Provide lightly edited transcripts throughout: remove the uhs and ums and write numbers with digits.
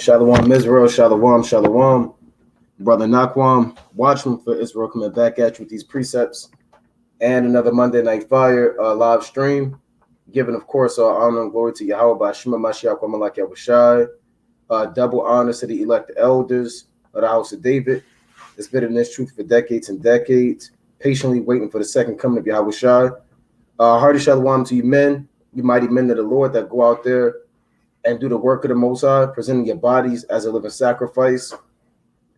Shalom Israel, Shalom, Shalom. Brother Nakwam, Watchmen for Israel coming back at you with these precepts and another Monday Night Fire live stream. Giving, of course, all honor and glory to Yahweh by Shema Mashiach Malak Yahushai. Double honors to the elect elders of the house of David. It's been in this truth for decades and decades, patiently waiting for the second coming of Yahushai. Hearty Shalom to you men, you mighty men of the Lord that go out there and do the work of the Most High, presenting your bodies as a living sacrifice,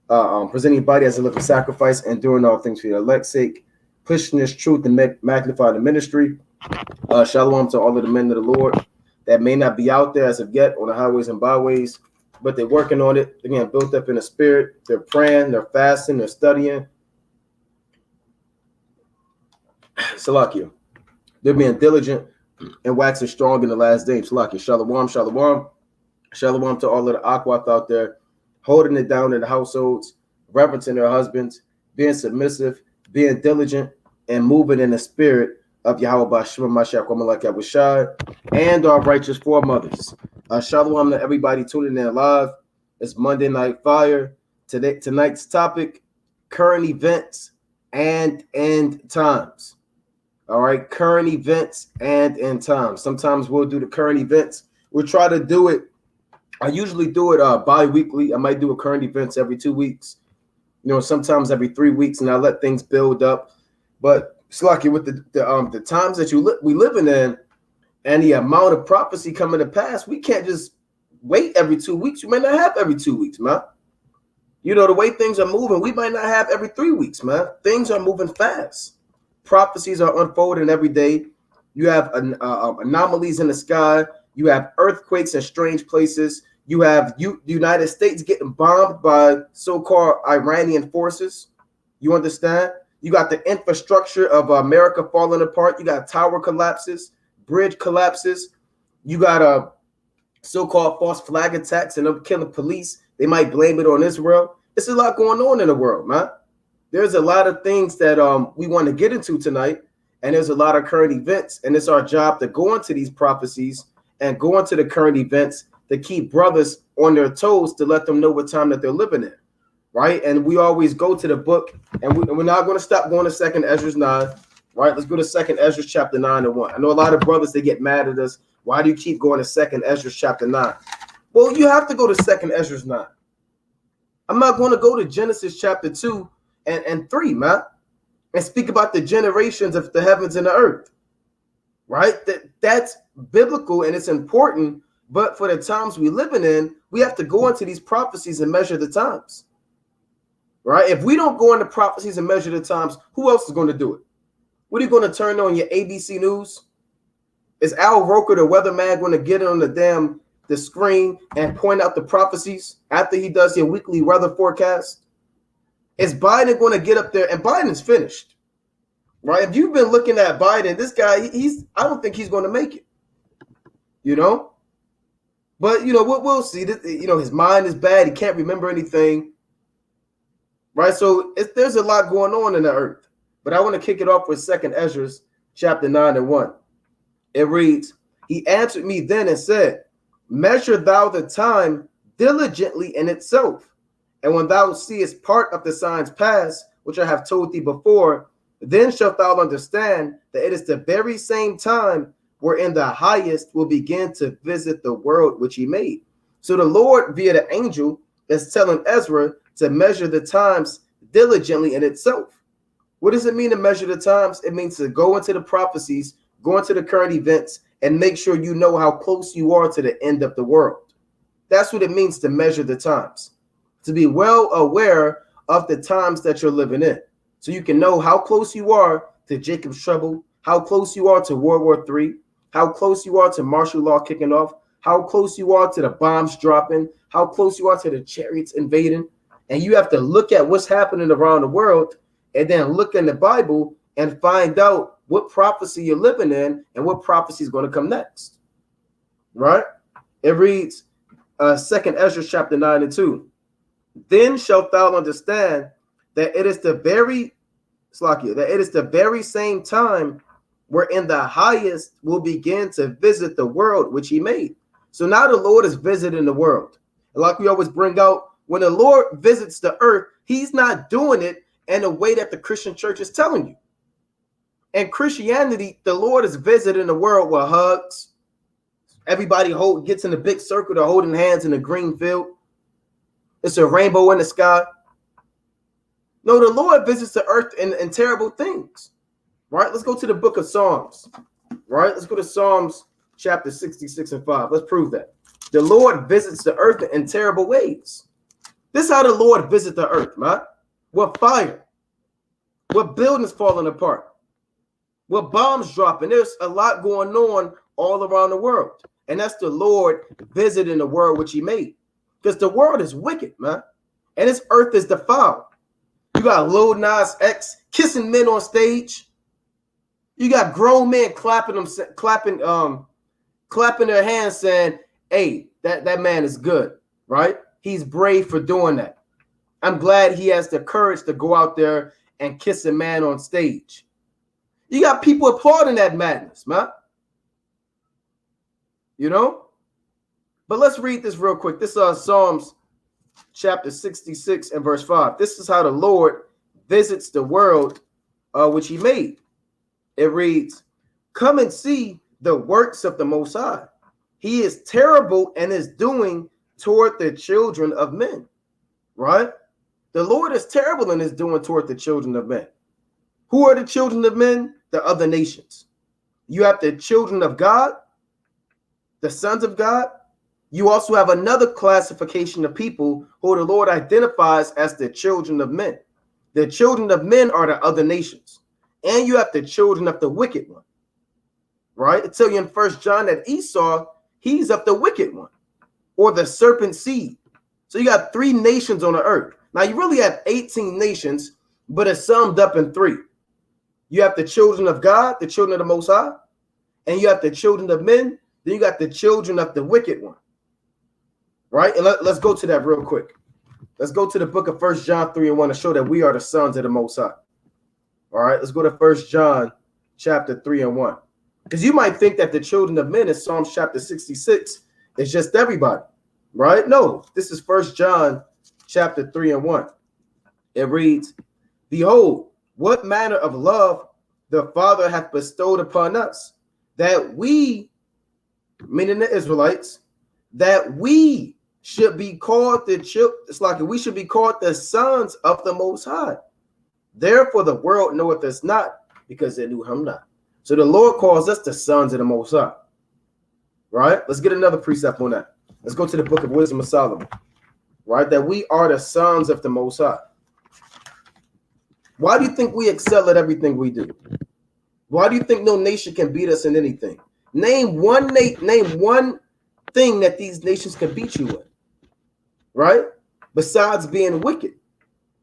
presenting your body as a living sacrifice, and doing all things for your elect's sake, pushing this truth and magnify the ministry. Shalom to all of the men of the Lord that may not be out there as of yet on the highways and byways, but they're working on it. They're getting built up in the spirit. They're praying, they're fasting, they're studying. Salakia. They're being diligent and waxing strong in the last days. Salakia. Shalom, shalom. Shalom to all of the Aquath out there, holding it down in the households, reverencing their husbands, being submissive, being diligent, and moving in the spirit of Yahweh Bashima Mashiach Malak Yahushai and our righteous foremothers. Shalom to everybody tuning in live. It's Monday Night Fire. Tonight's topic, current events and end times. All right, current events and end times. Sometimes we'll do the current events. We'll try to do it. I usually do it bi-weekly. I might do a current events every 2 weeks. Sometimes every 3 weeks, and I let things build up. But it's lucky with the times that we living in and the amount of prophecy coming to pass, we can't just wait every 2 weeks. You may not have every 2 weeks, man. The way things are moving, we might not have every 3 weeks, man. Things are moving fast. Prophecies are unfolding every day. You have anomalies in the sky. You have earthquakes in strange places. You have the United States getting bombed by so-called Iranian forces. You understand? You got the infrastructure of America falling apart. You got tower collapses, bridge collapses. You got so-called false flag attacks and them killing police. They might blame it on Israel. It's a lot going on in the world, man. There's a lot of things that we want to get into tonight, and there's a lot of current events, and it's our job to go into these prophecies and go into the current events to keep brothers on their toes, to let them know what time that they're living in, right? And we always go to the book, and we're not going to stop going to 2nd Ezra 9, right? Let's go to 2nd Ezra chapter 9 and 1. I know a lot of brothers, they get mad at us. Why do you keep going to 2nd Ezra chapter 9? Well, you have to go to 2nd Ezra 9. I'm not going to go to Genesis chapter 2 and 3, man, and speak about the generations of the heavens and the earth, right? That's biblical and it's important, but for the times we living in, we have to go into these prophecies and measure the times, right? If we don't go into prophecies and measure the times, who else is going to do it? What are you going to turn on your ABC News? Is Al Roker, the weatherman, going to get on the screen and point out the prophecies after he does your weekly weather forecast? Is Biden going to get up there? And Biden's finished, right? If you've been looking at Biden, this guy, I don't think he's going to make it, But, we'll see. His mind is bad. He can't remember anything, right? So there's a lot going on in the earth. But I want to kick it off with 2nd Ezra chapter 9 and 1. It reads, "He answered me then and said, measure thou the time diligently in itself. And when thou seest part of the signs pass, which I have told thee before, then shalt thou understand that it is the very same time wherein the highest will begin to visit the world which he made." So the Lord, via the angel, is telling Ezra to measure the times diligently in itself. What does it mean to measure the times? It means to go into the prophecies, go into the current events, and make sure you know how close you are to the end of the world. That's what it means to measure the times. To be well aware of the times that you're living in. So you can know how close you are to Jacob's trouble, how close you are to World War III, how close you are to martial law kicking off, how close you are to the bombs dropping, how close you are to the chariots invading. And you have to look at what's happening around the world and then look in the Bible and find out what prophecy you're living in and what prophecy is going to come next, right? It reads 2nd Ezra chapter 9 and 2. "Then shalt thou understand that it is the very same time wherein the highest will begin to visit the world which he made." So now the Lord is visiting the world. Like we always bring out, when the Lord visits the earth, he's not doing it in a way that the Christian church is telling you. In Christianity, the Lord is visiting the world with hugs. Everybody gets in a big circle, they're holding hands in a green field. It's a rainbow in the sky. No, the Lord visits the earth in terrible things. Right? Let's go to the book of Psalms. Right? Let's go to Psalms chapter 66 and 5. Let's prove that. The Lord visits the earth in terrible ways. This is how the Lord visits the earth, man. With fire. With buildings falling apart. With bombs dropping. There's a lot going on all around the world. And that's the Lord visiting the world which he made. Because the world is wicked, man. And this earth is defiled. You got Lil Nas X kissing men on stage. You got grown men clapping their hands saying, hey, that man is good, right? He's brave for doing that. I'm glad he has the courage to go out there and kiss a man on stage. You got people applauding that madness, man. You know? But let's read this real quick. This is Psalms chapter 66 and verse 5. This is how the Lord visits the world which he made. It reads, come and see the works of the Most High. He is terrible and is doing toward the children of men. Right? The Lord is terrible and is doing toward the children of men. Who are the children of men? The other nations. You have the children of God, the sons of God. You also have another classification of people who the Lord identifies as the children of men. The children of men are the other nations. And you have the children of the wicked one. Right? It tells you in 1 John that Esau, he's of the wicked one, or the serpent seed. So you got 3 nations on the earth. Now you really have 18 nations, but it's summed up in 3. You have the children of God, the children of the Most High, and you have the children of men. Then you got the children of the wicked one. Right? And let's go to that real quick. Let's go to the book of 1 John 3 and 1 to show that we are the sons of the Most High. All right, let's go to 1 John chapter 3 and 1. Because you might think that the children of men in Psalms chapter 66 is just everybody. Right? No, this is 1 John chapter 3 and 1. It reads, behold, what manner of love the Father hath bestowed upon us, that we, meaning the Israelites, that we should be called we should be called the sons of the Most High. Therefore the world knoweth us not, because they knew him not. So the Lord calls us the sons of the Most High. Right? Let's get another precept on that. Let's go to the book of Wisdom of Solomon. Right? That we are the sons of the Most High. Why do you think we excel at everything we do? Why do you think no nation can beat us in anything? Name one thing that these nations can beat you with. Right? Besides being wicked.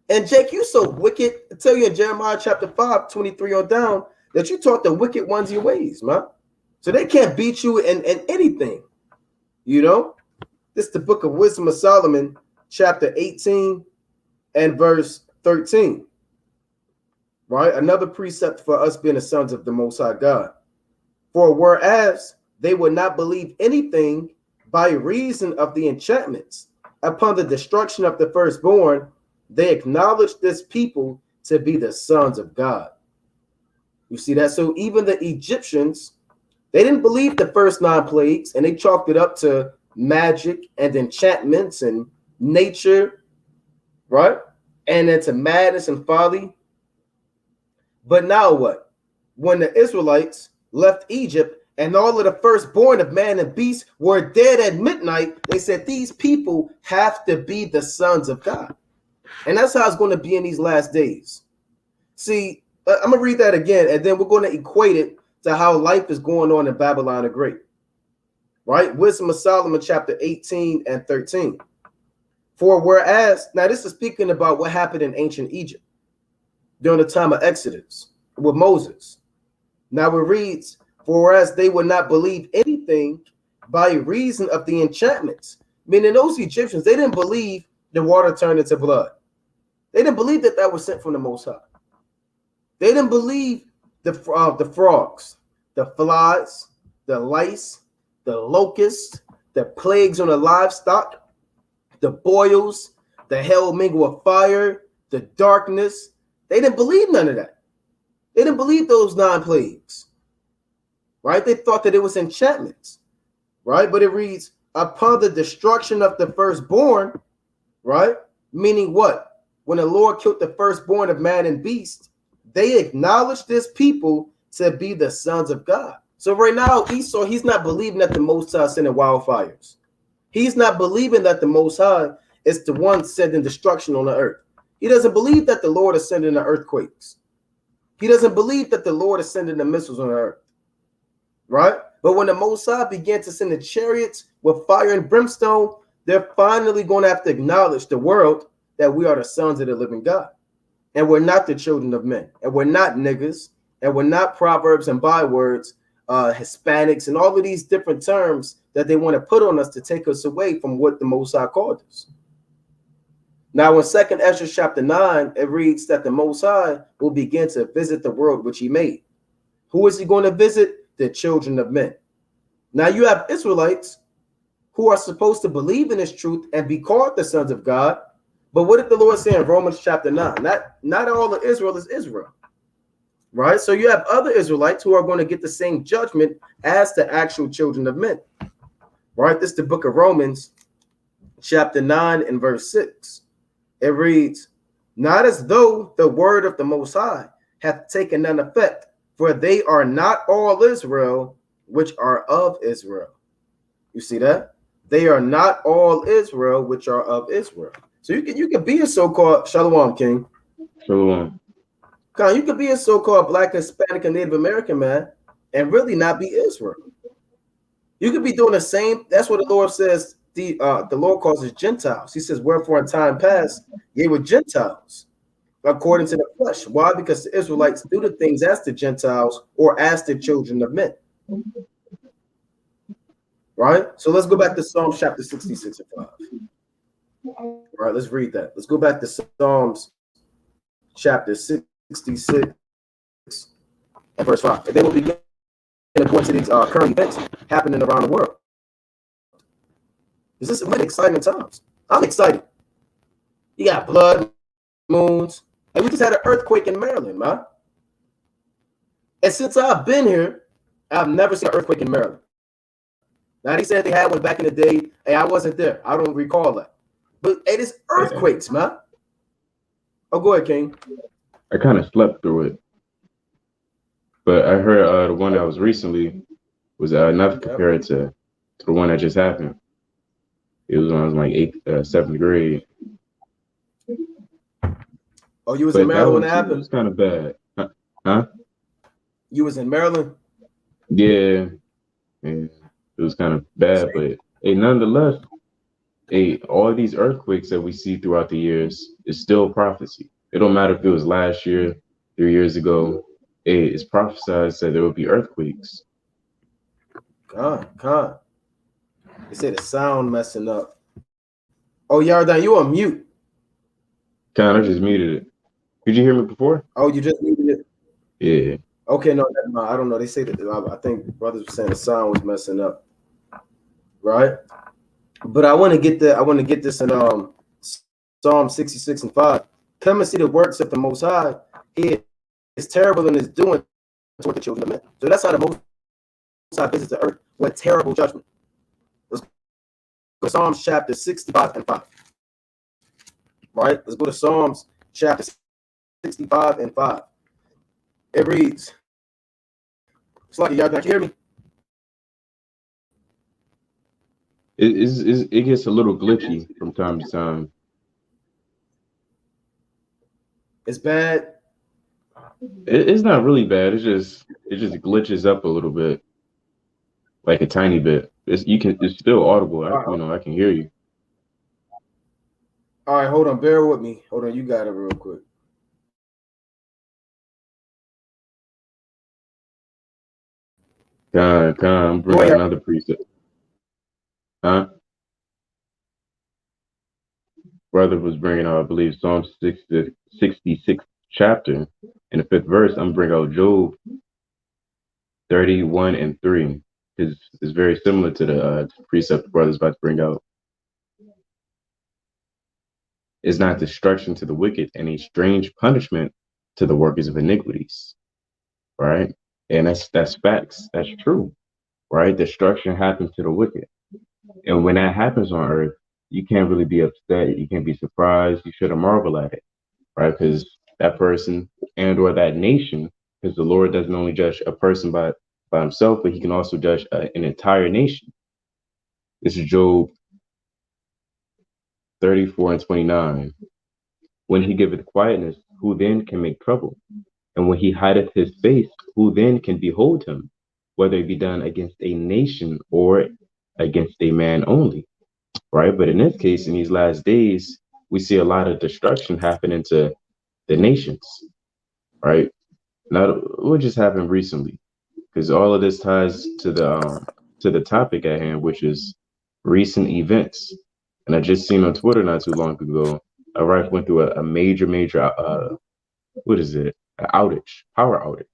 And Jake, you so wicked. I tell you in Jeremiah chapter 5, 23 on down, that you taught the wicked ones your ways, man. So they can't beat you in anything. You know? This is the book of Wisdom of Solomon, chapter 18 and verse 13. Right? Another precept for us being the sons of the Most High God. For whereas they would not believe anything by reason of the enchantments upon the destruction of the firstborn, they acknowledged this people to be the sons of God. You see that? So even the Egyptians, they didn't believe the first 9 plagues, and they chalked it up to magic and enchantments and nature, right? And into madness and folly. But now what? When the Israelites left Egypt and all of the firstborn of man and beast were dead at midnight, they said these people have to be the sons of God. And that's how it's going to be in these last days. See, I'm going to read that again, and then we're going to equate it to how life is going on in Babylon the Great. Right? Wisdom of Solomon, chapter 18 and 13. For whereas, now this is speaking about what happened in ancient Egypt during the time of Exodus with Moses. Now it reads, for whereas they would not believe anything by reason of the enchantments. Meaning those Egyptians, they didn't believe the water turned into blood. They didn't believe that that was sent from the Most High. They didn't believe the frogs, the flies, the lice, the locusts, the plagues on the livestock. the boils, the hell mingle of fire, the darkness. They didn't believe none of that. They didn't believe those 9 plagues, right? They thought that it was enchantments, right? But it reads, upon the destruction of the firstborn, right? Meaning what? When the Lord killed the firstborn of man and beast, they acknowledged this people to be the sons of God. So right now, Esau, he's not believing that the Most High is sending wildfires. He's not believing that the Most High is the one sending destruction on the earth. He doesn't believe that the Lord is sending the earthquakes. He doesn't believe that the Lord is sending the missiles on the earth, right? But when the Most High began to send the chariots with fire and brimstone, they're finally going to have to acknowledge the world that we are the sons of the living God. And we're not the children of men. And we're not niggas. And we're not proverbs and bywords, Hispanics, and all of these different terms that they want to put on us to take us away from what the Most High called us. Now, in 2nd Ezra chapter 9, it reads that the Most High will begin to visit the world which he made. Who is he going to visit? The children of men. Now, you have Israelites who are supposed to believe in this truth and be called the sons of God. But what did the Lord say in Romans chapter 9? Not all of Israel is Israel, right? So you have other Israelites who are going to get the same judgment as the actual children of men, right? This is the book of Romans chapter 9 and verse 6. It reads, not as though the word of the Most High hath taken none effect, for they are not all Israel which are of Israel. You see that? They are not all Israel which are of Israel. So you can be a so-called Shalom King. Shalom. You could be a so-called Black, Hispanic, and Native American man and really not be Israel. You could be doing the same. That's what the Lord says. The Lord calls us Gentiles. He says, wherefore in time past, ye were Gentiles, according to the flesh. Why? Because the Israelites do the things as the Gentiles or as the children of men. Right? So let's go back to Psalms chapter 66 and 5. All right, let's read that. Let's go back to Psalms chapter 66 and verse 5. And they will begin to point to these current events happening around the world. This is really exciting times. I'm excited. You got blood moons. And we just had an earthquake in Maryland, man. And since I've been here, I've never seen an earthquake in Maryland. Now, they said they had one back in the day. Hey, I wasn't there. I don't recall that. But it is earthquakes, man. Oh, go ahead, King. I kind of slept through it. But I heard the one that was recently was nothing compared to the one that just happened. It was when I was in like 7th grade. Oh, you was in Maryland when it happened? It was kind of bad. Huh? You was in Maryland? Yeah. It was kind of bad, but hey, nonetheless, all these earthquakes that we see throughout the years is still prophecy. It don't matter if it was last year, 3 years ago. It's prophesied that there will be earthquakes. God. They say the sound messing up. Oh, Yardan, you on mute. I just muted it. Did you hear me before? Oh, you just muted it? Yeah. Okay, no, I don't know. They say that I think brothers were saying the sound was messing up. Right? But I want to get this in Psalm 66 and 5. Come and see the works of the Most High. He is terrible in his doing toward the children of men. So that's how the Most High visits the earth with terrible judgment. Let's go to Psalms chapter 65 and 5. Right? Let's go to Psalms chapter 65 and 5. It reads, it's like y'all can hear me. It gets a little glitchy from time to time. It's bad. It's not really bad. It just glitches up a little bit, like a tiny bit. It's still audible. I can hear you. All right, hold on. Bear with me. Hold on. You got it real quick. I'm bringing another precept. Huh? Brother was bringing out, I believe, Psalm 66 chapter. In the 5th verse, I'm bringing out Job 31 and 3. It's very similar to the precept the brother's about to bring out. Is not destruction to the wicked and a strange punishment to the workers of iniquities, right? And that's facts. That's true, right? Destruction happens to the wicked. And when that happens on earth, you can't really be upset. You can't be surprised. You shouldn't marvel at it, right? Because that person and or that nation, because the Lord doesn't only judge a person by himself, but he can also judge an entire nation. This is Job 34 and 29. When he giveth quietness, who then can make trouble? And when he hideth his face, who then can behold him? Whether it be done against a nation or against a man only, right? But in this case, in these last days, we see a lot of destruction happening to the nations, right? Not what just happened recently, because all of this ties to the topic at hand, which is recent events. And I just seen on Twitter not too long ago, Iraq went through a major what is it? An outage, power outage.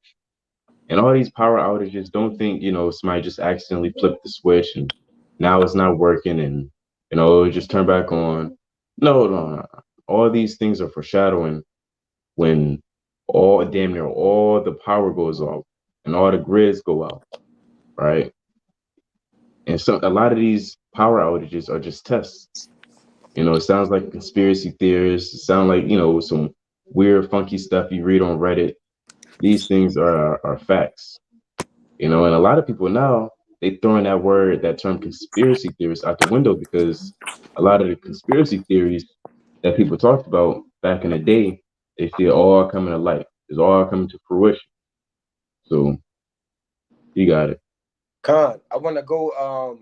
And all these power outages, don't think, somebody just accidentally flipped the switch and now it's not working and it just turned back on. No, no, no. All these things are foreshadowing when all damn near all the power goes off and all the grids go out, right? And so a lot of these power outages are just tests. It sounds like conspiracy theorists, it sounds like, some weird, funky stuff you read on Reddit. These things are facts. And a lot of people now, they throwing that term conspiracy theorists out the window because a lot of the conspiracy theories that people talked about back in the day, they see it all coming to light. It's all coming to fruition. So you got it. Khan, I want to go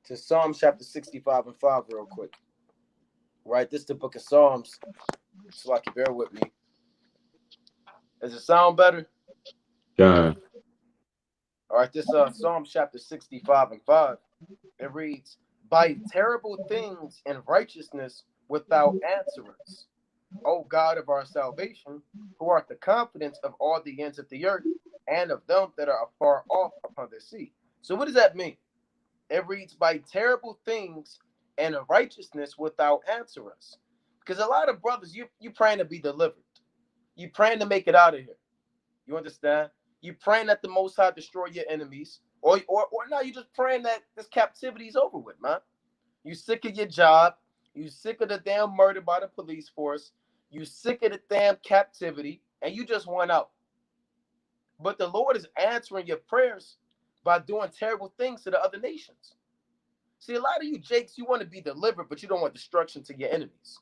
to Psalm chapter 65 and 5 real quick. Right, this is the book of Psalms. So I can bear with me. Does it sound better? John. All right, this Psalm chapter 65 and 5. It reads, by terrible things and righteousness without answerers, O God of our salvation, who art the confidence of all the ends of the earth, and of them that are afar off upon the sea. So what does that mean? It reads, by terrible things and righteousness without answerers. Because a lot of brothers, you praying to be delivered. You praying to make it out of here. You understand? You praying that the Most High destroy your enemies. Or now you just praying that this captivity is over with, man. You sick of your job. You sick of the damn murder by the police force. You sick of the damn captivity. And you just want out. But the Lord is answering your prayers by doing terrible things to the other nations. See, a lot of you Jakes, you want to be delivered, but you don't want destruction to your enemies.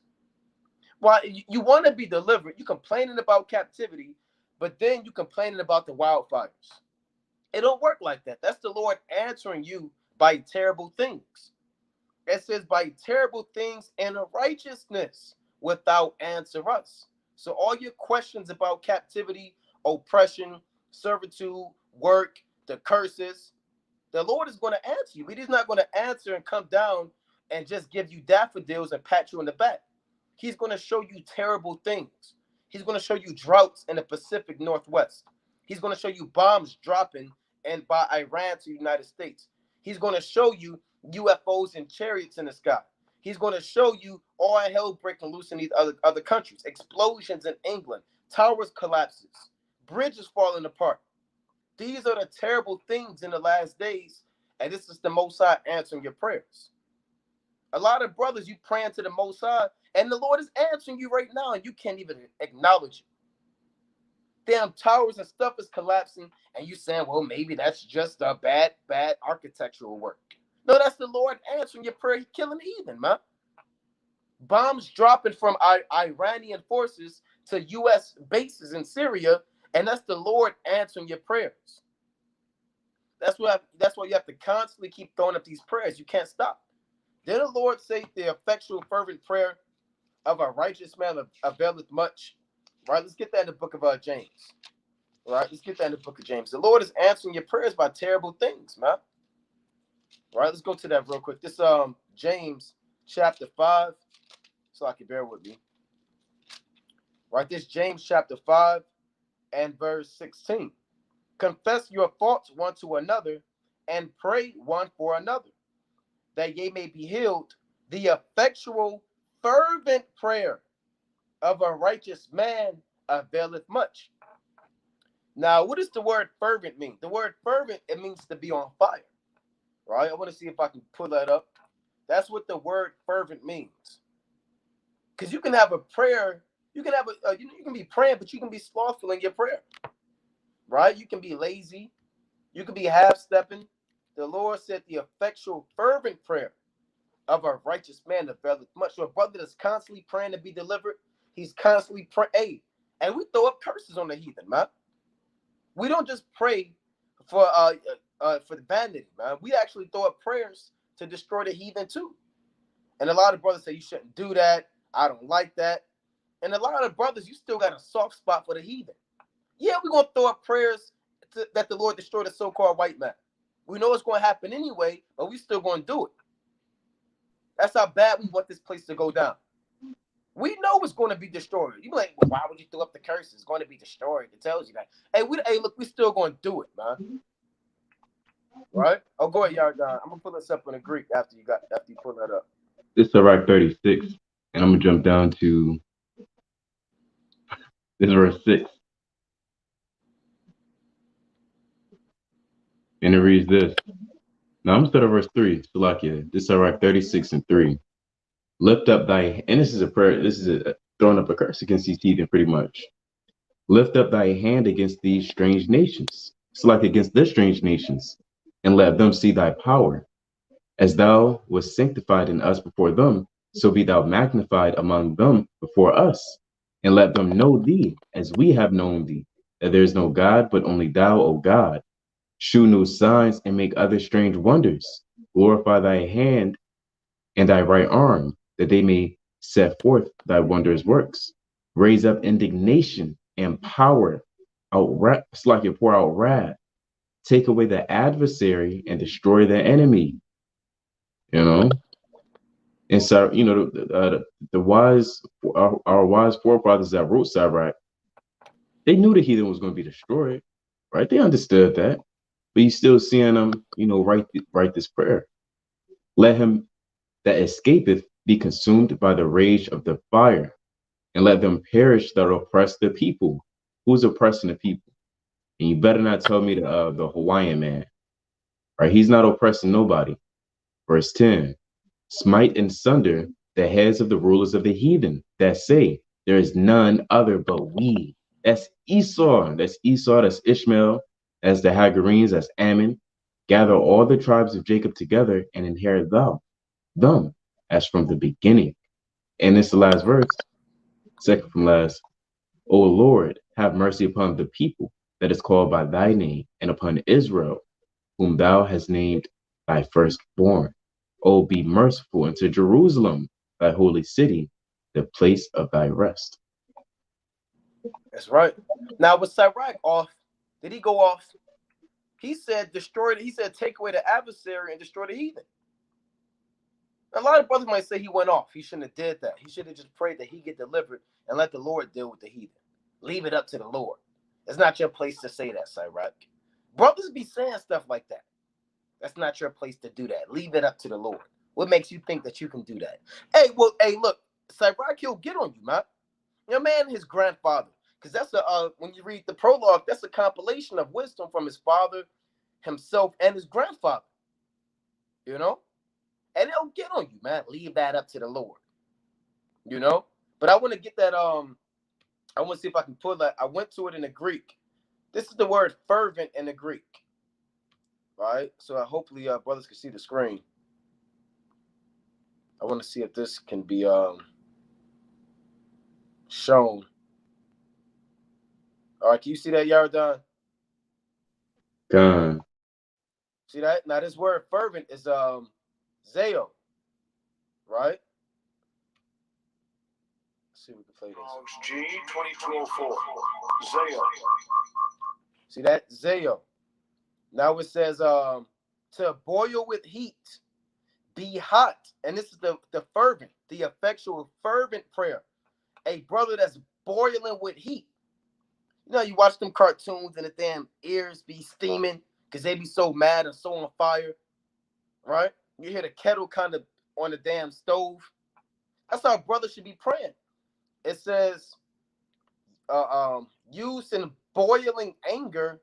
Well, you want to be delivered. You complaining about captivity, but then you complaining about the wildfires. It don't work like that. That's the Lord answering you by terrible things. It says by terrible things and righteousness without answer us. So all your questions about captivity, oppression, servitude, work, the curses, the Lord is going to answer you. But he's not going to answer and come down and just give you daffodils and pat you on the back. He's going to show you terrible things. He's going to show you droughts in the Pacific Northwest. He's going to show you bombs dropping and by Iran to the United States. He's going to show you UFOs and chariots in the sky. He's going to show you all hell breaking loose in these other countries. Explosions in England, towers collapses, bridges falling apart. These are the terrible things in the last days, and this is the Most High answering your prayers. A lot of brothers, you praying to the Most High, and the Lord is answering you right now, and you can't even acknowledge it. Damn towers and stuff is collapsing, and you saying, well, maybe that's just a bad architectural work. No, that's the Lord answering your prayer. He's killing the heathen, man. Bombs dropping from Iranian forces to U.S. bases in Syria, and that's the Lord answering your prayers. That's why you have to constantly keep throwing up these prayers. You can't stop. Then the Lord say the effectual fervent prayer of a righteous man availeth much. Right? Let's get that in the book of James. Right? Let's get that in the book of James. The Lord is answering your prayers by terrible things, man. Right? Let's go to that real quick. This James chapter 5. So I can bear with me. Right? This James chapter 5 and verse 16. Confess your faults one to another and pray one for another, that ye may be healed. The effectual fervent prayer of a righteous man availeth much. Now, what does the word fervent mean? The word fervent, it means to be on fire, right? I want to see if I can pull that up. That's what the word fervent means. Because you can have a prayer, you can have you can be praying, but you can be slothful in your prayer, right? You can be lazy, you can be half-stepping. The Lord said the effectual fervent prayer of a righteous man availeth much. So a brother that's constantly praying to be delivered, he's constantly praying. Hey, and we throw up curses on the heathen, man. We don't just pray for the vanity, man. We actually throw up prayers to destroy the heathen too. And a lot of brothers say you shouldn't do that. I don't like that. And a lot of brothers, you still got a soft spot for the heathen. Yeah, we're gonna throw up prayers that the Lord destroy the so-called white man. We know it's gonna happen anyway, but we still gonna do it. That's how bad we want this place to go down. We know it's going to be destroyed. You be like, well, why would you throw up the curse? It's going to be destroyed. It tells you that. Hey, look, we still going to do it, man. Right? Oh, go ahead, Yardan. I'm gonna pull this up in the Greek after you pull that up. This is Sirach 36, and I'm gonna jump down to this is verse 6, and it reads this. Now I'm gonna start at verse 3. Salakia. This is Sirach 36 and 3. Lift up thy, and this is a prayer. This is throwing up a curse against these heathen, pretty much. Lift up thy hand against these strange nations, select against the strange nations, and let them see thy power. As thou wast sanctified in us before them, so be thou magnified among them before us, and let them know thee as we have known thee, that there is no God but only thou, O God. Shew new signs and make other strange wonders. Glorify thy hand and thy right arm, that they may set forth thy wondrous works. Raise up indignation and power, it's like you pour out wrath. Take away the adversary and destroy the enemy. You know, and so the wise, our wise forefathers that wrote Sirach, they knew the heathen was going to be destroyed, right? They understood that, but you still seeing them, write this prayer. Let him that escapeth be consumed by the rage of the fire, and let them perish that oppress the people. Who's oppressing the people? And you better not tell me the Hawaiian man, right? He's not oppressing nobody. Verse 10, smite and sunder the heads of the rulers of the heathen that say, there is none other but we. That's Esau. That's Esau. That's Ishmael. That's the Hagarenes. That's Ammon. Gather all the tribes of Jacob together and inherit them as from the beginning. And it's the last verse, second from last. O Lord, have mercy upon the people that is called by thy name, and upon Israel, whom thou hast named thy firstborn. O be merciful unto Jerusalem, thy holy city, the place of thy rest. That's right. Now, was Sirach off? Did he go off? He said, destroy it. He said, take away the adversary and destroy the heathen. A lot of brothers might say he went off. He shouldn't have did that. He should have just prayed that he get delivered and let the Lord deal with the heathen. Leave it up to the Lord. It's not your place to say that, Sirach. Brothers be saying stuff like that. That's not your place to do that. Leave it up to the Lord. What makes you think that you can do that? Hey, look, Sirach, he'll get on you, man. Your man, his grandfather. Because that's when you read the prologue, that's a compilation of wisdom from his father, himself, and his grandfather. You know? And they'll get on you, man. Leave that up to the Lord. You know? But I want to get that, I want to see if I can pull that. I went to it in the Greek. This is the word fervent in the Greek. Right? So hopefully brothers can see the screen. I want to see if this can be shown. All right, can you see that, Yardan? God. See that? Now this word fervent is Zeo, right? Let's see if we can play this. G2204. Zeo. See that? Zeo. Now it says to boil with heat, be hot. And this is the fervent, the effectual fervent prayer. A brother that's boiling with heat. You know, you watch them cartoons and the damn ears be steaming because they be so mad and so on fire, right? You hear the kettle kind of on the damn stove. That's how brothers should be praying. It says, used in boiling anger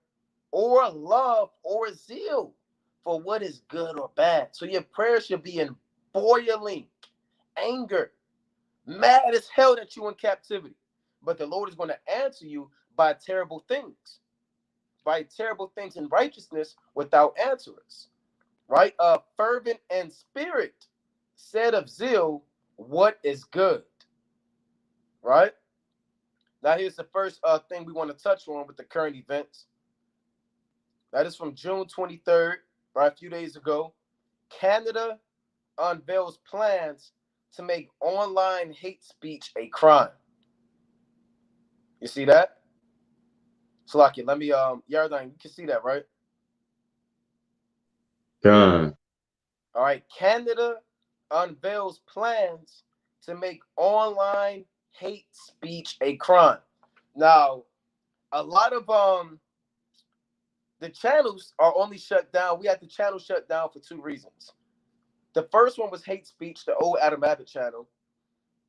or love or zeal for what is good or bad. So your prayer should be in boiling anger, mad as hell that you in captivity. But the Lord is going to answer you by terrible things in righteousness without answerers. Right? Fervent in spirit, said of zeal, what is good. Right? Now here's the first thing we want to touch on with the current events. That is from June 23rd, right, a few days ago. Canada unveils plans to make online hate speech a crime. You see that? Slakia, let me Yardan, you can see that, right? Con. All right. Canada unveils plans to make online hate speech a crime. Now, a lot of the channels are only shut down. We had the channel shut down for two reasons. The first one was hate speech, the old Adam Abbott channel,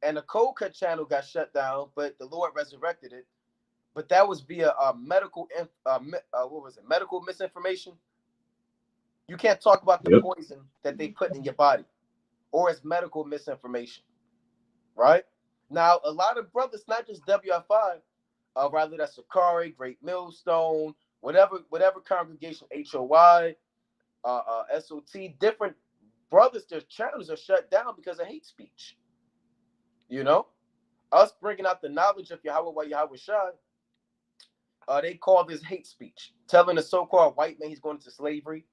and the Cold Cut channel got shut down, but the Lord resurrected it. But that was via medical medical misinformation. You can't talk about the poison that they put in your body, or it's medical misinformation, right? Now, a lot of brothers, not just WFI, rather that's Sakari, Great Millstone, whatever congregation, HOY, SOT, different brothers, their channels are shut down because of hate speech. You know, us bringing out the knowledge of Yahweh while Yahweh Shai, they call this hate speech, telling the so-called white man he's going into slavery.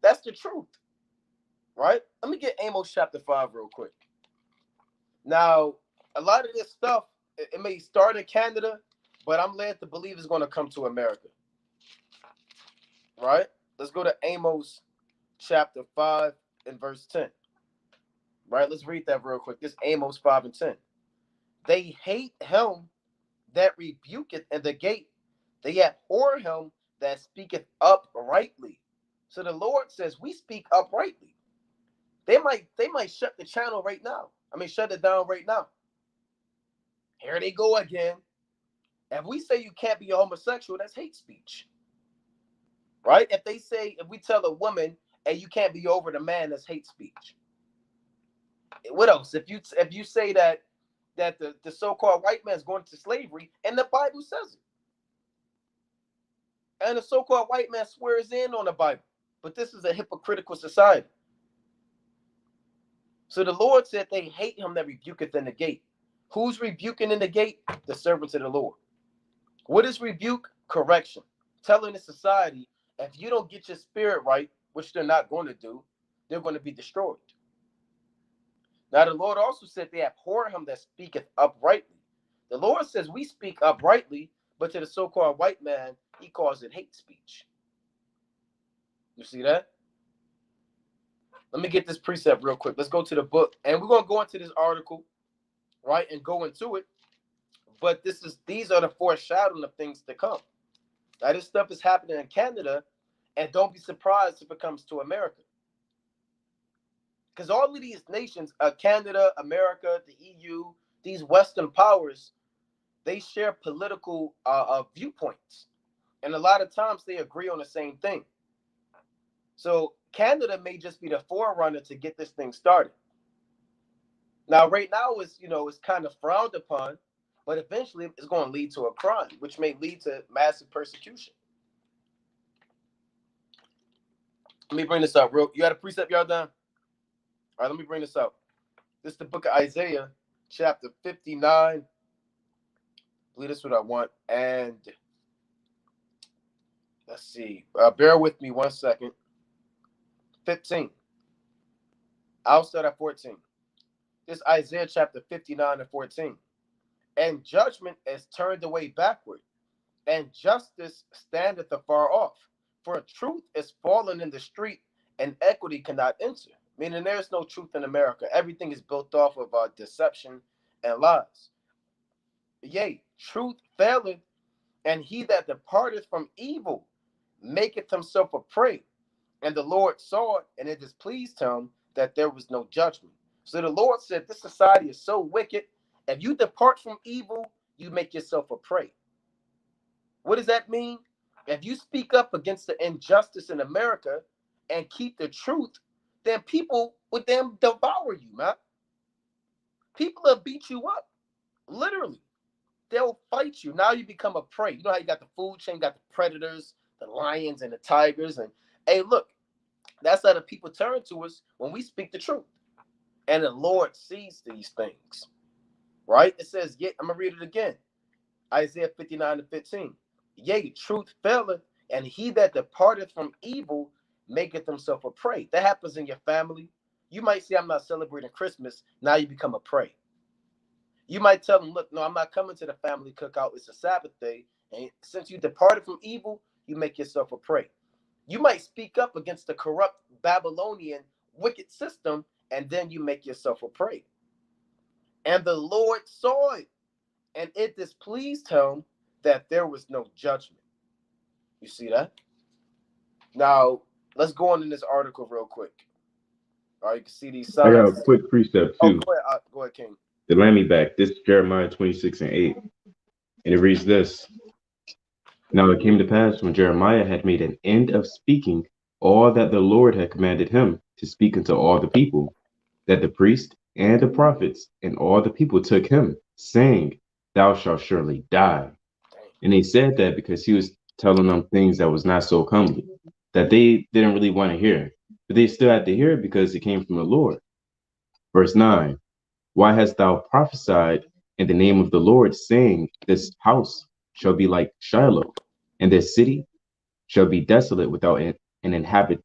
That's the truth, right? Let me get Amos chapter 5 real quick. Now, a lot of this stuff, it may start in Canada, but I'm led to believe it's going to come to America, right? Let's go to Amos chapter 5 and verse 10. Right, let's read that real quick. This Amos 5 and 10. They hate him that rebuketh in the gate. They abhor him that speaketh uprightly. So the Lord says we speak uprightly. They might shut the channel right now. I mean, shut it down right now. Here they go again. If we say you can't be a homosexual, that's hate speech. Right? If we tell a woman, hey, you can't be over the man, that's hate speech. What else? If you say that the so-called white man is going to slavery, and the Bible says it, and the so-called white man swears in on the Bible, but this is a hypocritical society. So the Lord said they hate him that rebuketh in the gate. Who's rebuking in the gate? The servants of the Lord. What is rebuke? Correction. Telling the society, if you don't get your spirit right, which they're not going to do, they're going to be destroyed. Now, the Lord also said they abhor him that speaketh uprightly. The Lord says we speak uprightly, but to the so-called white man, he calls it hate speech. You see that? Let me get this precept real quick. Let's go to the book. And we're going to go into this article, right, and go into it. But these are the foreshadowing of things to come. Now, this stuff is happening in Canada, and don't be surprised if it comes to America. Because all of these nations, Canada, America, the EU, these Western powers, they share political viewpoints. And a lot of times they agree on the same thing. So Canada may just be the forerunner to get this thing started. Now, right now, it's kind of frowned upon, but eventually it's going to lead to a crime, which may lead to massive persecution. Let me bring this up real. You got a precept, y'all done? All right, let me bring this up. This is the book of Isaiah, chapter 59. I believe that's what I want. And let's see. Bear with me 1 second. 15. I'll start at 14. This Isaiah chapter 59 and 14. And judgment is turned away backward, and justice standeth afar off. For truth is fallen in the street, and equity cannot enter. Meaning there's no truth in America. Everything is built off of deception and lies. Yea, truth faileth, and he that departeth from evil maketh himself a prey. And the Lord saw it, and it displeased him that there was no judgment. So the Lord said, this society is so wicked. If you depart from evil, you make yourself a prey. What does that mean? If you speak up against the injustice in America and keep the truth, then people would then devour you, man. People will beat you up, literally. They'll fight you. Now you become a prey. You know how you got the food chain, got the predators, the lions and the tigers. And hey, look, that's how the people turn to us when we speak the truth. And the Lord sees these things, right? It says, yeah, I'm going to read it again. Isaiah 59:15. Yea, truth faileth, and he that departeth from evil maketh himself a prey. That happens in your family. You might say, I'm not celebrating Christmas. Now you become a prey. You might tell them, look, no, I'm not coming to the family cookout. It's a Sabbath day. And since you departed from evil, you make yourself a prey. You might speak up against the corrupt Babylonian wicked system, and then you make yourself a prey. And the Lord saw it, and it displeased him that there was no judgment. You see that? Now, let's go on in this article real quick. All right, you can see these I got signs. a quick precept Oh, too. go ahead, King. To land me back. This is Jeremiah 26:8. And it reads this. Now it came to pass when Jeremiah had made an end of speaking all that the Lord had commanded him to speak unto all the people, that the priest and the prophets and all the people took him, saying, Thou shalt surely die. And they said that because he was telling them things that was not so comely, that they didn't really want to hear. But they still had to hear it because it came from the Lord. Verse 9. Why hast thou prophesied in the name of the Lord, saying, This house shall be like Shiloh, and this city shall be desolate without an inhabitant?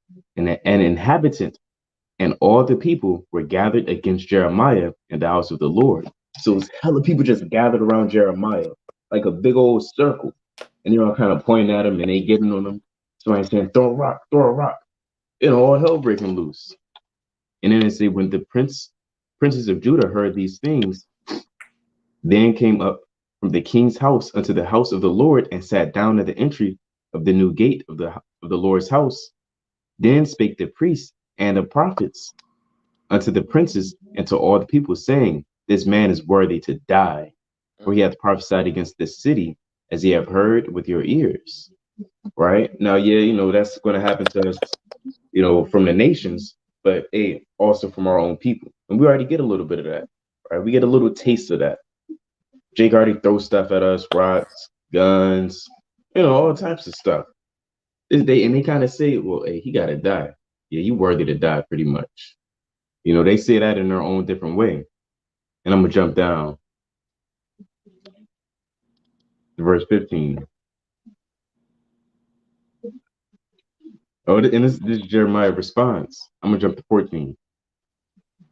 And all the people were gathered against Jeremiah in the house of the Lord. So it's hella people just gathered around Jeremiah, like a big old circle. And they're all kind of pointing at him and they getting on him. Somebody saying, throw a rock, throw a rock. All hell breaking loose. And then they say, when the princes of Judah heard these things, then came up from the king's house unto the house of the Lord, and sat down at the entry of the new gate of the Lord's house. Then spake the priests and the prophets unto the princes and to all the people, saying, This man is worthy to die, for he hath prophesied against this city, as ye have heard with your ears. Right? Now, yeah, that's going to happen to us, from the nations, but also from our own people. And we already get a little bit of that, right? We get a little taste of that. Jake already throws stuff at us, rocks, guns, all types of stuff. They kind of say, well, hey, he got to die. Yeah, you worthy to die, pretty much. They say that in their own different way. And I'm going to jump down to verse 15. Oh, and this is Jeremiah response. I'm going to jump to 14.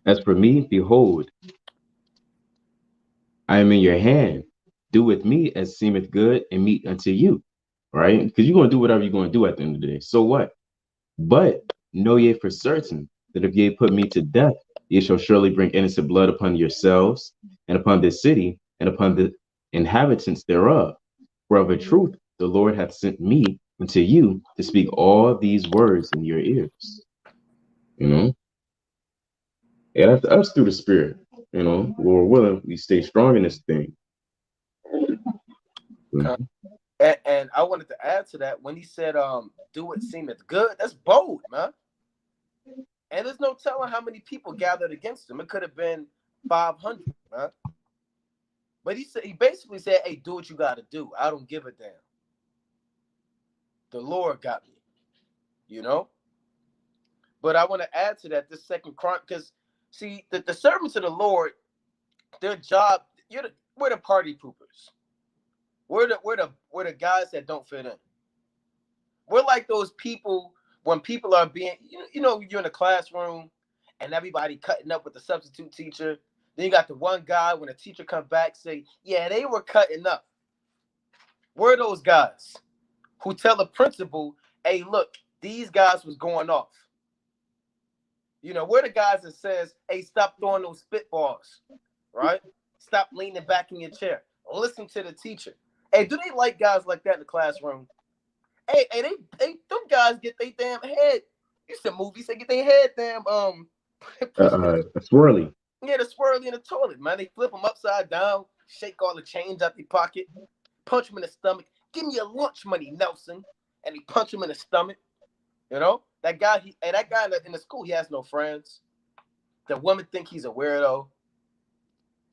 As for me, behold, I am in your hand. Do with me as seemeth good and meet unto you. Right? Because you're going to do whatever you're going to do at the end of the day. So what? But know ye for certain that if ye put me to death, ye shall surely bring innocent blood upon yourselves and upon this city and upon the inhabitants thereof. For of a truth the Lord hath sent me unto you to speak all these words in your ears. Yeah, that's us through the Spirit. Lord willing, we stay strong in this thing. And I wanted to add to that when he said, do what seemeth good. That's bold, man. And there's no telling how many people gathered against him. It could have been 500, man. But he basically said, hey, do what you got to do. I don't give a damn. The Lord got me, But I want to add to that this second crime, because see, the servants of the Lord, their job, we're the party poopers. We're the guys that don't fit in. We're like those people when people are being, you're in a classroom and everybody cutting up with the substitute teacher. Then you got the one guy when the teacher come back say, yeah, they were cutting up. We're those guys who tell the principal, hey, look, these guys was going off. We're the guys that says, hey, stop throwing those spitballs, right? Stop leaning back in your chair. Listen to the teacher. Hey, do they like guys like that in the classroom? Hey, them guys get their damn head. You said movies, they get their head damn swirly. Yeah, the swirly in the toilet, man. They flip them upside down, shake all the change out their pocket, punch him in the stomach. Give me your lunch money, Nelson. And he punch him in the stomach. You know that guy. That guy in the school, he has no friends. The women think he's a weirdo.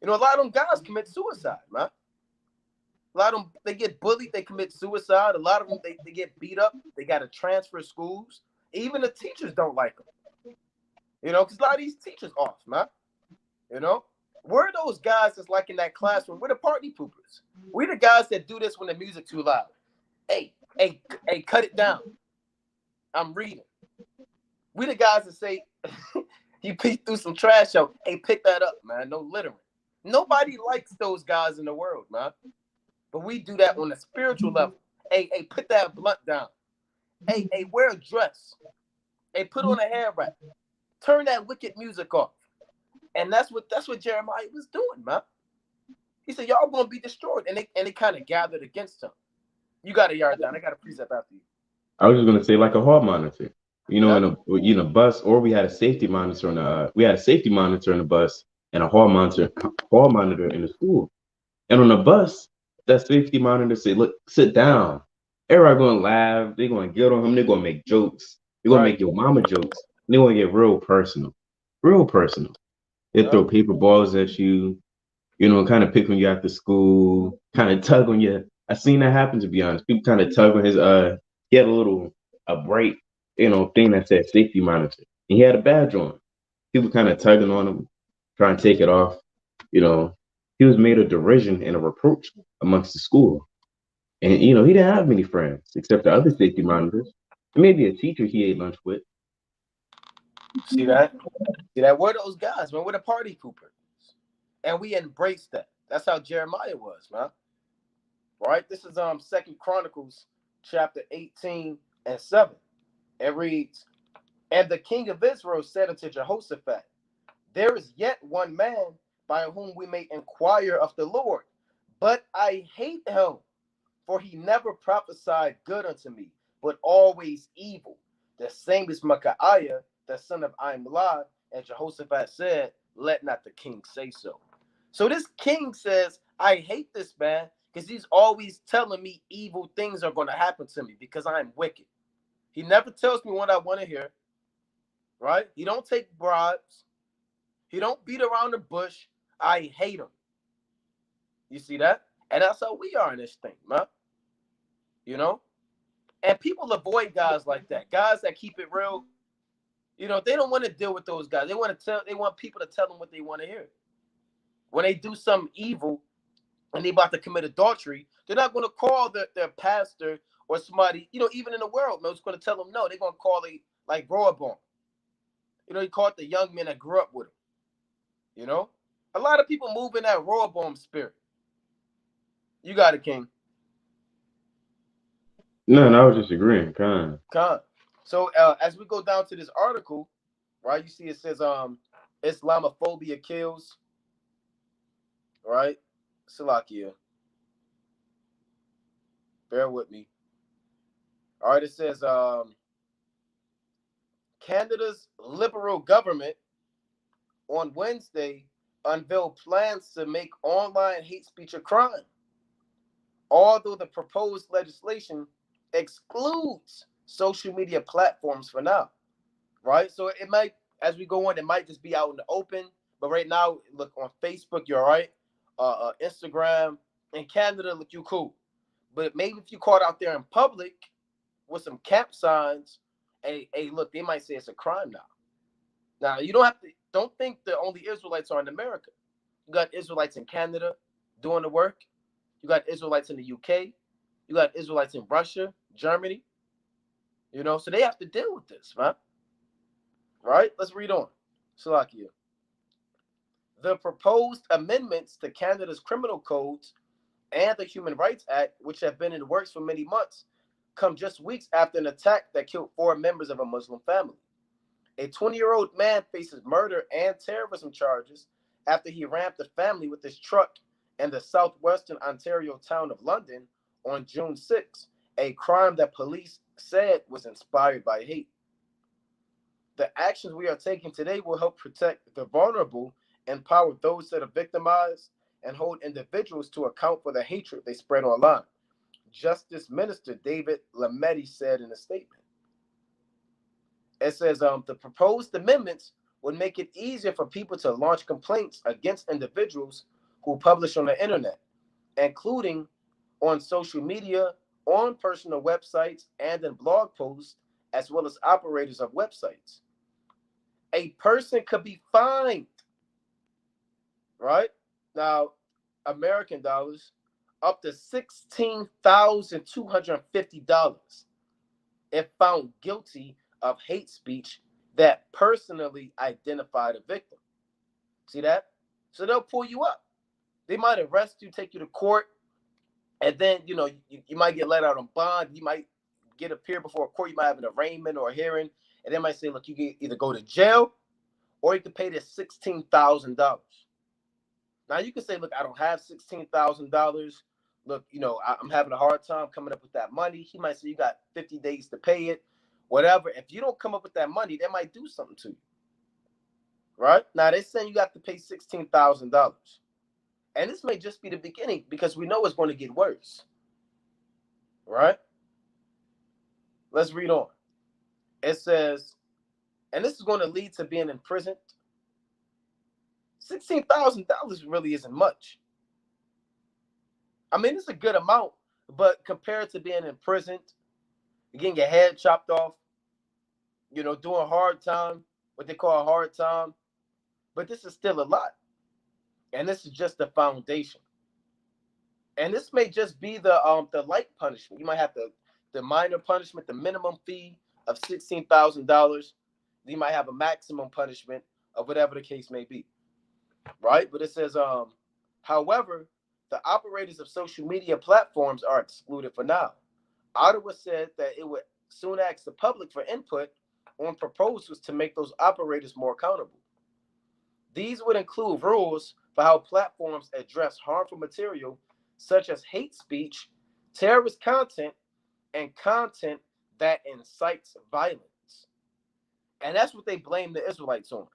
You know, a lot of them guys commit suicide, man. A lot of them, they get bullied, they commit suicide. A lot of them, they get beat up. They got to transfer schools. Even the teachers don't like them. You know, because a lot of these teachers off, man. You know, we're those guys that's like in that classroom. We're the party poopers. We're the guys that do this when the music too loud. Hey, cut it down. I'm reading. We the guys that say, you peek through some trash out. Hey, pick that up, man. No littering. Nobody likes those guys in the world, man. But we do that on a spiritual level. Hey, put that blunt down. Hey, wear a dress. Hey, put on a hair wrap. Turn that wicked music off. And that's what Jeremiah was doing, man. He said, y'all gonna be destroyed. And they kind of gathered against him. You got a yard down. I got a precept after you. I was just gonna say like a hall monitor. You know, Yeah. in a bus, or we had a safety monitor in the bus and a hall monitor in the school. And on the bus, that safety monitor said, "Look, sit down." Everybody gonna laugh. They're gonna get on him. They're gonna make jokes. They're gonna Right. make your mama jokes. They're gonna get real personal, real personal. They Yeah. throw paper balls at you. You know, kind of pick on you after school. Kind of tug on you. I seen that happen, to be honest. People kind of tug on his. He had a bright, thing that said safety monitor, and he had a badge on. People kind of tugging on him, trying to take it off. You know, he was made a derision and a reproach amongst the school. And he didn't have many friends except the other safety monitors. And maybe a teacher he ate lunch with. See that? See that? We're those guys, man. We're the party poopers. And we embrace that. That's how Jeremiah was, man. Right? This is Second Chronicles chapter 18 and 7. It reads, and the king of Israel said unto Jehoshaphat, there is yet one man by whom we may inquire of the Lord, but I hate him, for he never prophesied good unto me, but always evil. The same is Micaiah, the son of Imlah. And Jehoshaphat said, let not the king say so. So this king says, I hate this man because he's always telling me evil things are going to happen to me because I'm wicked. He never tells me what I want to hear, right? He don't take bribes. He don't beat around the bush. I hate him. You see that? And that's how we are in this thing, man. You know? And people avoid guys like that. Guys that keep it real. You know, they don't want to deal with those guys. They want people to tell them what they want to hear. When they do something evil and they about to commit adultery, they're not going to call their pastor or somebody, even in the world, man, who's going to tell them no. They're going to call it like Rehoboam. He called the young men that grew up with him. A lot of people move in that Rehoboam spirit. You got it, King. No, I was just agreeing. Kind. So as we go down to this article, right, you see it says Islamophobia kills, right? Salakia. Bear with me. All right, it says Canada's Liberal government on Wednesday unveiled plans to make online hate speech a crime, although the proposed legislation excludes social media platforms for now, right? So it might, as we go on, it might just be out in the open. But right now, look, on Facebook, you're all right. Instagram, in Canada, look, you cool. But maybe if you caught out there in public with some camp signs, hey, look, they might say it's a crime now. Now, you don't think the only Israelites are in America. You got Israelites in Canada doing the work. You got Israelites in the UK. You got Israelites in Russia, Germany. So they have to deal with this, man. Right? Let's read on. Salakia. The proposed amendments to Canada's criminal codes and the Human Rights Act, which have been in the works for many months, come just weeks after an attack that killed 4 members of a Muslim family. A 20-year-old man faces murder and terrorism charges after he rammed the family with his truck in the southwestern Ontario town of London on June 6, a crime that police said was inspired by hate. The actions we are taking today will help protect the vulnerable empower those that are victimized, and hold individuals to account for the hatred they spread online. Justice Minister David Lametti said in a statement. It says the proposed amendments would make it easier for people to launch complaints against individuals who publish on the internet, including on social media, on personal websites, and in blog posts, as well as operators of websites. A person could be fined, right? Now, American dollars, up to $16,250 if found guilty of hate speech that personally identified a victim. See that? So they'll pull you up. They might arrest you, take you to court, and then you might get let out on bond. You might get appear before a court. You might have an arraignment or a hearing, and they might say, "Look, you can either go to jail, or you can pay this $16,000." Now you can say, "Look, I don't have $16,000. Look, I'm having a hard time coming up with that money." He might say, "You got 50 days to pay it, whatever." If you don't come up with that money, they might do something to you, right? Now they're saying you got to pay $16,000. And this may just be the beginning, because we know it's going to get worse. Right? Let's read on. It says, and this is going to lead to being imprisoned. $16,000 really isn't much. I mean, it's a good amount, but compared to being imprisoned, getting your head chopped off, doing hard time, what they call a hard time, but this is still a lot. And this is just the foundation. And this may just be the light punishment. You might have the minor punishment, the minimum fee of $16,000. You might have a maximum punishment of whatever the case may be, right? But it says, however, the operators of social media platforms are excluded for now. Ottawa said that it would soon ask the public for input on proposals to make those operators more accountable. These would include rules for how platforms address harmful material such as hate speech, terrorist content, and content that incites violence. And that's what they blame the Israelites on,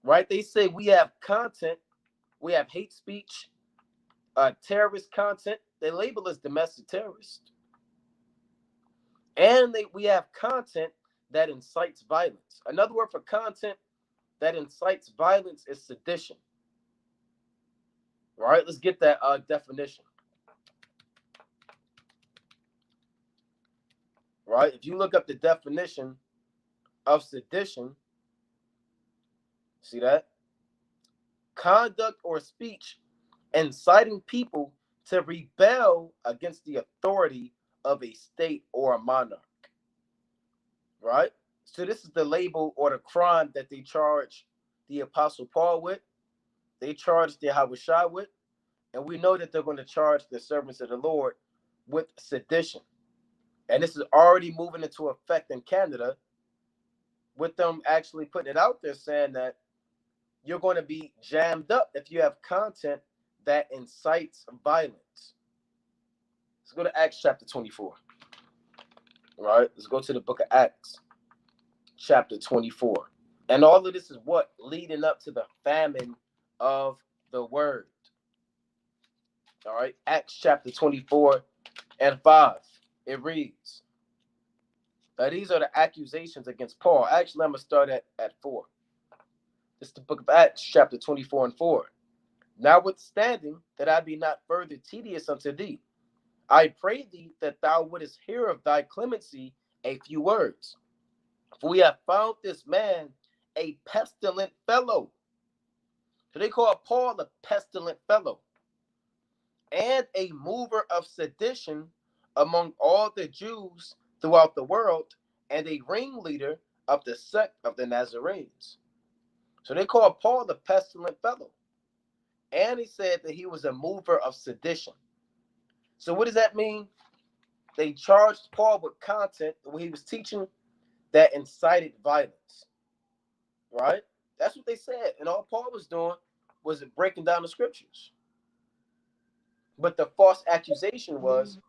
right? They say we have content, we have hate speech, terrorist content. They label us domestic terrorists. And we have content that incites violence. Another word for content that incites violence is sedition. All right, let's get that definition. Right, if you look up the definition of sedition, see that? Conduct or speech inciting people to rebel against the authority of a state or a monarch. Right? So this is the label or the crime that they charge the Apostle Paul with. They charge the Yahushua with. And we know that they're going to charge the servants of the Lord with sedition. And this is already moving into effect in Canada, with them actually putting it out there saying that you're going to be jammed up if you have content that incites violence. Let's go to Acts chapter 24. All right, let's go to the book of Acts chapter 24. And all of this is what? Leading up to the famine of the word. All right, Acts chapter 24 and 5. It reads, now these are the accusations against Paul. Actually, I'm going to start at 4. This is the book of Acts, chapter 24 and 4. Notwithstanding that I be not further tedious unto thee, I pray thee that thou wouldest hear of thy clemency a few words. For we have found this man a pestilent fellow. So they call Paul a pestilent fellow, and a mover of sedition among all the Jews throughout the world, and a ringleader of the sect of the Nazarenes. So they call Paul the pestilent fellow. And he said that he was a mover of sedition. So what does that mean? They charged Paul with content when he was teaching that incited violence. Right? That's what they said. And all Paul was doing was breaking down the scriptures. But the false accusation was,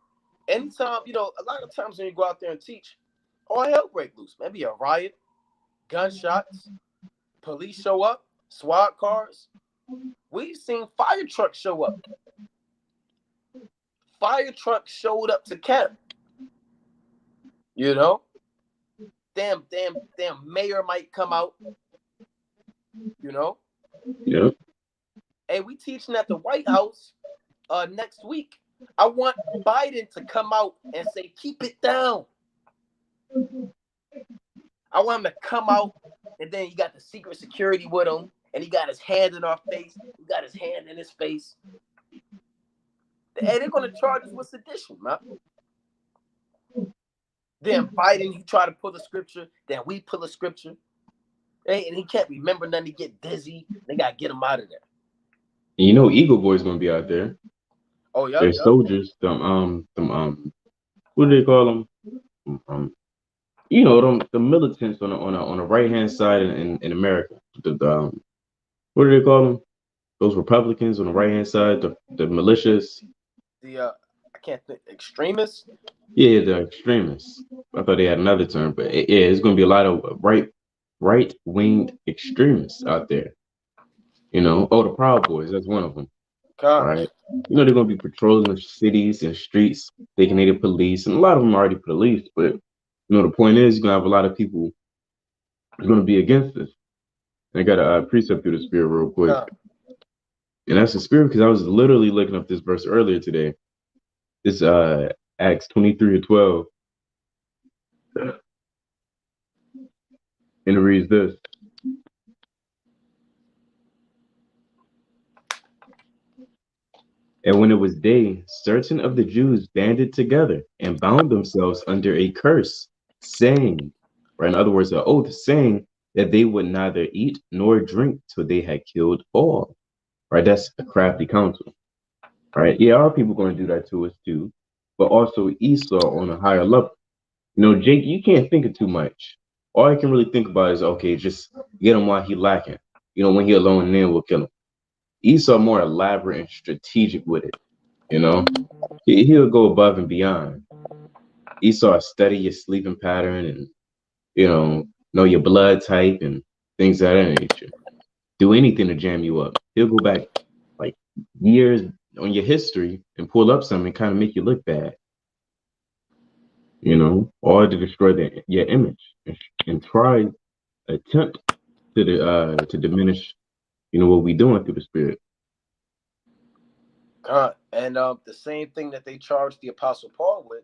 anytime, a lot of times when you go out there and teach, all hell break loose. Maybe a riot, gunshots, police show up. SWAT cars. We've seen fire trucks show up. Fire trucks showed up to camp. You know, damn mayor might come out. You know, Yeah. hey, we teaching at the White House next week. I want Biden to come out and say, keep it down. I want him to come out, and then you got the secret security with him, and he got his hand in our face. He got his hand in his face. Hey, they're going to charge us with sedition, man. Then Biden, he try to pull the scripture. Then we pull the scripture. Hey, and he can't remember nothing. He get dizzy. They got to get him out of there. And you know, Eagle Boy's gonna be out there. Oh, yeah. They're soldiers. What do they call them? You know, the militants on the right hand side in America. What do they call them? Those Republicans on the right hand side, the militias. I can't think, extremists. Yeah, the extremists. I thought they had another term, but yeah, it's gonna be a lot of right winged extremists out there. You know, the Proud Boys. That's one of them. God. Right. You know, they're gonna be patrolling the cities and streets, thinking they're the police, and a lot of them are already police. But you know, the point is, you're gonna have a lot of people who's gonna be against this. And I got a precept through the spirit real quick, and that's the spirit because I was literally looking up this verse earlier today. This Acts 23:12, and it reads this. And when it was day, certain of the Jews banded together and bound themselves under a curse, saying, right, in other words, an oath, saying that they would neither eat nor drink till they had killed all. Right, that's a crafty counsel. Right, yeah, our people going to do that to us too, but also Esau on a higher level. You know, Jake, you can't think of too much. All I can really think about is, okay, just get him while he lacking. You know, when he alone, then we'll kill him. Esau more elaborate and strategic with it. You know, he'll go above and beyond. Esau study your sleeping pattern and know your blood type and things of that nature. Do anything to jam you up. He'll go back like years on your history and pull up something and kind of make you look bad. You know, or to destroy your image and try attempt to diminish, what we doing through the spirit. And the same thing that they charged the Apostle Paul with,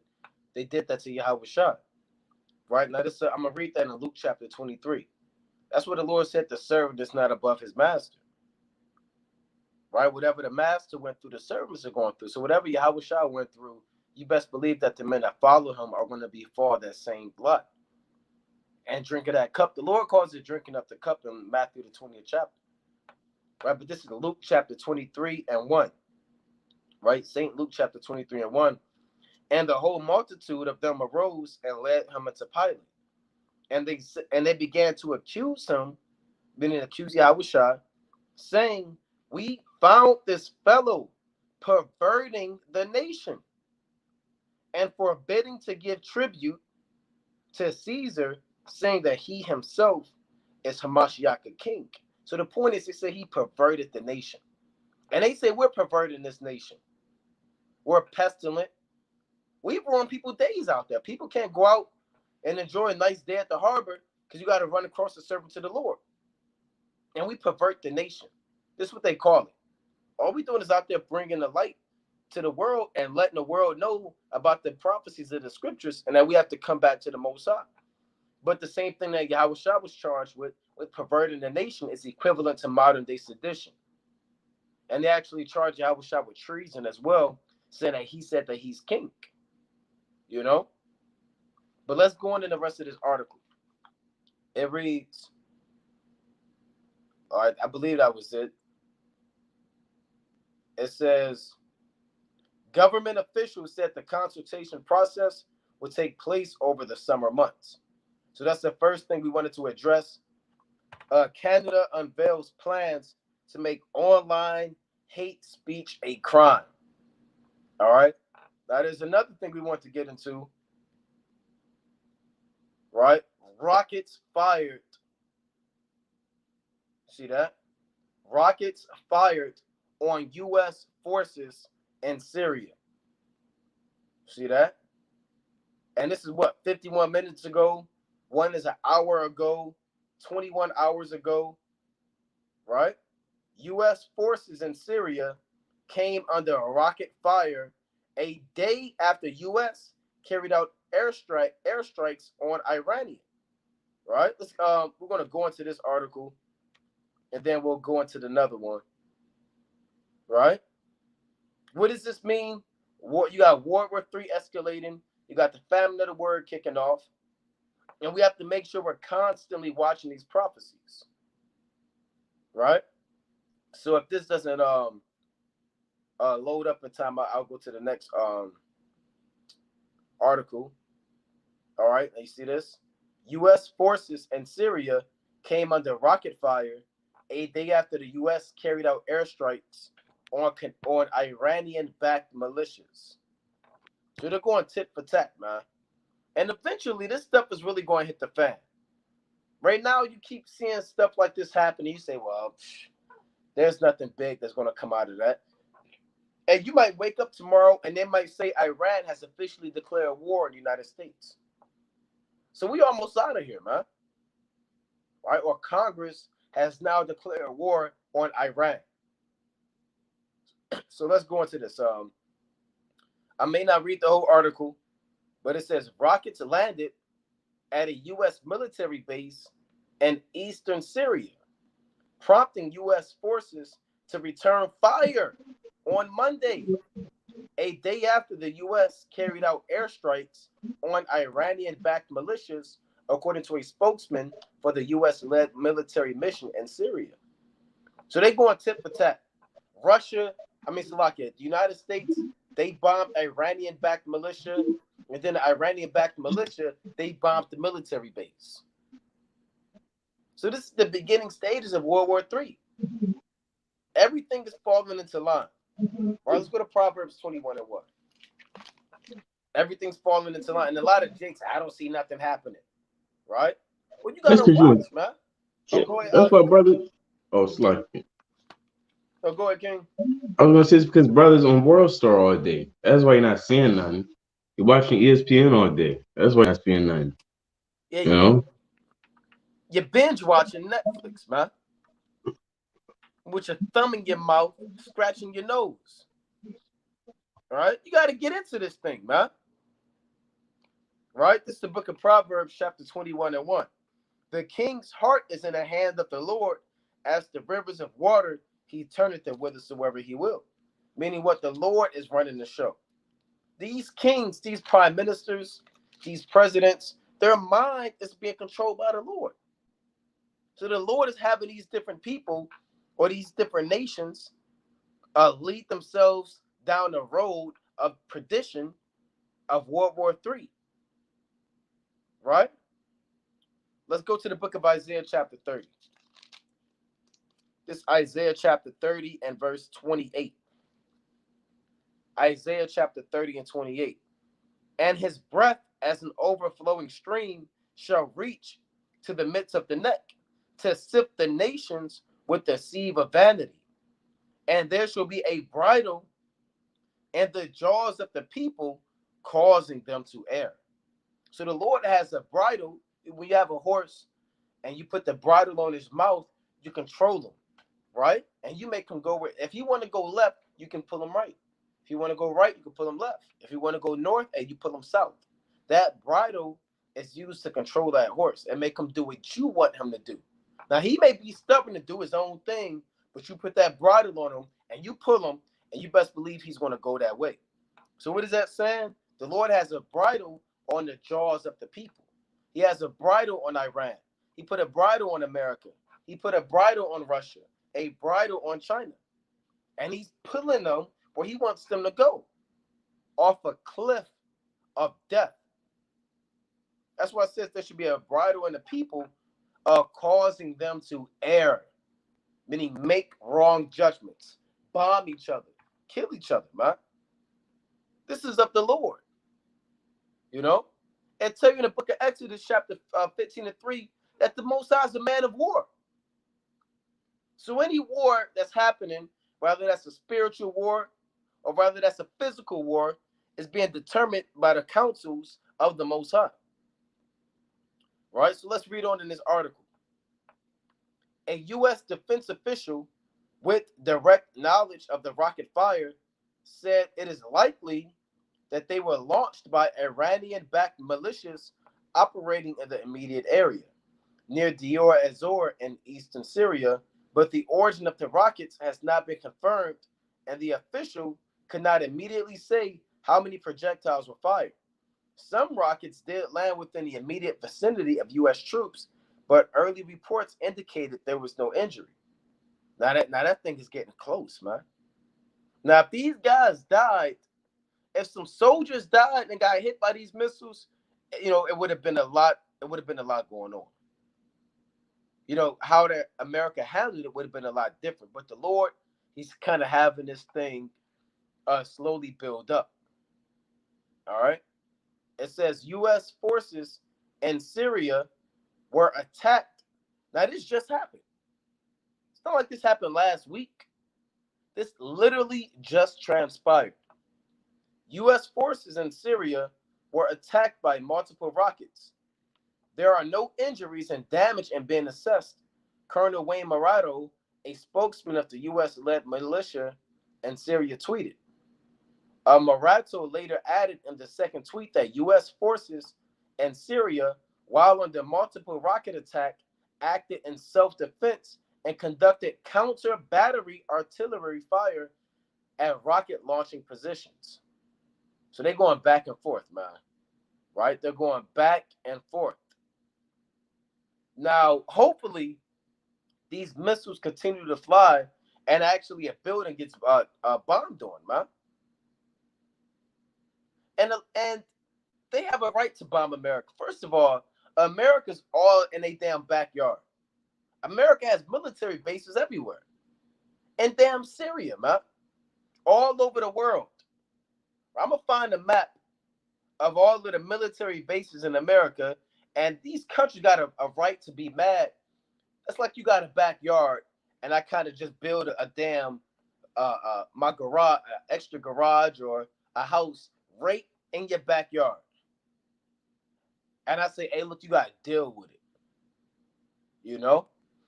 they did that to Yahweh Shah. Right? Now, I'm going to read that in Luke chapter 23. That's what the Lord said, the servant is not above his master. Right? Whatever the master went through, the servants are going through. So whatever Yahweh Shah went through, you best believe that the men that follow him are going to be for that same blood. And drinking that cup. The Lord calls it drinking up the cup in Matthew the 20th chapter. Right? But this is Luke chapter 23 and 1. Right? St. Luke chapter 23 and 1. And the whole multitude of them arose and led him unto Pilate. And they began to accuse him, meaning accuse Yahweh Shah, saying, we found this fellow perverting the nation and forbidding to give tribute to Caesar, saying that he himself is Hamashiach the king. So the point is, they say he perverted the nation. And they say we're perverting this nation. We're pestilent. We ruin people's days out there. People can't go out and enjoy a nice day at the harbor because you got to run across the servant to the Lord. And we pervert the nation. This is what they call it. All we doing is out there bringing the light to the world and letting the world know about the prophecies of the scriptures and that we have to come back to the Most High. But the same thing that Yahweh Shah was charged with perverting the nation is equivalent to modern day sedition. And they actually charged Yahweh Shah with treason as well, saying that he said that he's king. You know? But let's go into the rest of this article. It reads, all right, I believe that was it. It says, government officials said the consultation process would take place over the summer months. So that's the first thing we wanted to address. Canada unveils plans to make online hate speech a crime. All right. Now, there's another thing we want to get into. Right? Rockets fired. See that? rockets fired on U.S. forces in Syria. See that? And this is what, 51 minutes ago? One is an hour ago, 21 hours ago, right? U.S. forces in Syria came under rocket fire a day after U.S. carried out airstrikes on Iranian. Right? We're gonna go into this article, and then we'll go into another one. Right? What does this mean? You got World War III escalating. You got the famine of the word kicking off, and we have to make sure we're constantly watching these prophecies. Right? So if this doesn't load up in time, I'll go to the next article. All right, you see this? U.S. forces in Syria came under rocket fire a day after the U.S. carried out airstrikes on Iranian-backed militias. So they're going tit for tat, man. And eventually, this stuff is really going to hit the fan. Right now, you keep seeing stuff like this happen, and you say, well, there's nothing big that's going to come out of that. And you might wake up tomorrow, and they might say Iran has officially declared war on the United States. So we almost out of here, man. Right? Or Congress has now declared war on Iran. So let's go into this. I may not read the whole article, but it says rockets landed at a U.S. military base in eastern Syria, prompting U.S. forces to return fire on Monday, a day after the U.S. carried out airstrikes on Iranian-backed militias, according to a spokesman for the U.S.-led military mission in Syria. So they going tit for tat. The United States, they bombed Iranian-backed militia, and then the Iranian-backed militia, they bombed the military base. So this is the beginning stages of World War III. Everything is falling into line. All right, let's go to Proverbs 21 and 1. Everything's falling into line. And a lot of jinx, I don't see nothing happening. Right? Well, you gotta watch, man. Go ahead. That's why, brother. Oh, Sly. Go ahead, King. I was gonna say it's because brothers on World Star all day. That's why you're not seeing nothing. You're watching ESPN all day. That's why you're not seeing nothing. Yeah, you know? You're binge watching Netflix, man. With your thumb in your mouth, scratching your nose. All right? You got to get into this thing, man. Right? This is the book of Proverbs, chapter 21 and 1. The king's heart is in the hand of the Lord. As the rivers of water, he turneth it whithersoever he will. Meaning what? The Lord is running the show. These kings, these prime ministers, these presidents, their mind is being controlled by the Lord. So the Lord is having these different people or these different nations lead themselves down the road of perdition of World War III. Right? Let's go to the book of Isaiah chapter 30. This Isaiah chapter 30 and verse 28. Isaiah chapter 30 and 28. And his breath as an overflowing stream shall reach to the midst of the neck, to sift the nations with the sieve of vanity. And there shall be a bridle in the jaws of the people, causing them to err. So the Lord has a bridle. When you have a horse and you put the bridle on his mouth, you control him, right? And you make him go where, if you want to go left, you can pull him right. If you want to go right, you can pull him left. If you want to go north, and you pull him south. That bridle is used to control that horse and make him do what you want him to do. Now, he may be stubborn to do his own thing, but you put that bridle on him and you pull him, and you best believe he's going to go that way. So what is that saying? The Lord has a bridle on the jaws of the people. He has a bridle on Iran. He put a bridle on America. He put a bridle on Russia, a bridle on China. And he's pulling them where he wants them to go, off a cliff of death. That's why it says there should be a bridle in the people, causing them to err, meaning make wrong judgments, bomb each other, kill each other, man. This is of the Lord, you know? And tell you in the book of Exodus, chapter 15 and 3, that the Most High is a man of war. So any war that's happening, whether that's a spiritual war or whether that's a physical war, is being determined by the councils of the Most High. Right? So let's read on in this article. A U.S. defense official with direct knowledge of the rocket fire said it is likely that they were launched by Iranian-backed militias operating in the immediate area, near Deir ez-Zor in eastern Syria, but the origin of the rockets has not been confirmed, and the official could not immediately say how many projectiles were fired. Some rockets did land within the immediate vicinity of U.S. troops, but early reports indicated there was no injury. Now that thing is getting close, man. Now, if these guys died, if some soldiers died and got hit by these missiles, it would have been a lot. It would have been a lot going on. How America handled it would have been a lot different. But the Lord, He's kind of having this thing slowly build up. All right. It says U.S. forces in Syria were attacked. Now, this just happened. It's not like this happened last week. This literally just transpired. U.S. forces in Syria were attacked by multiple rockets. There are no injuries and damage and being assessed. Colonel Wayne Morato, a spokesman of the U.S.-led militia in Syria, tweeted. Morato later added in the second tweet that U.S. forces in Syria, while under multiple rocket attack, acted in self-defense and conducted counter-battery artillery fire at rocket launching positions. So they're going back and forth, man. Right? They're going back and forth. Now, hopefully, these missiles continue to fly and actually a building gets bombed on, man. And they have a right to bomb America. First of all, America's all in a damn backyard. America has military bases everywhere. In damn Syria, man. All over the world. I'm going to find a map of all of the military bases in America, and these countries got a right to be mad. That's like you got a backyard, and I kind of just build a damn my garage, extra garage or a house right in your backyard. And I say, hey, look, you got to deal with it.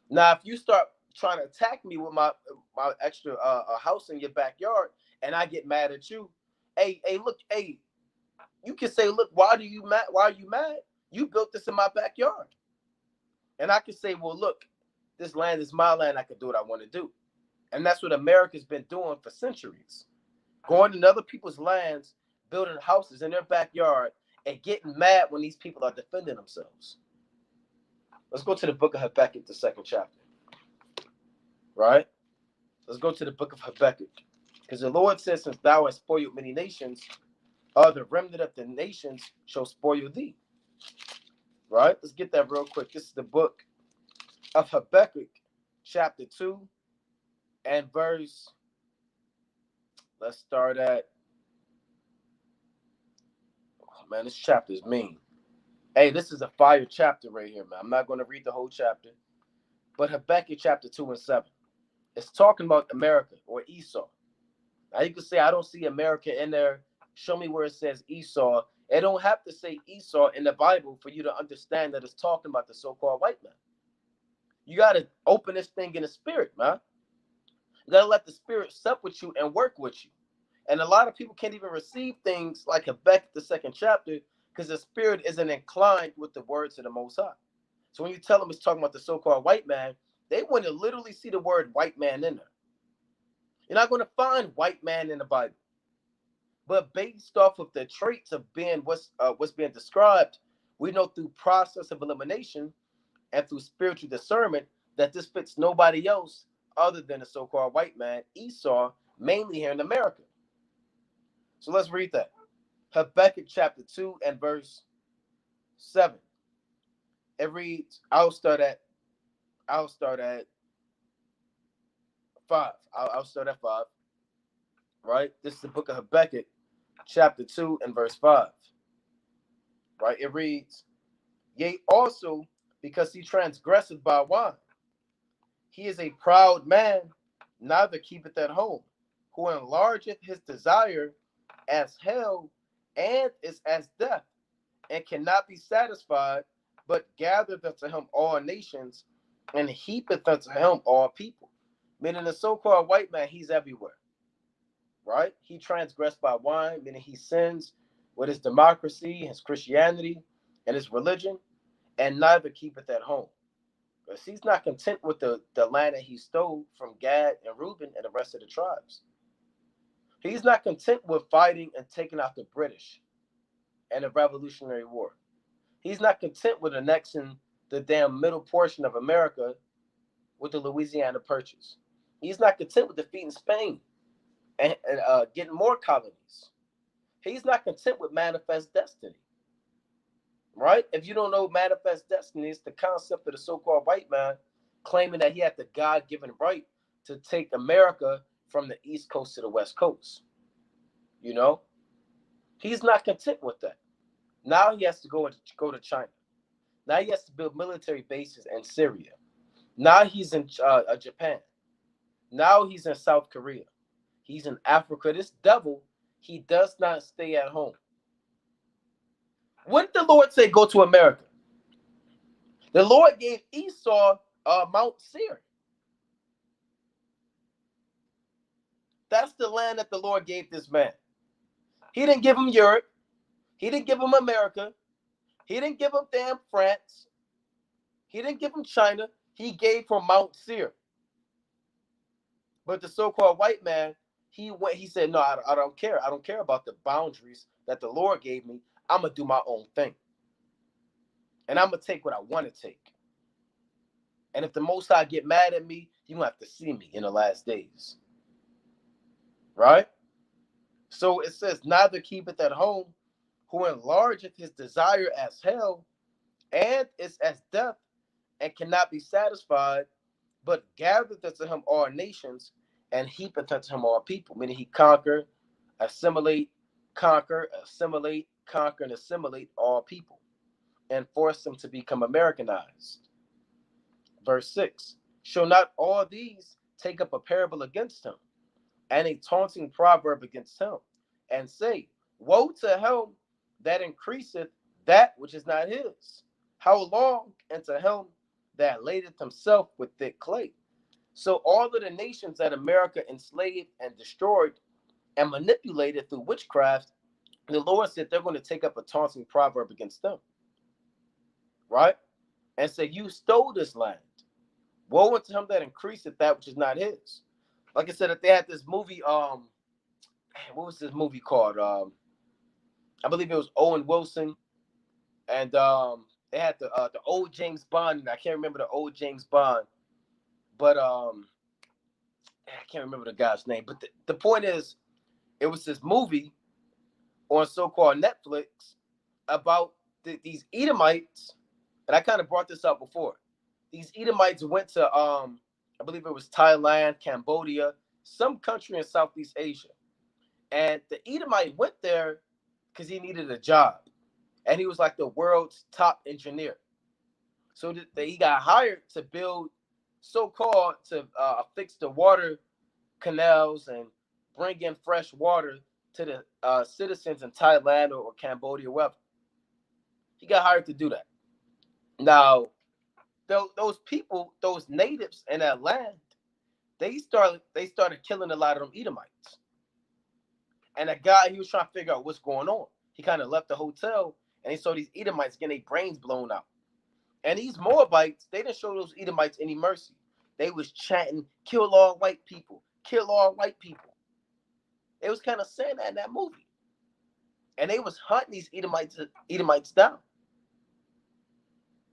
Now, if you start trying to attack me with my extra house in your backyard, and I get mad at you, hey, look, hey, you can say, look, why are you mad? You built this in my backyard. And I can say, well, look, this land is my land. I can do what I want to do. And that's what America's been doing for centuries. Going in other people's lands, building houses in their backyard, and getting mad when these people are defending themselves. Let's go to the book of Habakkuk, the second chapter. Right? Let's go to the book of Habakkuk. Because the Lord says, since thou hast spoiled many nations, the remnant of the nations shall spoil thee. Right? Let's get that real quick. This is the book of Habakkuk, chapter 2, and verse. Let's start at. Oh, man, this chapter is mean. Hey, this is a fire chapter right here, man. I'm not going to read the whole chapter. But Habakkuk, chapter 2 and 7. It's talking about America or Esau. Now, you can say, I don't see America in there. Show me where it says Esau. It don't have to say Esau in the Bible for you to understand that it's talking about the so-called white man. You got to open this thing in the spirit, man. You got to let the spirit sup with you and work with you. And a lot of people can't even receive things like Habakkuk, the second chapter, because the spirit isn't inclined with the words of the Most High. So when you tell them it's talking about the so-called white man, they want to literally see the word white man in there. You're not going to find white man in the Bible. But based off of the traits of being what's being described, we know through process of elimination and through spiritual discernment that this fits nobody else other than the so-called white man, Esau, mainly here in America. So let's read that. Habakkuk chapter 2 and verse 7. It reads, I'll start at 5. I'll start at 5. Right? This is the book of Habakkuk, chapter 2 and verse 5. Right? It reads, yea, also because he transgresseth by wine, He is a proud man, neither keepeth at home, who enlargeth his desire as hell, and is as death, and cannot be satisfied, but gathereth unto him all nations, and heapeth unto him all people. Meaning the so-called white man, he's everywhere, right? He transgressed by wine, meaning he sins with his democracy, his Christianity, and his religion, and neither keepeth at home. Because he's not content with the land that he stole from Gad and Reuben and the rest of the tribes. He's not content with fighting and taking out the British and the Revolutionary War. He's not content with annexing the damn middle portion of America with the Louisiana Purchase. He's not content with defeating Spain and getting more colonies. He's not content with manifest destiny, right? If you don't know manifest destiny, it's the concept of the so-called white man claiming that he had the God-given right to take America from the East Coast to the West Coast. You know, he's not content with that. Now he has to go to China. Now he has to build military bases in Syria. Now he's in Japan. Now he's in South Korea. He's in Africa. This devil, he does not stay at home. What did the Lord say? Go to America. The Lord gave Esau Mount Seir. That's the land that the Lord gave this man. He didn't give him Europe. He didn't give him America. He didn't give him damn France. He didn't give him China. He gave him Mount Seir. But the so-called white man, he said, no, I don't care. I don't care about the boundaries that the Lord gave me. I'm going to do my own thing. And I'm going to take what I want to take. And if the Most High get mad at me, you're going to have to see me in the last days. Right? So it says, neither keepeth at home, who enlargeth his desire as hell, and is as death, and cannot be satisfied, but gathereth unto him all nations, and heapeth unto him all people. Meaning he conquer, assimilate, conquer, and assimilate all people, and force them to become Americanized. Verse 6, shall not all these take up a parable against him, and a taunting proverb against him, and say, woe to him that increaseth that which is not his? How long? And to him that ladeth himself with thick clay. So all of the nations that America enslaved and destroyed and manipulated through witchcraft, the Lord said they're going to take up a taunting proverb against them. Right? And say, you stole this land. Woe unto him that increaseth that which is not his. Like I said, if they had this movie, what was this movie called? I believe it was Owen Wilson, and they had the old James Bond, and I can't remember the old James Bond, but I can't remember the guy's name. But the point is, it was this movie on so-called Netflix about these Edomites, and I kind of brought this up before. These Edomites went to, I believe it was Thailand, Cambodia, some country in Southeast Asia. And the Edomite went there because he needed a job. And he was like the world's top engineer. So he got hired to build, so-called, to fix the water canals and bring in fresh water to the citizens in Thailand or Cambodia, wherever. He got hired to do that. Now, those people, those natives in that land, they started killing a lot of them Edomites. And a guy, he was trying to figure out what's going on. He kind of left the hotel and he saw these Edomites getting their brains blown out. And these Moabites, they didn't show those Edomites any mercy. They was chanting, kill all white people, kill all white people. They was kind of saying that in that movie. And they was hunting these Edomites down.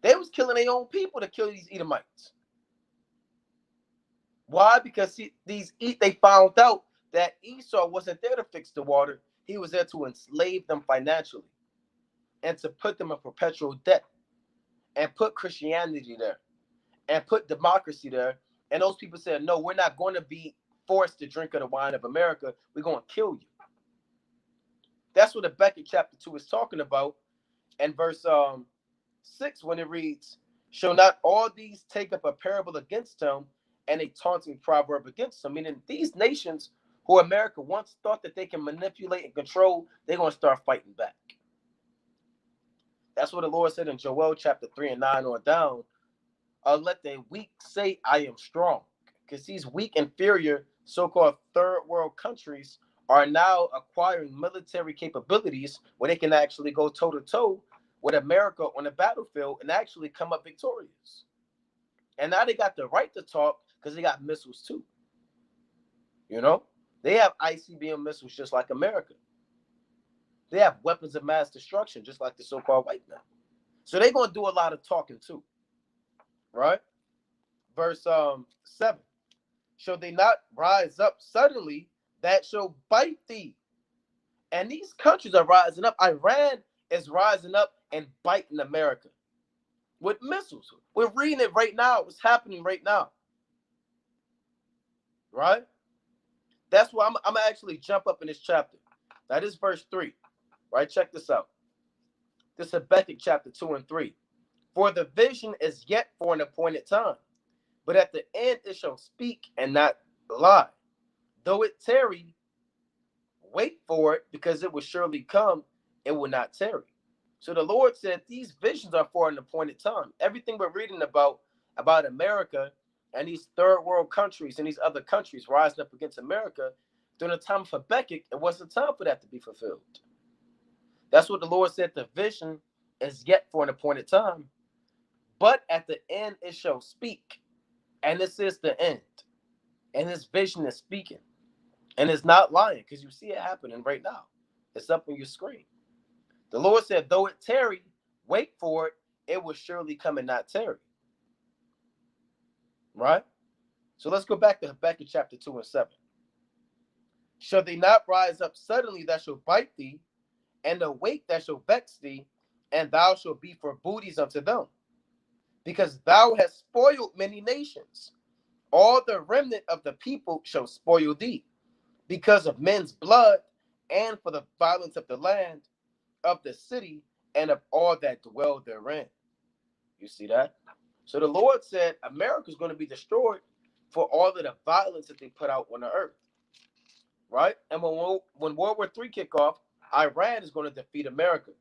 They was killing their own people to kill these Edomites. Why? Because they found out that Esau wasn't there to fix the water. He was there to enslave them financially and to put them in perpetual debt and put Christianity there and put democracy there. And those people said, no, we're not going to be forced to drink of the wine of America. We're going to kill you. That's what Habakkuk chapter 2 is talking about. And verse 6, when it reads, shall not all these take up a parable against him, and a taunting proverb against them. Meaning these nations who America once thought that they can manipulate and control, they're going to start fighting back. That's what the Lord said in Joel chapter 3 and 9 on down. Let the weak say, I am strong. Because these weak, inferior, so-called third world countries are now acquiring military capabilities where they can actually go toe-to-toe with America on the battlefield and actually come up victorious. And now they got the right to talk because they got missiles too. You know? They have ICBM missiles just like America. They have weapons of mass destruction just like the so-called white men. So they're going to do a lot of talking too. Right? Verse 7. Shall they not rise up suddenly that shall bite thee? And these countries are rising up. Iran is rising up and biting America with missiles. We're reading it right now. What's happening right now? Right? That's why I'm going to actually jump up in this chapter. Now, this is verse 3. Right? Check this out. This is Habakkuk chapter 2 and 3. For the vision is yet for an appointed time, but at the end it shall speak and not lie. Though it tarry, wait for it, because it will surely come, it will not tarry. So the Lord said these visions are for an appointed time. Everything we're reading about America and these third world countries and these other countries rising up against America, during the time of Habakkuk, it wasn't time for that to be fulfilled. That's what the Lord said. The vision is yet for an appointed time, but at the end it shall speak. And this is the end. And this vision is speaking. And it's not lying, because you see it happening right now. It's up on your screen. The Lord said, though it tarry, wait for it, it will surely come and not tarry. Right? So let's go back to Habakkuk chapter 2 and 7. Shall they not rise up suddenly that shall bite thee, and awake that shall vex thee, and thou shalt be for booties unto them? Because thou hast spoiled many nations. All the remnant of the people shall spoil thee, because of men's blood, and for the violence of the land, of the city, and of all that dwell therein. You see that? So the Lord said America is going to be destroyed for all of the violence that they put out on the earth. Right? And when World War III kick off, Iran is going to defeat America.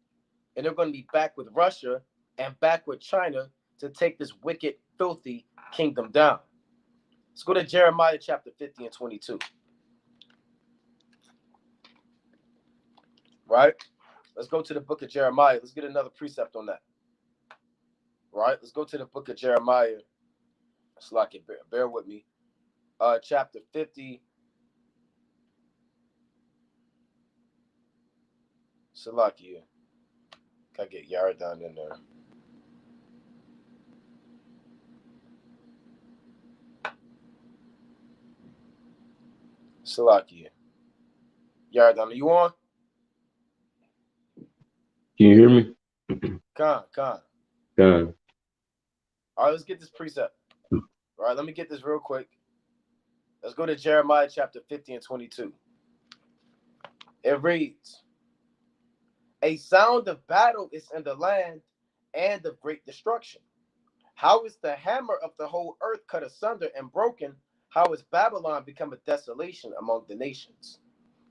And they're going to be back with Russia and back with China to take this wicked, filthy kingdom down. Let's go to Jeremiah chapter 50 and 22. Right? Let's go to the book of Jeremiah. Let's get another precept on that. Right? Let's go to the book of Jeremiah. Slack it, bear with me. Chapter 50. Salakia. Gotta get Yara down in there. Salakia. Yara down. Are you on? Can you hear me? Con. Done. All right, let's get this precept. All right, let me get this real quick. Let's go to Jeremiah chapter 50 and 22. It reads, a sound of battle is in the land and of great destruction. How is the hammer of the whole earth cut asunder and broken? How is Babylon become a desolation among the nations?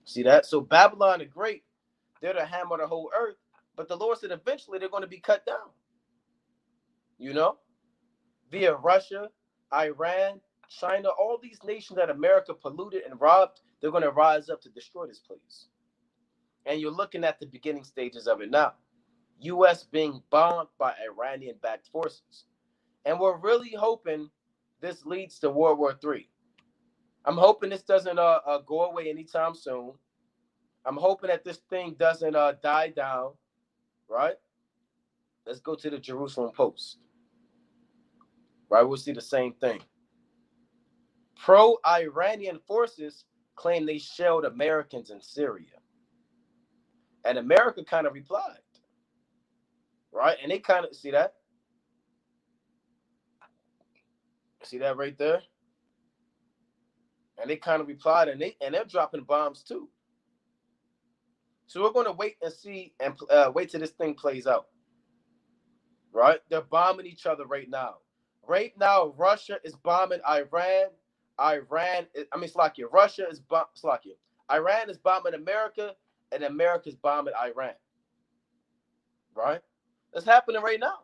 See that? So Babylon the Great, they're the hammer of the whole earth, but the Lord said eventually they're going to be cut down. You know? Via Russia, Iran, China, all these nations that America polluted and robbed, they're going to rise up to destroy this place. And you're looking at the beginning stages of it now. U.S. being bombed by Iranian-backed forces. And we're really hoping this leads to World War III. I'm hoping this doesn't go away anytime soon. I'm hoping that this thing doesn't die down, right? Let's go to the Jerusalem Post. Right, we'll see the same thing. Pro-Iranian forces claim they shelled Americans in Syria. And America kind of replied. Right? And they kind of, see that? See that right there? And they kind of replied, and they're dropping bombs too. So we're going to wait and see and wait till this thing plays out. Right? They're bombing each other right now. Right now, Russia is bombing Iran. Slovakia. Russia is Slovakia. Iran is bombing America, and America is bombing Iran. Right? That's happening right now.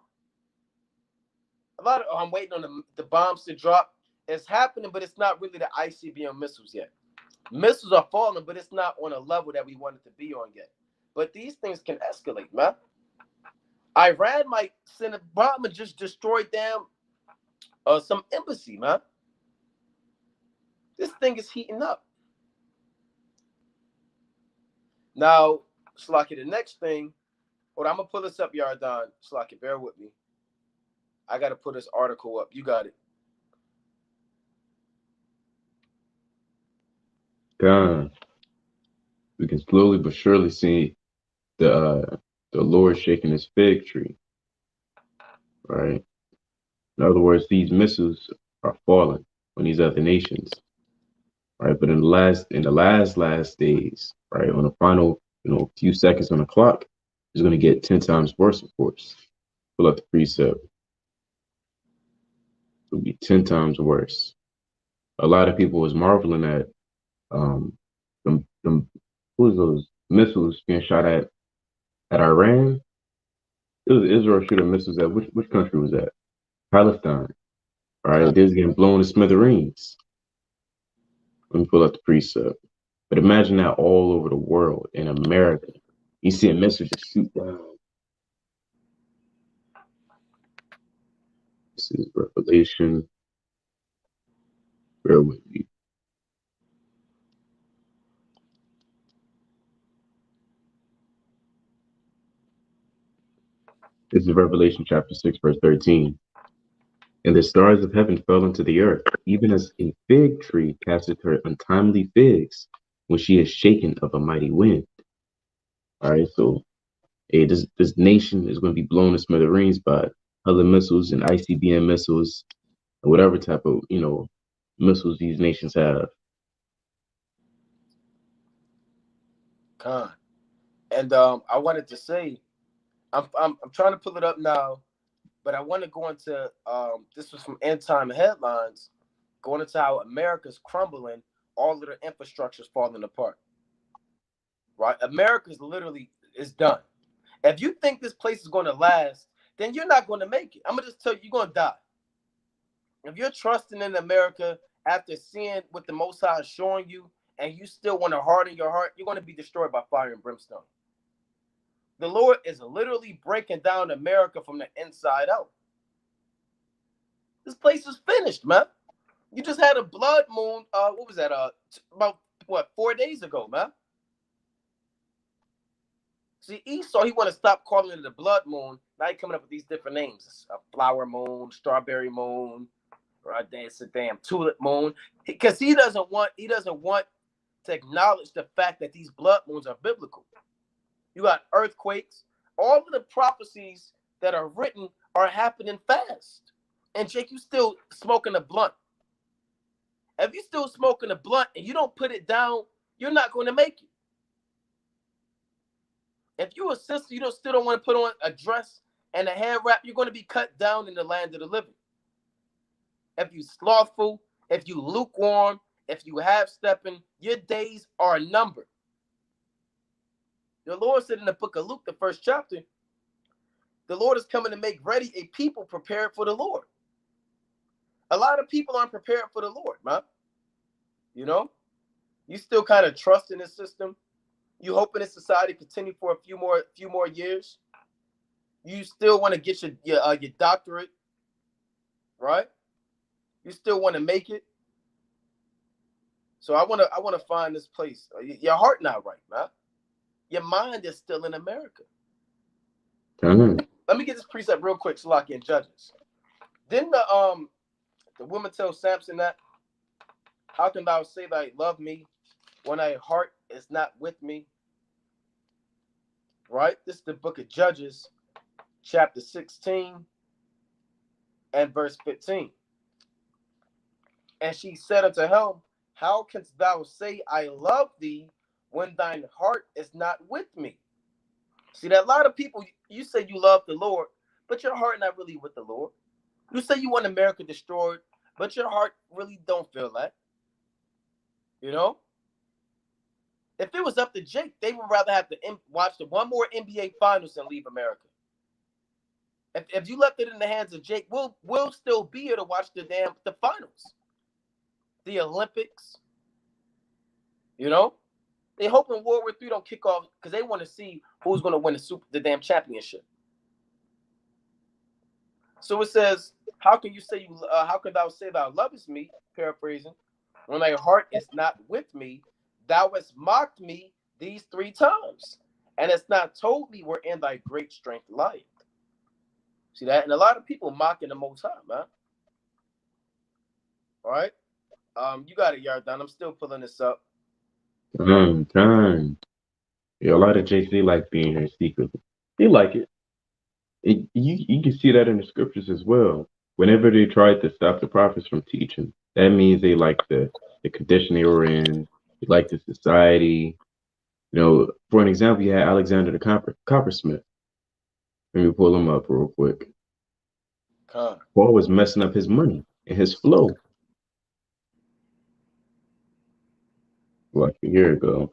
I'm waiting on the bombs to drop. It's happening, but it's not really the ICBM missiles yet. Missiles are falling, but it's not on a level that we want it to be on yet. But these things can escalate, man. Iran might send a bomb and just destroy them some embassy, man. This thing is heating up. Now, Slaki, the next thing, hold on, I'm gonna pull this up, Yardan. Slaki, bear with me. I gotta put this article up. You got it. God, we can slowly but surely see the Lord shaking his fig tree, right? In other words, these missiles are falling on these other nations, right? But in the last days, right, on the final, few seconds on the clock, it's going to get 10 times worse, of course. Pull up the precept. It'll be 10 times worse. A lot of people was marveling at them who's those missiles being shot at Iran. It was Israel shooting missiles at which country was that? Palestine. All right, this is getting blown to smithereens. Let me pull up the precept. But imagine that all over the world in America. You see a missile just shoot down. This is Revelation. Bear with me. This is Revelation chapter 6, verse 13. And the stars of heaven fell into the earth, even as a fig tree casteth her untimely figs when she is shaken of a mighty wind. All right, so this nation is going to be blown to smithereens by other missiles and ICBM missiles, or whatever type of missiles these nations have. Con. And I wanted to say, I'm trying to pull it up now, but I want to go into this was from End Time Headlines, going into how America's crumbling, all of the infrastructure's falling apart. Right? America's literally is done. If you think this place is going to last, then you're not going to make it. I'm gonna just tell you, you're going to die. If you're trusting in America after seeing what the Most High is showing you, and you still want to harden your heart, you're going to be destroyed by fire and brimstone. The Lord is literally breaking down America from the inside out. This place is finished, man. You just had a blood moon. What was that? About 4 days ago, man. See, Esau, he want to stop calling it the blood moon. Now he coming up with these different names: a flower moon, strawberry moon, right? It's a damn tulip moon. Because he doesn't want to acknowledge the fact that these blood moons are biblical. You got earthquakes. All of the prophecies that are written are happening fast. And Jake, you still smoking a blunt. If you still smoking a blunt and you don't put it down, you're not going to make it. If you're a sister, you still don't want to put on a dress and a hair wrap, you're going to be cut down in the land of the living. If you slothful, if you lukewarm, if you half-stepping, your days are numbered. The Lord said in the book of Luke, the first chapter, the Lord is coming to make ready a people prepared for the Lord. A lot of people aren't prepared for the Lord, man. You still kind of trust in the system. You hoping this society continue for a few more years. You still want to get your doctorate, right? You still want to make it. So I want to find this place. Your heart not right, man. Your mind is still in America. Let me get this precept real quick, Salaki and Judges. Didn't the woman tell Samson that? How can thou say thy love me when thy heart is not with me? Right? This is the book of Judges, chapter 16 and verse 15. And she said unto him, how canst thou say I love thee when thine heart is not with me? See, that a lot of people, you say you love the Lord, but your heart not really with the Lord. You say you want America destroyed, but your heart really don't feel that. You know, if it was up to Jake, they would rather have to watch the one more NBA Finals than leave America. If you left it in the hands of Jake, we'll still be here to watch the finals, the Olympics. You know, they hoping World War III don't kick off because they want to see who's going to win the damn championship. So it says, "How can you say you? How can thou say thou lovest me?" Paraphrasing, when thy heart is not with me, thou hast mocked me these 3 times, and hast not told me wherein thy great strength lieth. See that? And a lot of people mocking the Most High, man. All right. You got it, Yardan. I'm still pulling this up. Time. Yeah, a lot of JC like being here secretly. They like it. You can see that in the scriptures as well. Whenever they tried to stop the prophets from teaching, that means they like the condition they were in, they like the society. You know, for an example, you had Alexander the Coppersmith. Let me pull him up real quick. Paul was messing up his money and his flow. Like a year ago.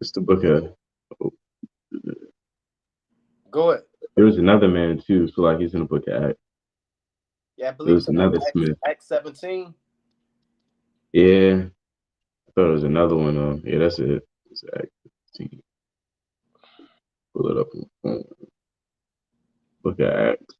It's the book of. Go ahead. There was another man too, so like he's in the book of Acts. Yeah, I believe There was it's another Smith. Acts 17. Yeah, I thought it was another one. Yeah, that's it. It's Acts 15. Pull it up on the phone. Book of Acts.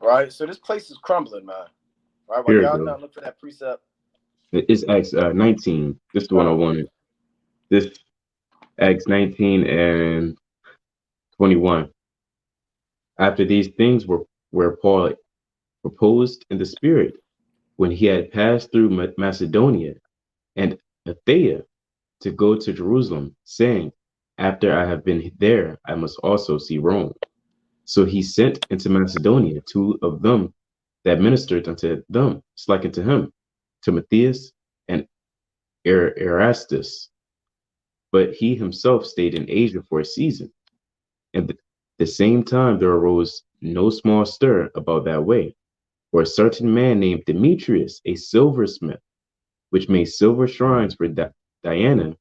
Right. So this place is crumbling, man. Right. Well, Here y'all it now goes. look for that precept. It's Acts 19. This is the one I wanted. This Acts 19 and 21. After these things where Paul proposed in the Spirit, when he had passed through Macedonia and Achaia, to go to Jerusalem, saying, after I have been there, I must also see Rome. So he sent into Macedonia 2 of them that ministered unto them, like unto him, Timotheus and Erastus. But he himself stayed in Asia for a season. And at the same time there arose no small stir about that way. For a certain man named Demetrius, a silversmith, which made silver shrines for Diana,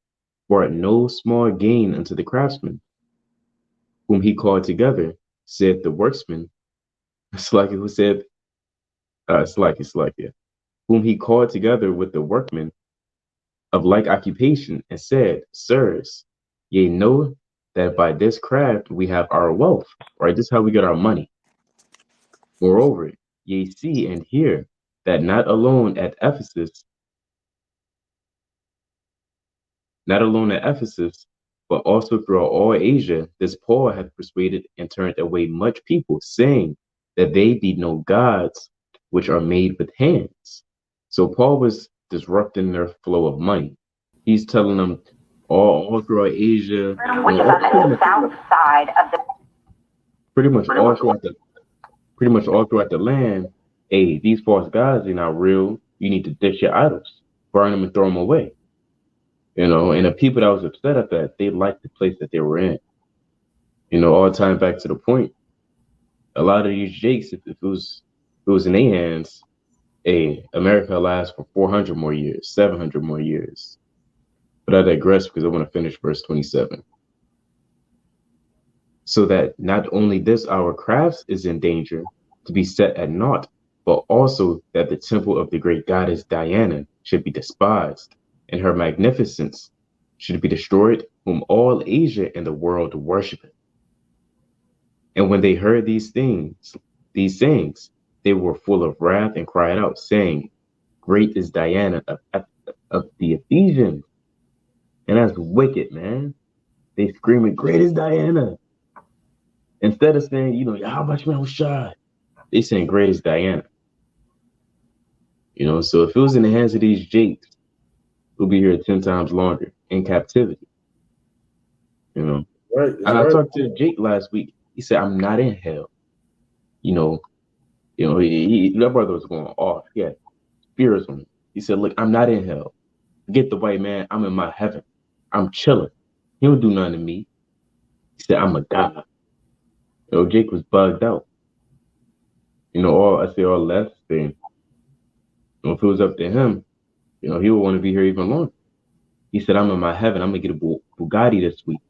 brought no small gain unto the craftsmen, whom he called together, said the worksmen, Slacky, who said, Slacky, whom he called together with the workmen of like occupation, and said, Sirs, ye know that by this craft we have our wealth, right? This is how we get our money. Moreover, ye see and hear that not alone at Ephesus, but also throughout all Asia, this Paul hath persuaded and turned away much people, saying that they be no gods which are made with hands. So Paul was disrupting their flow of money. He's telling them all throughout Asia, Which is on the south side of the pretty much all throughout the land. Hey, these false gods are not real. You need to ditch your idols, burn them and throw them away. You know, and the people that was upset at that, they liked the place that they were in. You know, all the time back to the point. A lot of these jakes, if it was in their hands, America lasts for 400 more years, 700 more years. But I digress because I want to finish verse 27. So that not only this our crafts is in danger to be set at naught, but also that the temple of the great goddess Diana should be despised, and her magnificence should be destroyed, whom all Asia and the world worshipeth. And when they heard these sayings, they were full of wrath and cried out, saying, Great is Diana of the Ephesians. And that's wicked, man. They screaming, Great is Diana. Instead of saying, how much man was shot? They saying, Great is Diana. So if it was in the hands of these jakes, we'll be here 10 times longer in captivity. Right. I talked to Jake last week. He said, I'm not in hell. That brother was going off. He had spirits on him. He said, "Look, I'm not in hell. Get the white man. I'm in my heaven. I'm chilling. He don't do nothing to me." He said, "I'm a god." Jake was bugged out. All less thing. If it was up to him, he would want to be here even longer. He said, "I'm in my heaven. I'm gonna get a Bugatti this week,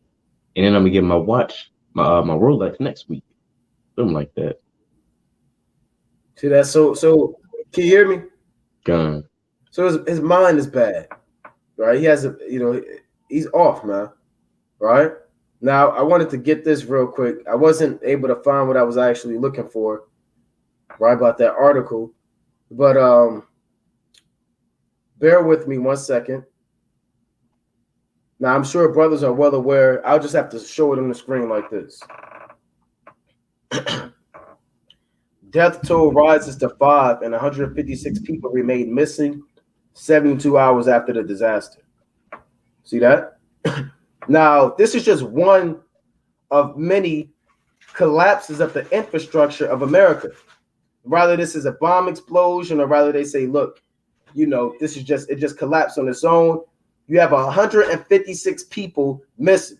and then I'm gonna get my watch, my Rolex next week, something like that." See that? So can you hear me? Gone. So his mind is bad, right? He has he's off, man. Right? Now I wanted to get this real quick. I wasn't able to find what I was actually looking for, right, about that article. But bear with me 1 second. Now I'm sure brothers are well aware. I'll just have to show it on the screen like this. Death toll rises to 5 and 156 people remain missing 72 hours after the disaster. See that? Now, this is just one of many collapses of the infrastructure of America. Rather this is a bomb explosion, or rather they say, look, this is it just collapsed on its own. You have 156 people missing.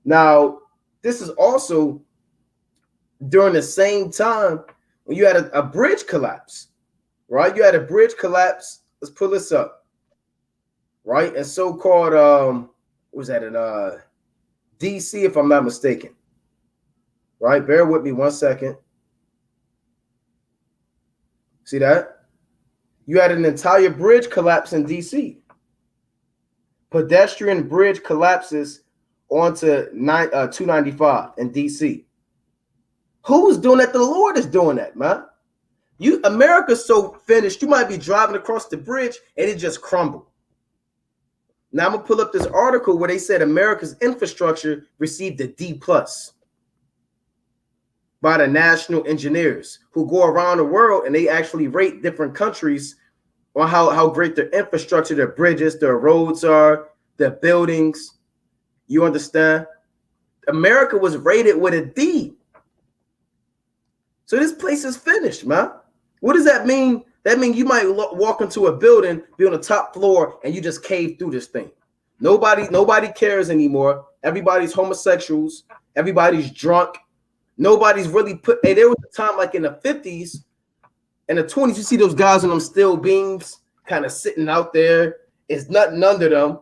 Now, this is also during the same time when you had a bridge collapse, right? You had a bridge collapse. Let's pull this up, right? And so-called, what was that in DC, if I'm not mistaken, right? Bear with me 1 second. See that? You had an entire bridge collapse in DC. Pedestrian bridge collapses onto 295 in DC. Who's doing that? The Lord is doing that, man. America's so finished, you might be driving across the bridge and it just crumbled. Now I'm gonna pull up this article where they said America's infrastructure received a D+ by the national engineers who go around the world and they actually rate different countries on how great their infrastructure, their bridges, their roads are, their buildings. You understand? America was rated with a D. So this place is finished, man. What does that mean? That means you might walk into a building, be on the top floor, and you just cave through this thing. Nobody cares anymore. Everybody's homosexuals. Everybody's drunk. Nobody's really Hey, there was a time like in the 50s and the 20s, you see those guys on them steel beams kind of sitting out there. It's nothing under them.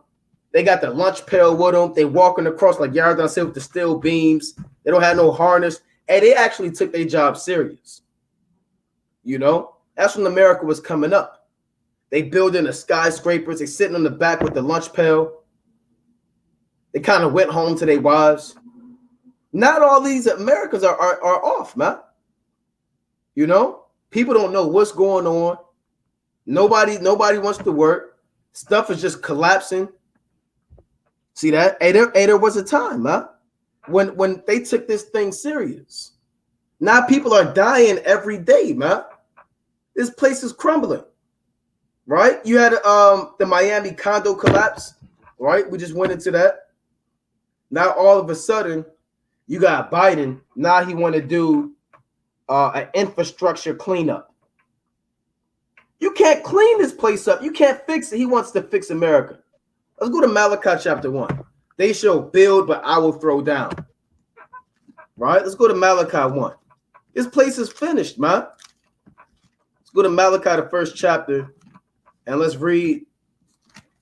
They got the lunch pail with them. They walking across like Yardan said with the steel beams. They don't have no harness. And they actually took their job serious. That's when America was coming up. They building the skyscrapers. They sitting on the back with the lunch pail. They kind of went home to their wives. Not all these Americans are off, man. People don't know what's going on. Nobody wants to work. Stuff is just collapsing. See that? Hey, there was a time, man, when they took this thing serious. Now people are dying every day, man. This place is crumbling, right? You had the Miami condo collapse, right? We just went into that. Now all of a sudden, you got Biden. Now he want to do an infrastructure cleanup. You can't clean this place up. You can't fix it. He wants to fix America. Let's go to Malachi chapter 1. They shall build, but I will throw down. Right? Let's go to Malachi 1. This place is finished, man. Let's go to Malachi, the first chapter, and let's read.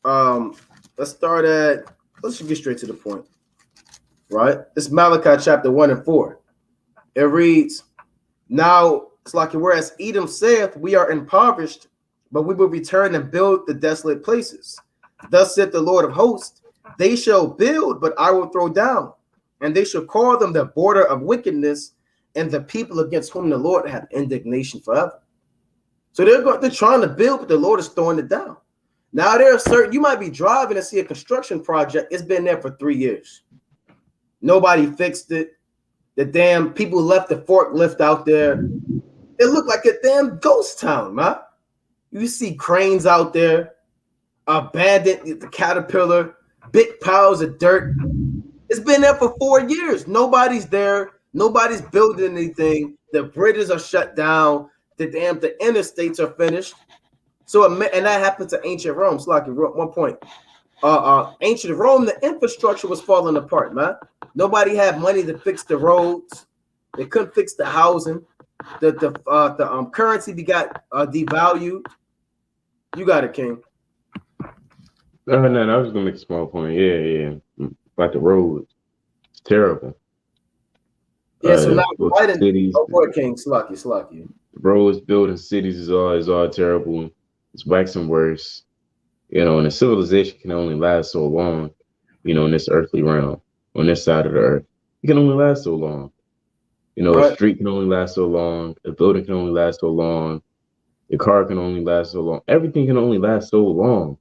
Let's just get straight to the point. Right? It's Malachi chapter 1 and 4. It reads, now it's like, whereas Edom saith, we are impoverished, but we will return and build the desolate places. Thus saith the Lord of hosts, they shall build, but I will throw down, and they shall call them the border of wickedness, and the people against whom the Lord hath indignation forever. So they're trying to build, but the Lord is throwing it down. Now there are certain, you might be driving and see a construction project. It's been there for 3 years. Nobody fixed it. The damn people left the forklift out there. It looked like a damn ghost town, man. You see cranes out there, abandoned, the Caterpillar, big piles of dirt. It's been there for 4 years. Nobody's there. Nobody's building anything. The bridges are shut down. the interstates are finished. So and that happened to ancient Rome. So like at one point, ancient Rome, the infrastructure was falling apart, man. Nobody had money to fix the roads. They couldn't fix the housing. The currency got devalued. You got it, King. No, I was gonna make a small point. Yeah. About the roads. It's terrible. Yeah, so now Both cities, boy, King, Slucky. roads built in cities is all terrible. It's waxing worse. And a civilization can only last so long, in this earthly realm, on this side of the earth. It can only last so long. A Right. street can only last so long, a building can only last so long, your car can only last so long. Everything can only last so long.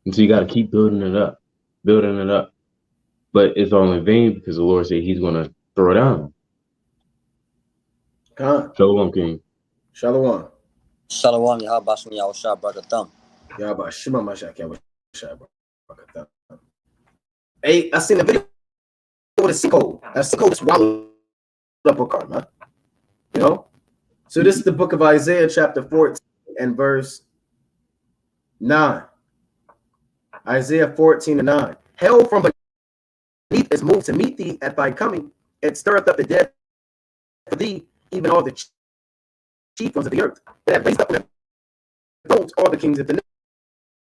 And so you gotta keep building it up. But it's all in vain because the Lord said he's gonna throw it down. Khan. Shalom, King. Shalom. Shalom, Yahabashim, Yahushua, brother Thumb. Yabba Shima Mashak Yabba. Hey, I seen a video with a sinkhole. A sinkhole swallowed up a car, man. So this is the book of Isaiah, chapter 14 and verse 9. Isaiah 14 and 9. Hell from beneath is moved to meet thee at thy coming, and stirreth up the dead for thee, even all the chief ones of the earth, that raised up their thrones, all the kings of the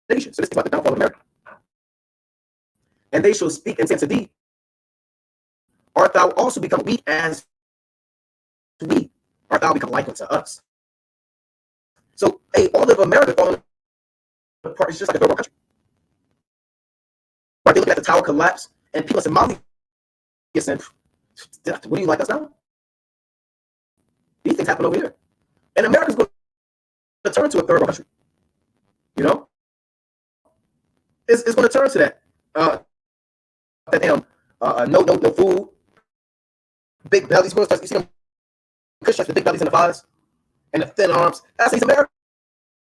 nations. So this is about the downfall of America. And they shall speak and say to thee, art thou also become weak as we? Art thou become like unto us? So, hey, all of America falling apart is just like a third world country. Right? They look at the tower collapse, and people in Somalia saying, what do you like us now? These things happen over here. And America's going to turn to a third world country. It's going to turn to that. No food, big bellies. You see them Christians with big bellies and the thighs and the thin arms. That's these Americans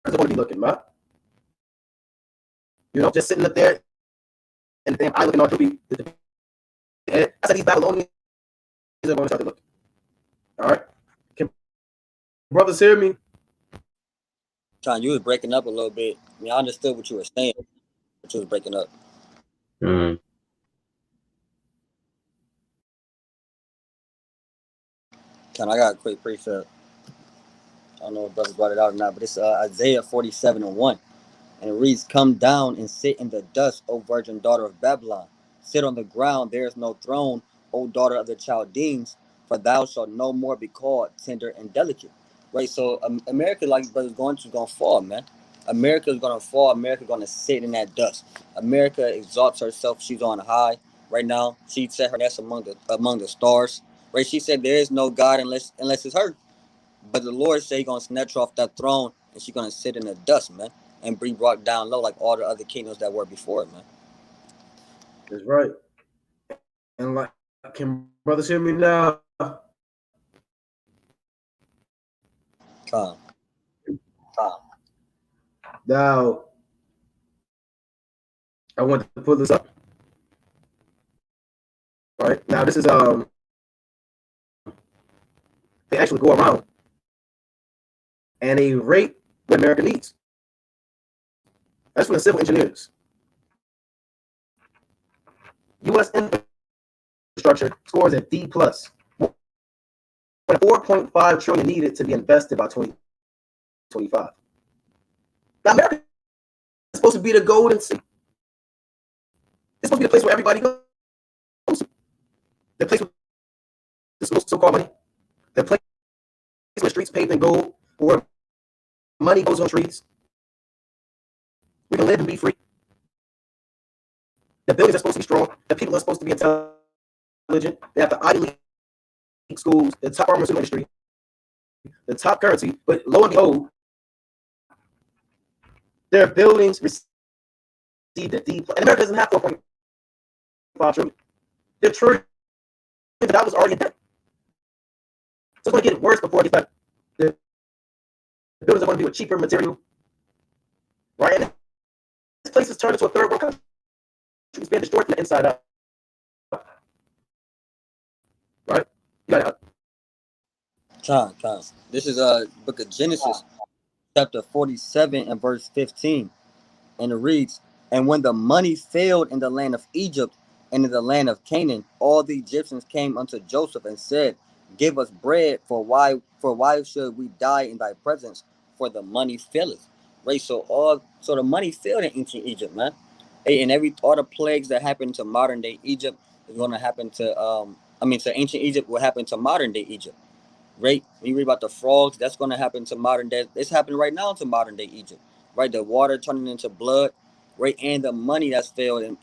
are going to be looking, man. Just sitting up there and the damn eye looking all droopy. I said these Babylonians are going to start to look. All right. Can brothers hear me? John, you was breaking up a little bit. I mean, I understood what you were saying, but you was breaking up. Mm-hmm. I got a quick precept. I don't know if brother brought it out or not, but it's Isaiah 47 and 1. And it reads, come down and sit in the dust, O virgin daughter of Babylon. Sit on the ground, there is no throne, O daughter of the Chaldeans, for thou shalt no more be called tender and delicate. Right, so America, like brother's going to fall, man. America is going to fall. America is going to sit in that dust. America exalts herself. She's on high right now. She set her nest among the stars. Right, she said there is no God unless it's her. But the Lord said he's going to snatch her off that throne, and she's going to sit in the dust, man, and be brought down low like all the other kingdoms that were before it, man. That's right. And like, can brothers hear me now? Come. Now, I want to pull this up. All right. Now, this is they actually go around and they rate what America needs. That's from the civil engineers. U.S. infrastructure scores at D+. 4.5 trillion needed to be invested by 2025. Now, America is supposed to be the golden sea. It's supposed to be the place where everybody goes. The place with the so-called money. The place where streets paved in gold, where money goes on streets. We can live and be free. The buildings are supposed to be strong. The people are supposed to be intelligent. They have the Ivy League schools, the top pharmaceutical industry, the top currency. But lo and behold, their buildings received a D+. And America doesn't have 4.5 trillion. They're trillion that was already dead. So it's going to get worse before it gets better. The buildings are going to be with cheaper material. Right? And this place is turned into a third world country. It's being destroyed from the inside out. Right? You got it. Con. This is book of Genesis, chapter 47 and verse 15. And it reads, and when the money failed in the land of Egypt and in the land of Canaan, all the Egyptians came unto Joseph and said, give us bread, for why should we die in thy presence? For the money faileth. Right? So the money failed in ancient Egypt, man. Hey, and all the plagues that happened to modern day Egypt is gonna happen to ancient Egypt will happen to modern day Egypt. Right? When you read about the frogs, that's going to happen to modern day. It's happening right now to modern day Egypt. Right? The water turning into blood. Right? And the money that's failed in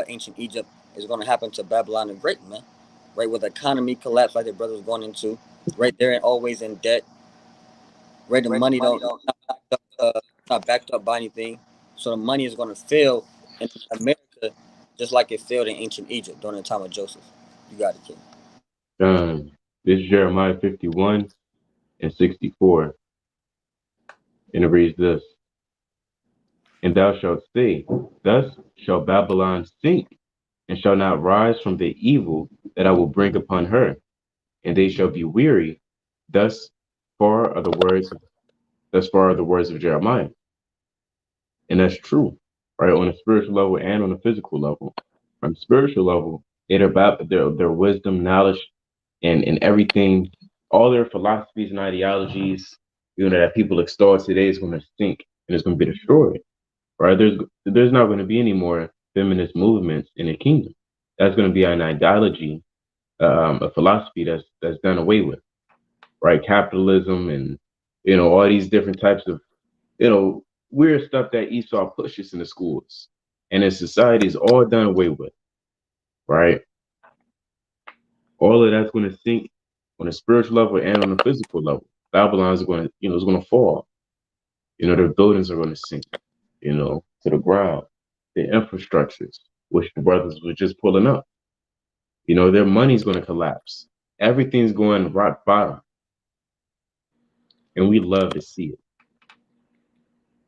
ancient Egypt is going to happen to Babylon the Great, man. Right? With the economy collapse like the brothers going into. Right? They're always in debt. Right? The money don't not backed up by anything. So the money is going to fail in America just like it failed in ancient Egypt during the time of Joseph. You got it, King. This is Jeremiah 51 and 64. And it reads this. And thou shalt say, thus shall Babylon sink, and shall not rise from the evil that I will bring upon her. And they shall be weary. Thus far are the words of Jeremiah. And that's true, right? On a spiritual level and on a physical level. On a spiritual level, it's about their wisdom, knowledge, and everything, all their philosophies and ideologies, that people extol today is going to sink and it's going to be destroyed, right? There's not going to be any more feminist movements in the kingdom. That's going to be an ideology, a philosophy that's done away with, right? Capitalism and all these different types of weird stuff that Esau pushes in the schools and in society is all done away with, right? All of that's going to sink on a spiritual level and on a physical level. Babylon is going to, is going to fall. Their buildings are going to sink, to the ground. The infrastructures, which the brothers were just pulling up, their money's going to collapse. Everything's going rock bottom, and we love to see it.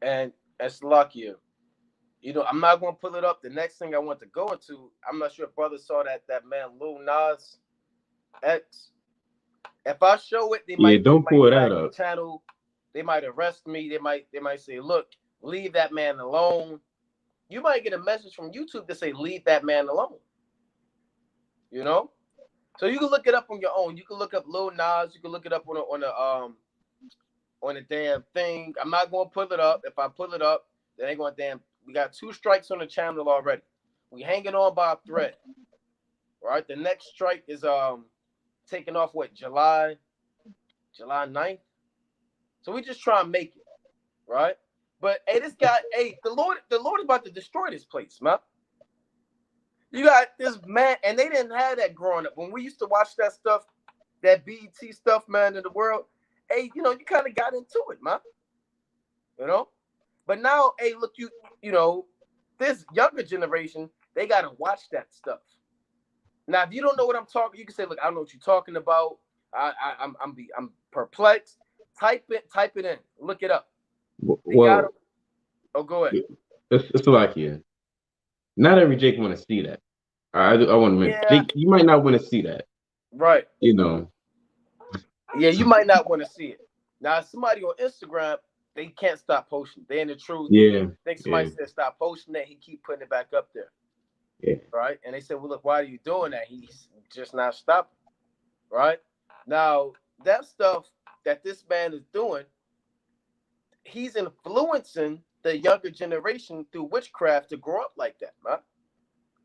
And it's lucky. I'm not going to pull it up. The next thing I want to go into, I'm not sure if brothers saw that man Lil Nas X. If I show it, they might pull that up. The channel. They might arrest me. They might say, "Look, leave that man alone." You might get a message from YouTube to say, "Leave that man alone." So you can look it up on your own. You can look up Lil Nas. You can look it up on a damn thing. I'm not going to pull it up. If I pull it up, then they going to damn. We got 2 strikes on the channel already. We hanging on by a thread. All right. The next strike is taking off July 9th. So we just try and make it, right? But hey, this guy, the Lord is about to destroy this place, man. You got this man, and they didn't have that growing up. When we used to watch that stuff, that BET stuff, man, in the world, hey, you kind of got into it, man. But now, hey, look, this younger generation, they gotta watch that stuff. Now, if you don't know what I'm talking, you can say, look, I don't know what you're talking about. I'm perplexed. Type it in. Look it up. Well, go ahead. It's like not every Jake want to see that. I want to mention, Jake, you might not want to see that. Right. Yeah, you might not want to see it. Now, if somebody on Instagram, they can't stop posting. They in the truth. Yeah. I think somebody said stop posting that. He keep putting it back up there. Yeah. Right. And they said, well, look, why are you doing that? He's just not stopping. Right. Now, that stuff that this man is doing, he's influencing the younger generation through witchcraft to grow up like that, man.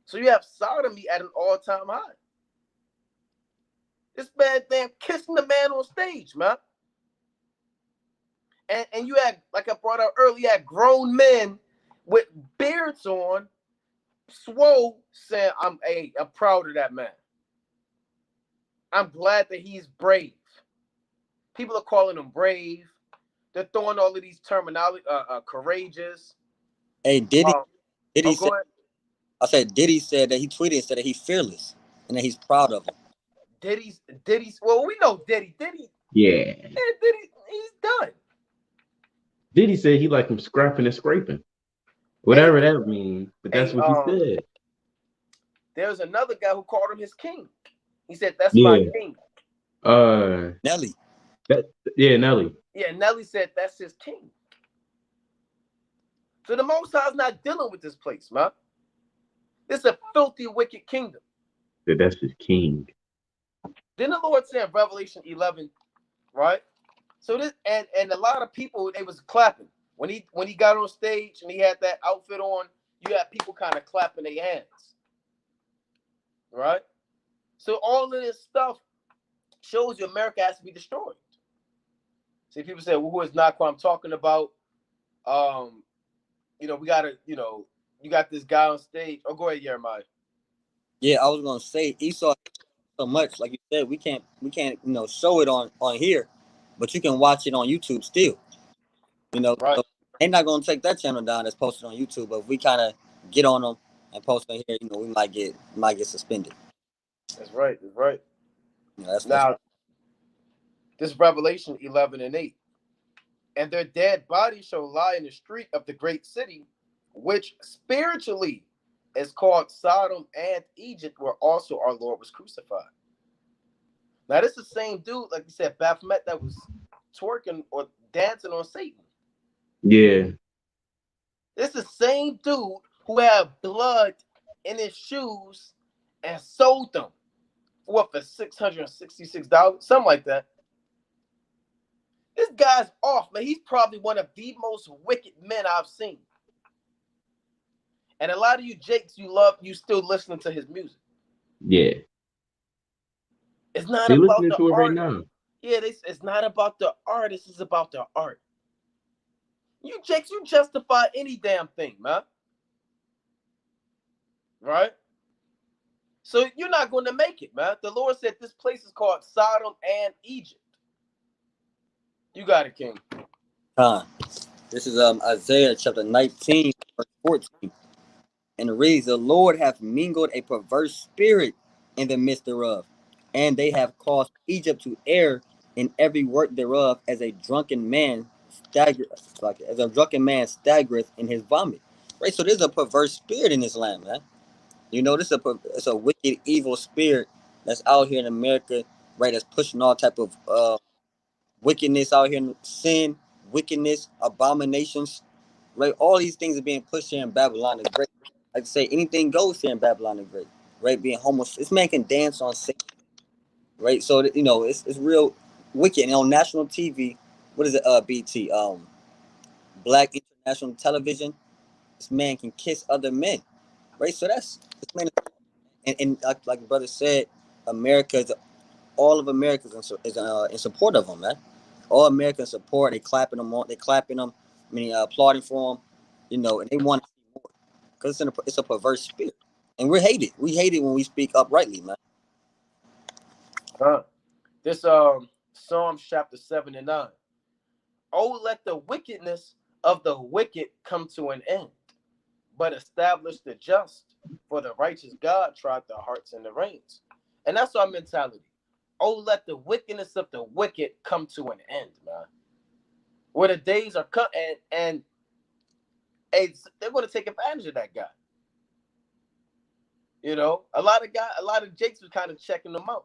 So you have sodomy at an all-time high. This man damn kissing the man on stage, man. And you had, like I brought out earlier, had grown men with beards on, swole, saying, I'm proud of that man. I'm glad that he's brave. People are calling him brave. They're throwing all of these terminology, courageous. Hey, Diddy said, I said Diddy said that he tweeted and said that he's fearless and that he's proud of him. Diddy's. Well, we know Diddy. Yeah. Diddy, he's done. Diddy said he like him scrapping and scraping, whatever that means. But that's what he said. There's another guy who called him his king. He said, "That's my king." Nelly. Yeah, Nelly. Yeah, Nelly said that's his king. So the Most High's not dealing with this place, man. It's a filthy, wicked kingdom. That's his king. Then the Lord said in Revelation 11, right? So this and a lot of people they was clapping when he got on stage and he had that outfit on. You had people kind of clapping their hands, right? So all of this stuff shows you America has to be destroyed. See, people say, "Well, who is not who I'm talking about?" We gotta, you got this guy on stage. Oh, go ahead, Jeremiah. Yeah, I was gonna say Esau so much, like you said, we can't show it on here, but you can watch it on YouTube still. Right. So they're not gonna take that channel down that's posted on YouTube, but if we kind of get on them and post on here, we might get suspended. That's right. That's right. That's Now, this Revelation 11 and 8. And their dead bodies shall lie in the street of the great city, which spiritually is called Sodom and Egypt, where also our Lord was crucified. Now, this is the same dude, like you said, Baphomet, that was twerking or dancing on Satan. Yeah. This is the same dude who had blood in his shoes and sold them for $666, something like that. This guy's off, man. He's probably one of the most wicked men I've seen. And a lot of you Jakes, you still listening to his music. Yeah. It's not They about listening the to it art. right now. Yeah, it's not about the artist. It's about the art. You Jakes, you justify any damn thing, man. Right? So you're not going to make it, man. The Lord said this place is called Sodom and Egypt. You got it, King. This is Isaiah chapter 19, verse 14. And it reads, the Lord hath mingled a perverse spirit in the midst thereof, and they have caused Egypt to err in every work thereof, as a drunken man staggereth in his vomit. Right? So there's a perverse spirit in this land, man. It's a wicked, evil spirit that's out here in America, right? That's pushing all type of wickedness out here, sin, wickedness, abominations, right? All these things are being pushed here in Babylon the Great. Like I say, anything goes here in Babylon the Great, right? Being homeless, this man can dance on Satan, right? So it's real wicked. And on national TV, what is it? BT, Black International Television. This man can kiss other men, right? So this man, and like the brother said, all of America is in support of him, man. All American support. They clapping them on. They clapping them. I mean, applauding for him. And they want to see more because it's a perverse spirit, and we hate it. We hate it when we speak uprightly, man. This Psalms chapter 7 and 9. Oh, let the wickedness of the wicked come to an end, but establish the just. For the righteous God tried the hearts and the reins. And that's our mentality. Oh, let the wickedness of the wicked come to an end, man. Where the days are cut and they're going to take advantage of that guy. A lot of Jakes was kind of checking them out.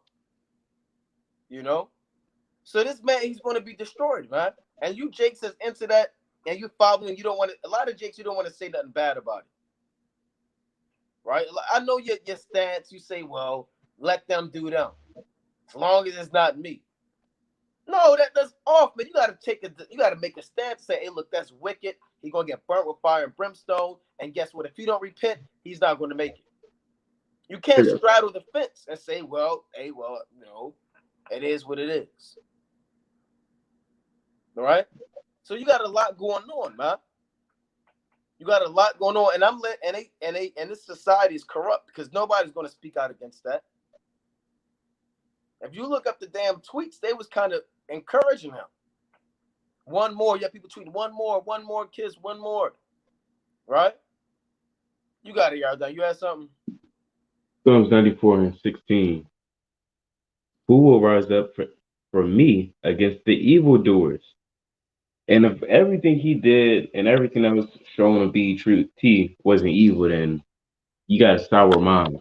So this man, he's going to be destroyed, man. And you Jakes is into that, and you following. You don't want to. A lot of Jakes, you don't want to say nothing bad about it, right? I know your stance. You say, well, let them do them, as long as it's not me. No, that's off, man. You got to make a stance. Say, hey, look, that's wicked. He's gonna get burnt with fire and brimstone. And guess what? If you don't repent, he's not going to make it. You can't straddle the fence and say, well, hey, it is what it is. All right. So you got a lot going on, man. You got a lot going on, and this society is corrupt because nobody's going to speak out against that. If you look up the damn tweets, they was kind of encouraging him. One more, people tweeting one more kiss, one more, right? You got it, Yardan. You had something? Psalms 94 and 16. Who will rise up for me against the evildoers? And if everything he did and everything that was shown to be true, wasn't evil, then you got a sour mind.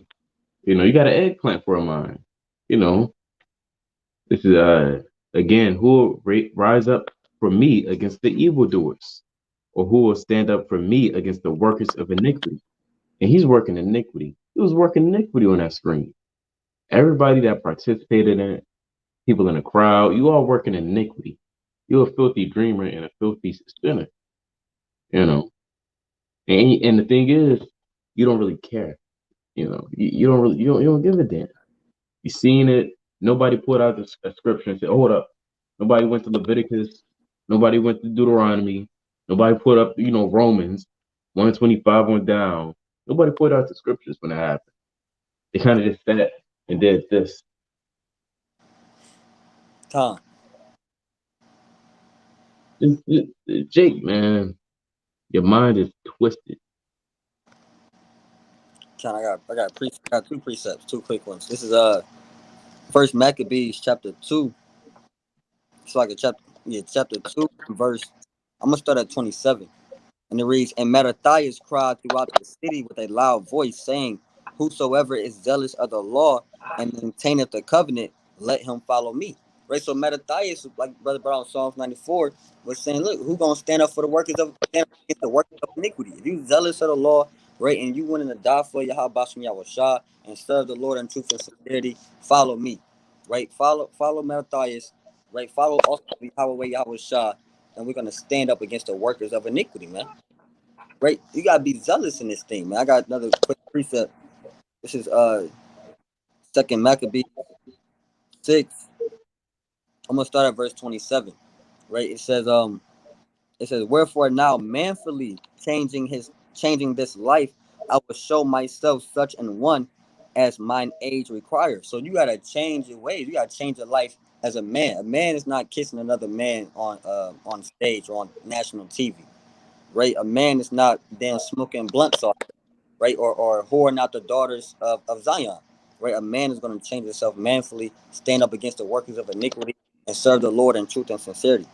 You got an eggplant for a mind. This is Again, who will rise up for me against the evildoers? Or who will stand up for me against the workers of iniquity? And he's working iniquity. He was working iniquity on that screen. Everybody that participated in it, people in the crowd, you all working iniquity. You're a filthy dreamer and a filthy sinner, you know. And the thing is, you don't really care. You don't really you don't give a damn. You seen it. Nobody put out a scripture and said, "Hold up." Nobody went to Leviticus. Nobody went to Deuteronomy. Nobody put up, Romans 125 on down. Nobody put out the scriptures when it happened. They kind of just sat and did this. Tom, Jake, man, your mind is twisted. Tom, I got two precepts, two quick ones. This is First Maccabees chapter 2. It's like chapter 2, verse. I'm gonna start at 27. And it reads, and Mattathias cried throughout the city with a loud voice, saying, whosoever is zealous of the law and maintaineth the covenant, let him follow me. Right? So Mattathias, like Brother Brown, Psalms 94, was saying, look, who gonna stand up against the workers of iniquity? If you zealous of the law, right, and you willing to die for Yahweh Shah and serve the Lord in truth and sincerity, follow me. Right? Follow Mattathias, right? Follow also Yahweh Shah, and we're gonna stand up against the workers of iniquity, man. Right? You gotta be zealous in this thing, man. I got another quick precept. This is Second Maccabees 6. I'm gonna start at verse 27. Right? It says, wherefore now manfully changing this life, I will show myself such an one as mine age requires. So you gotta change your ways. You gotta change your life as a man. A man is not kissing another man on stage or on national TV. Right? A man is not damn smoking blunts off, right? Or whoring out the daughters of Zion, right? A man is going to change himself manfully, stand up against the workers of iniquity, and serve the Lord in truth and sincerity.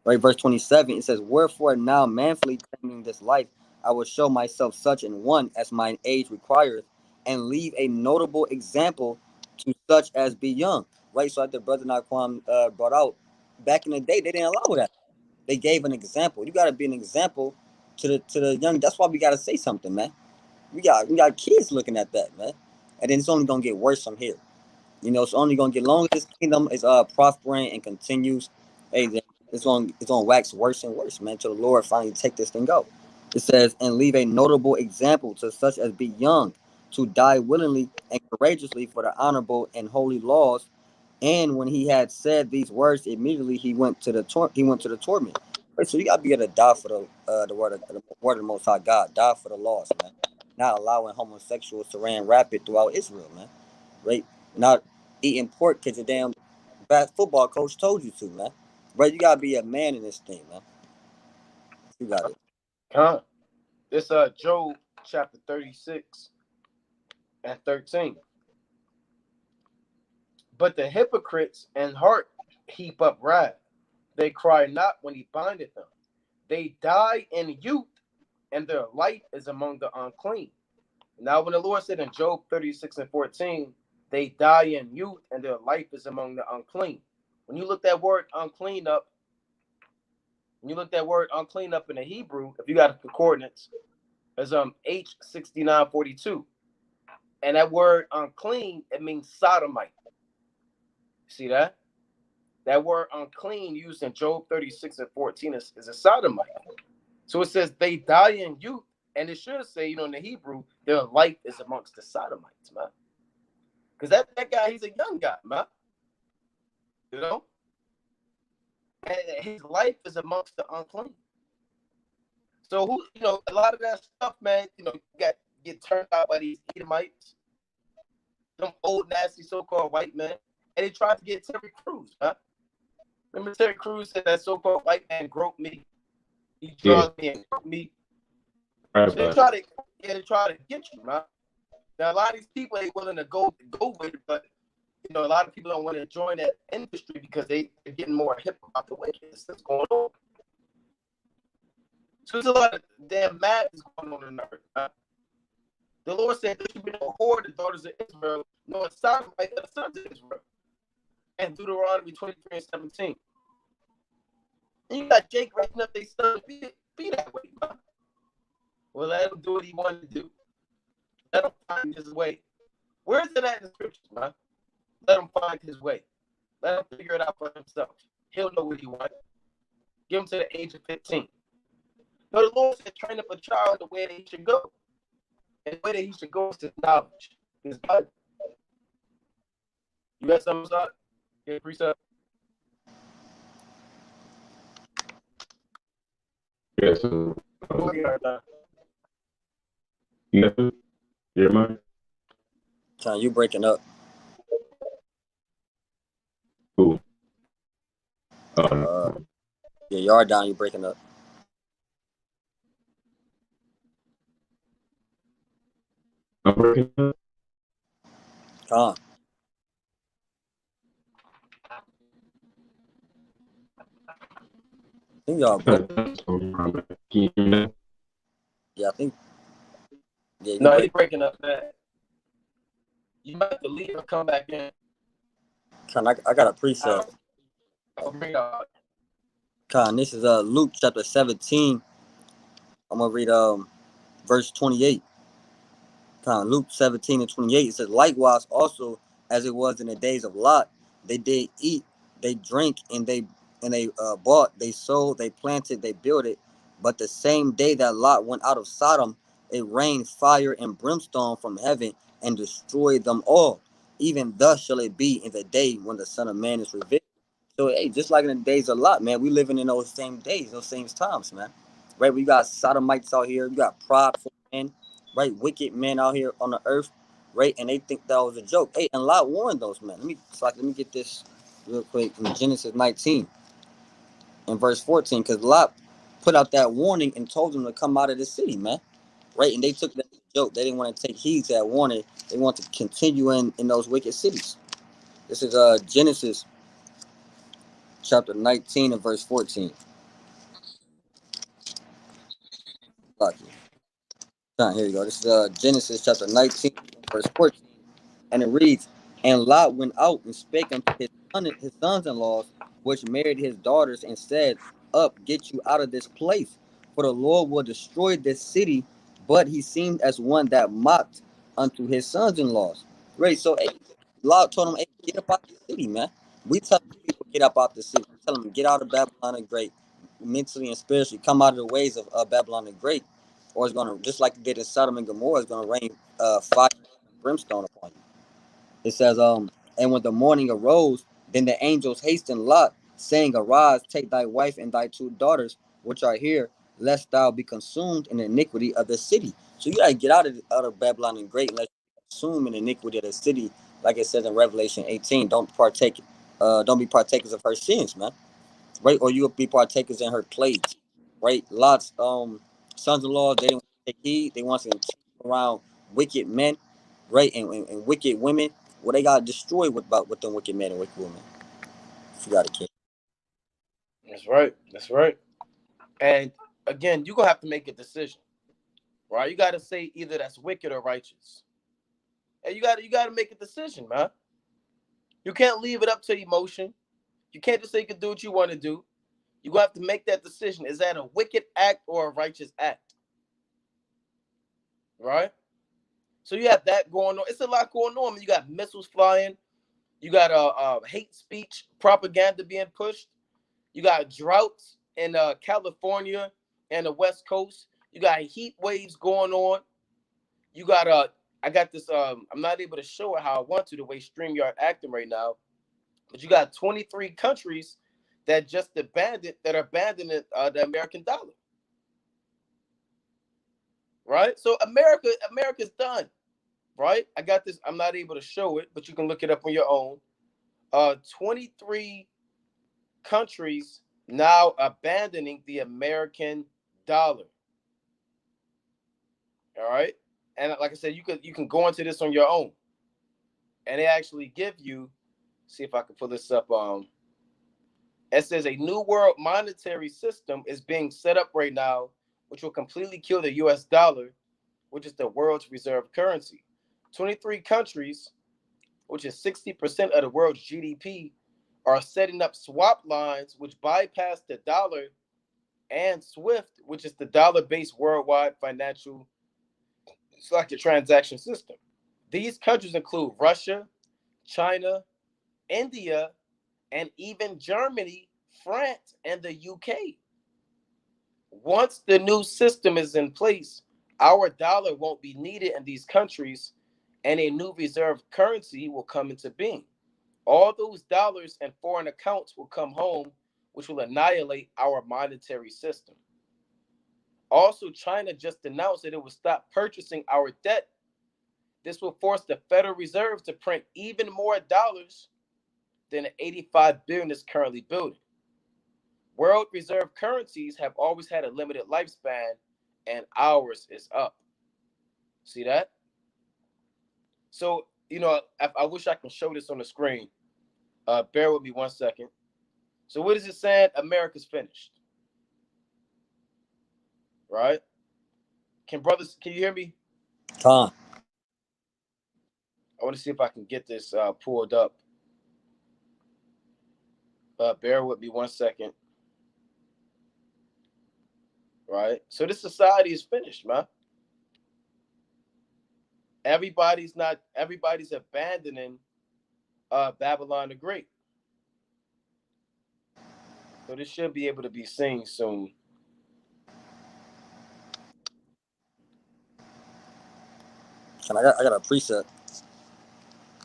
Right, verse 27, it says, wherefore now manfully changing this life, I will show myself such an one as mine age requires, and leave a notable example to such as be young. Right, so like the brother Naquan brought out, back in the day, they didn't allow that. They gave an example. You got to be an example to the young. That's why we got to say something, man. We got kids looking at that, man. And then it's only gonna get worse from here. It's only gonna get long as this kingdom is prospering and continues. Hey, then it's gonna wax worse and worse, man, till the Lord finally take this thing out. It says, and leave a notable example to such as be young, to die willingly and courageously for the honorable and holy laws. And when he had said these words, immediately he went to the torment. Right, so you gotta be able to die for the word of the Most High God, die for the lost, man. Not allowing homosexuals to ran rapid throughout Israel, man. Right? Not eating pork because your damn bad football coach told you to, man. Right? You gotta be a man in this thing, man. You got it. This Job chapter 36 and 13. But the hypocrites in heart heap up wrath. They cry not when he bindeth them. They die in youth, and their life is among the unclean. Now, when the Lord said in Job 36 and 14, they die in youth, and their life is among the unclean. When you look that word unclean up, in the Hebrew, if you got the coordinates, it's H6942. And that word unclean, it means sodomite. See that? That word unclean used in Job 36 and 14 is a sodomite. So it says they die in youth, and it should say, in the Hebrew, their life is amongst the sodomites, man. Because that guy, he's a young guy, man. And his life is amongst the unclean. So a lot of that stuff, man, you get turned out by these Edomites, them old nasty so-called white men, and they tried to get Terry Crews, man. Remember Terry Crews said that so-called white man groped me. He drugged me and groped me. So they try to get you, man. Now a lot of these people ain't willing to go with it, but a lot of people don't want to join that industry because they're getting more hip about the wickedness that's going on. So there's a lot of damn madness going on in the earth. Huh? The Lord said there should be no whore, the daughters of Israel, no sodomite, the sons of Israel. and Deuteronomy 23:17. And you got Jake raising up their son to be that way, man. Well, let him do what he wanted to do. Let him find his way. Where is it at in the scriptures, man? Let him find his way. Let him figure it out for himself. He'll know what he wants. Give him to the age of 15. But the Lord said, train up a child the way that he should go. And the way that he should go is his knowledge, his Bible. You got something, Zach? Yeah, precept. Yeah, so Go ahead, Zach. you got it? Jeremiah? John, you breaking up. Cool. Yeah, you are down. You breaking up. I'm breaking up. Con. I think y'all broke. Can you hear me? Yeah, I think. Yeah, you No, break. he's breaking up bad. You might have to leave and come back in. Con, I got a precept. I'll bring it up. Con, this is Luke chapter 17. I'm gonna read verse 28. Luke 17:28. It says, likewise also as it was in the days of Lot, they did eat, they drank, and they bought, they sold, they planted, they built it. But the same day that Lot went out of Sodom, it rained fire and brimstone from heaven and destroyed them all. Even thus shall it be in the day when the Son of Man is revealed. So hey, just like in the days of Lot, man, we living in those same days, those same times, man. Right? We got sodomites out here, we got prideful men, right? Wicked men out here on the earth, right? And they think that was a joke. Hey, and Lot warned those men. Let me get this real quick in Genesis 19 and verse 14, because Lot put out that warning and told them to come out of the city, man. Right? And they took that as a joke. They didn't want to take heed to that warning. They want to continue in those wicked cities. This is Genesis chapter 19 and verse 14. Here you go. This is Genesis chapter 19 verse 14. And it reads, and Lot went out and spake unto his sons-in-laws, which married his daughters, and said, up, get you out of this place, for the Lord will destroy this city. But he seemed as one that mocked unto his sons-in-laws. Right, so hey, Lot told him, hey, get up out the city, man. We tell people get up out the city. We tell them get out of Babylon the Great, mentally and spiritually. Come out of the ways of Babylon the Great, or it's going to, just like it did in Sodom and Gomorrah, it's going to rain fire and brimstone upon you. It says, and when the morning arose, then the angels hastened Lot, saying, arise, take thy wife and thy two daughters, which are here, lest thou be consumed in the iniquity of the city. So you gotta get out of Babylon and Great, lest you consume in the iniquity of the city, like it says in Revelation 18. Don't be partakers of her sins, man. Right? Or you'll be partakers in her plagues. Right? Lot's sons-in-law, they didn't take heed, they want to continue around wicked men, right? And wicked women. Well, they got destroyed with them wicked men and wicked women. You got a kid. That's right. That's right. And again, you're gonna have to make a decision. Right? You gotta say either that's wicked or righteous. And you gotta make a decision, man. You can't leave it up to emotion. You can't just say you can do what you want to do. You're gonna have to make that decision. Is that a wicked act or a righteous act? Right? So you have that going on. It's a lot going on. You got missiles flying. You got hate speech propaganda being pushed. You got droughts in California and the West Coast. You got heat waves going on. You got I got this. I'm not able to show it how I want to the way StreamYard acting right now, but you got 23 countries that are abandoning the American dollar. Right. So America's done. Right. I got this. I'm not able to show it, but you can look it up on your own. 23 countries now abandoning the American dollar. All right. And like I said, you can go into this on your own. And they actually give you, see if I can pull this up. It says a new world monetary system is being set up right now, which will completely kill the US dollar, which is the world's reserve currency. 23 countries, which is 60% of the world's GDP, are setting up swap lines which bypass the dollar and SWIFT, which is the dollar-based worldwide financial transaction system. These countries include Russia, China, India, and even Germany, France, and the UK. Once the new system is in place, our dollar won't be needed in these countries, and a new reserve currency will come into being. All those dollars and foreign accounts will come home, which will annihilate our monetary system. Also, China just announced that it will stop purchasing our debt. This will force the Federal Reserve to print even more dollars than the 85 billion is currently building. World reserve currencies have always had a limited lifespan, and ours is up. See that? So, I wish I can show this on the screen. Bear with me 1 second. So, what is it saying? America's finished. Right? Can you hear me? Con. I want to see if I can get this pulled up. Bear with me 1 second. Right? So this society is finished, man. Everybody's abandoning Babylon the Great. So this should be able to be seen soon. And I got a precept.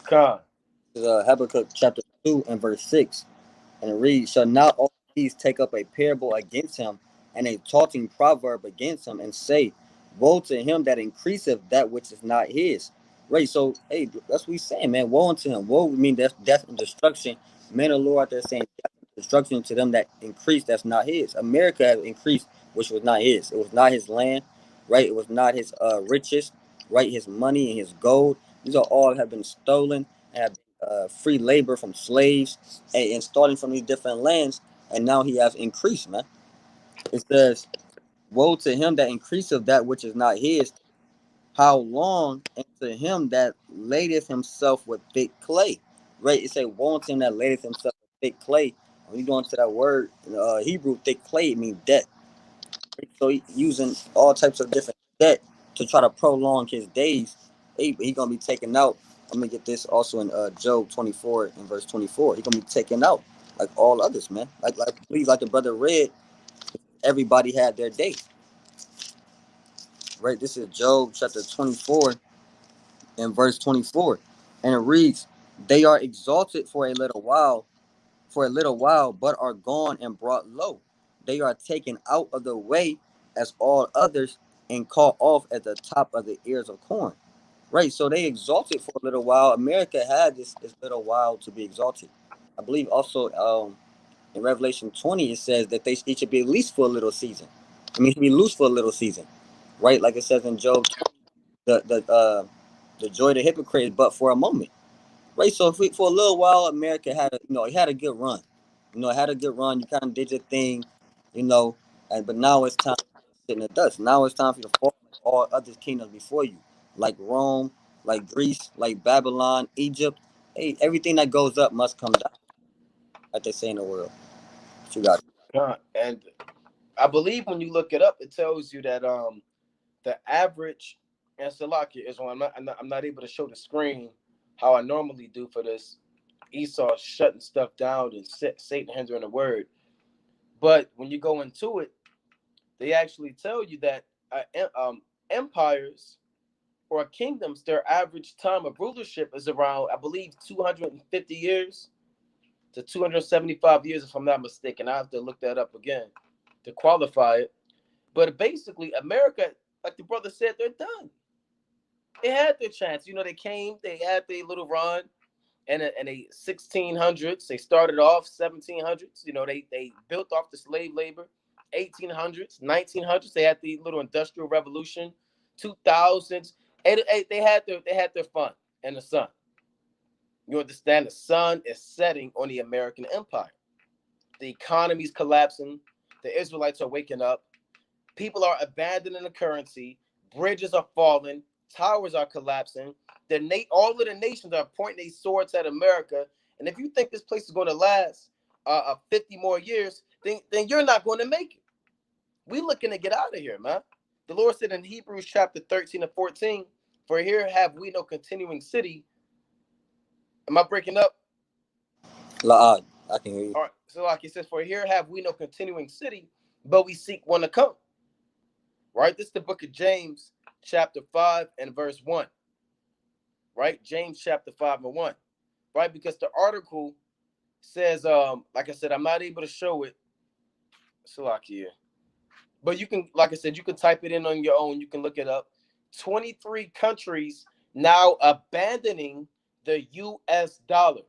Con. Habakkuk chapter 2 and verse 6. And it reads, shall not all these take up a parable against him, and a taunting proverb against him, and say, woe to him that increaseth that which is not his. Right, so, hey, that's what he's saying, man. Woe unto him. Woe would mean death and destruction. Men of the Lord out there saying death and destruction to them that increase that's not his. America has increased, which was not his. It was not his land, right? It was not his riches, right? His money and his gold. These are all have been stolen and have free labor from slaves and starting from these different lands, and now he has increased, man. It says, woe to him that increaseth that which is not his, how long, and to him that ladeth himself with thick clay. Right? It say, woe to him that ladeth himself with thick clay. When you go into that word, Hebrew, thick clay, it means debt. So he using all types of different debt to try to prolong his days. He gonna be taken out. I'm gonna get this also in Job 24 and verse 24. He gonna be taken out like all others, man. Please, like the brother read, everybody had their day. Right? This is Job chapter 24 and verse 24, and it reads, "They are exalted for a little while, but are gone and brought low. They are taken out of the way as all others, and caught off at the top of the ears of corn." Right. So they exalted for a little while. America had this little while to be exalted. I believe also in Revelation 20 it says that it should be at least for a little season. I mean, it should be loose for a little season. Right. Like it says in Job, the joy of the hypocrite is but for a moment. Right. So for a little while, America it had a good run. It had a good run. You kind of did your thing, but now it's time to sit in the dust. Now it's time for you to fall like all other kingdoms before you, like Rome, like Greece, like Babylon, Egypt. Hey, everything that goes up must come down, like they say in the world. What you got? Con. And I believe when you look it up, it tells you that the average, and Salakia is when I'm not able to show the screen how I normally do for this. Esau shutting stuff down and Satan hindering the word. But when you go into it, they actually tell you that empires or kingdoms, their average time of rulership is around, I believe, 250 years to 275 years, if I'm not mistaken. I have to look that up again to qualify it. But basically, America, like the brother said, they're done. They had their chance. They had their little run. And in the 1600s, they started off 1700s. They built off the slave labor. 1800s, 1900s, they had the little industrial revolution. 2000s, they had their fun in the sun. You understand? The sun is setting on the American empire. The economy's collapsing. The Israelites are waking up. People are abandoning the currency. Bridges are falling. Towers are collapsing. All of the nations are pointing their swords at America, And if you think this place is going to last 50 more years, then you're not going to make it. We looking to get out of here, man. The Lord said in Hebrews chapter 13 and 14, for here have we no continuing city. Am I breaking up? La'ad, I can hear you. All right. So like he says, for here have we no continuing city, but we seek one to come. Right? This is the book of James chapter 5 and verse 1. Right? James chapter 5 and 1. Right? Because the article says, like I said, I'm not able to show it. So like here. But you can, like I said, you can type it in on your own. You can look it up. 23 countries now abandoning the U.S. dollar.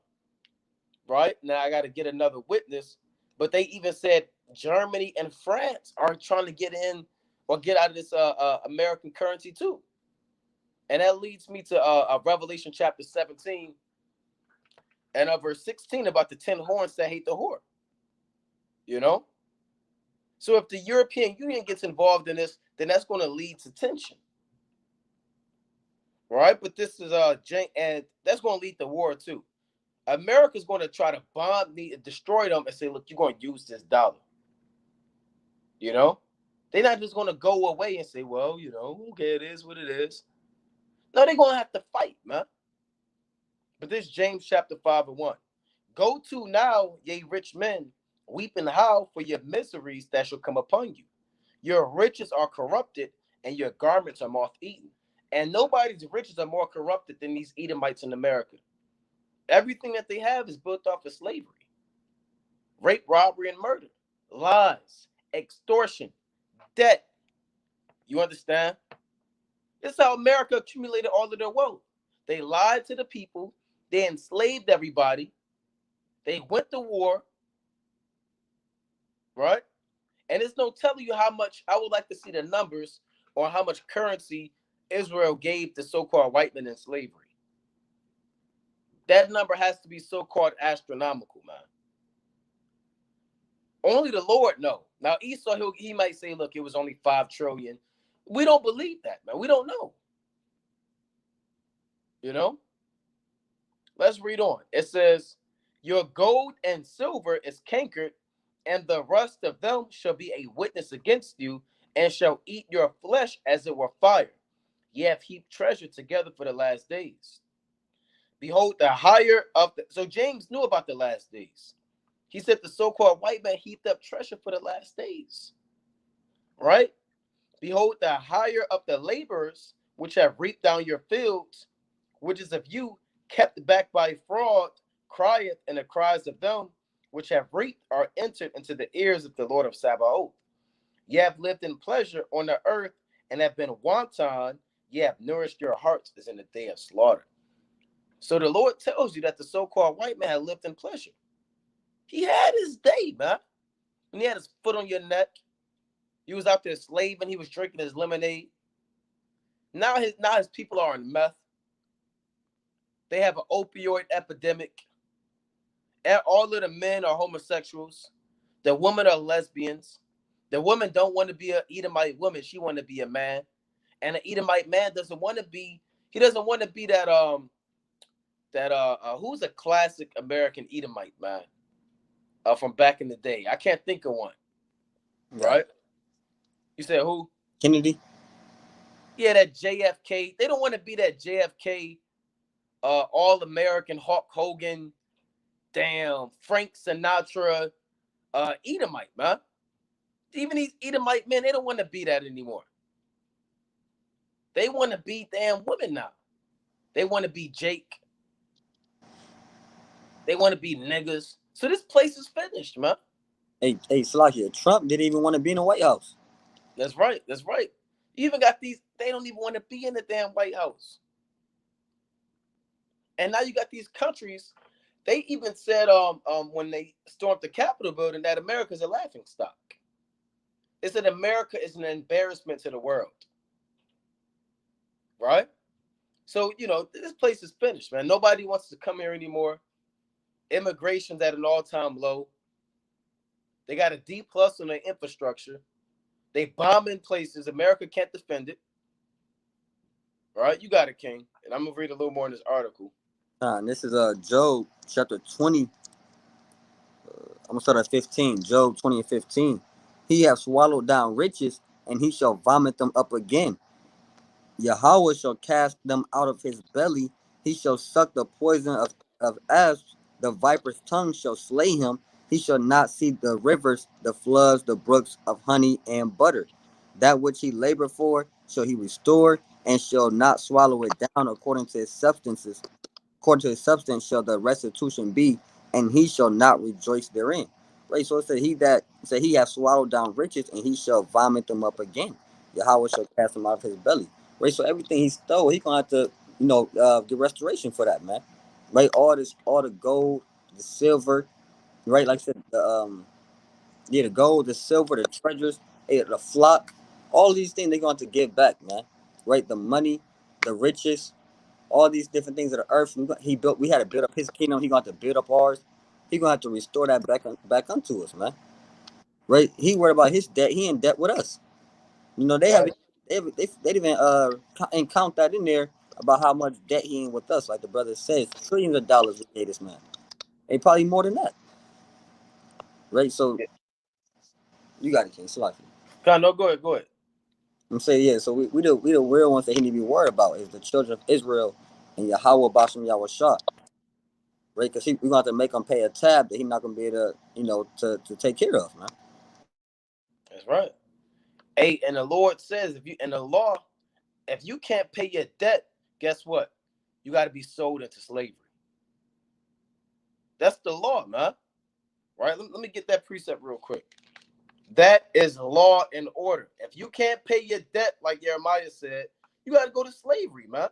Right? Now I got to get another witness. But they even said Germany and France are trying to get in or get out of this American currency too. And that leads me to Revelation chapter 17 and verse 16 about the 10 horns that hate the whore. You know? So if the European Union gets involved in this, then that's going to lead to tension. Right? But this is and that's going to lead to war too. America's going to try to bomb, destroy them and say, look, you're going to use this dollar. You know? They're not just going to go away and say, well, you know, okay, it is what it is. No, they're going to have to fight, man. But this James chapter 5 and 1. Go to now, ye rich men, weep and howl for your miseries that shall come upon you. Your riches are corrupted, and your garments are moth-eaten. And nobody's riches are more corrupted than these Edomites in America. Everything that they have is built off of slavery, rape, robbery, and murder, lies, extortion, debt. You understand? This is how America accumulated all of their wealth. They lied to the people. They enslaved everybody. They went to war. Right? And there's no telling you how much. I would like to see the numbers on how much currency Israel gave the so-called white men in slavery. That number has to be so-called astronomical, man. Only the Lord knows. Now, Esau, he might say, look, it was only 5 trillion. We don't believe that, man. We don't know. You know? Let's read on. It says, your gold and silver is cankered, and the rust of them shall be a witness against you, and shall eat your flesh as it were fire. Ye have heaped treasure together for the last days. Behold, the higher of the... So James knew about the last days. He said the so-called white man heaped up treasure for the last days. Right? Behold, the higher of the laborers, which have reaped down your fields, which is of you, kept back by fraud, crieth, and the cries of them which have reaped are entered into the ears of the Lord of Sabaoth. Ye have lived in pleasure on the earth, and have been wanton. Ye have nourished your hearts as in the day of slaughter. So the Lord tells you that the so-called white man had lived in pleasure. He had his day, man. When he had his foot on your neck, he was out there slaving, he was drinking his lemonade. Now his people are on meth. They have an opioid epidemic. And all of the men are homosexuals. The women are lesbians. The women don't want to be an Edomite woman. She want to be a man. And an Edomite man doesn't want to be that who's a classic American Edomite man from back in the day. I can't think of one. Right? You said who? Kennedy. Yeah, that JFK. They don't want to be that JFK, all-American Hulk Hogan, damn Frank Sinatra, Edomite, man. Even these Edomite men, they don't want to be that anymore. They want to be damn women now. They want to be Jake. They want to be niggas. So this place is finished, man. Hey, Salakia, Trump didn't even want to be in the White House. That's right. That's right. You even got these, they don't even want to be in the damn White House. And now you got these countries, they even said when they stormed the Capitol building that America's a laughingstock. It said America is an embarrassment to the world. Right? So, you know, this place is finished, man. Nobody wants to come here anymore. Immigration's at an all-time low. They got a D+ on their infrastructure. They bomb in places. America can't defend it. All right, you got it, King. And I'm going to read a little more in this article. This is Job chapter 20. I'm gonna start at 15. Job 20 and 15. He hath swallowed down riches, and he shall vomit them up again. Yahweh shall cast them out of his belly. He shall suck the poison of asps. The viper's tongue shall slay him. He shall not see the rivers, the floods, the brooks of honey and butter. That which he labored for shall he restore, and shall not swallow it down according to his substances. According to his substance shall the restitution be, and he shall not rejoice therein. Right. So it said he hath swallowed down riches, and he shall vomit them up again. Yahweh shall cast them out of his belly. Right. So everything he stole, he gonna have to, get restoration for that, man. Right. All the gold, the silver, right? Like I said, the gold, the silver, the treasures, the flock, all these things they're going to give back, man. Right. The money, the riches, all these different things of the earth. We had to build up his kingdom. He going to build up ours. He gonna have to restore that back unto us, man. Right? He worried about his debt. He in debt with us. They even and count that in there about how much debt he in with us. Like the brother says, trillions of dollars we pay this man. And probably more than that. Right? So you got it, King. Salaki. No, go ahead. I'm saying, yeah, so we the real ones that he need to be worried about is the children of Israel and Yahweh Bashem Yahweh Shah. Right? Because we're going to have to make him pay a tab that he's not going to be able to, to take care of, man. That's right. Hey, and the Lord says, if you can't pay your debt, guess what? You got to be sold into slavery. That's the law, man. Right? Let me get that precept real quick. That is law and order. If you can't pay your debt, like Jeremiah said, you got to go to slavery, man.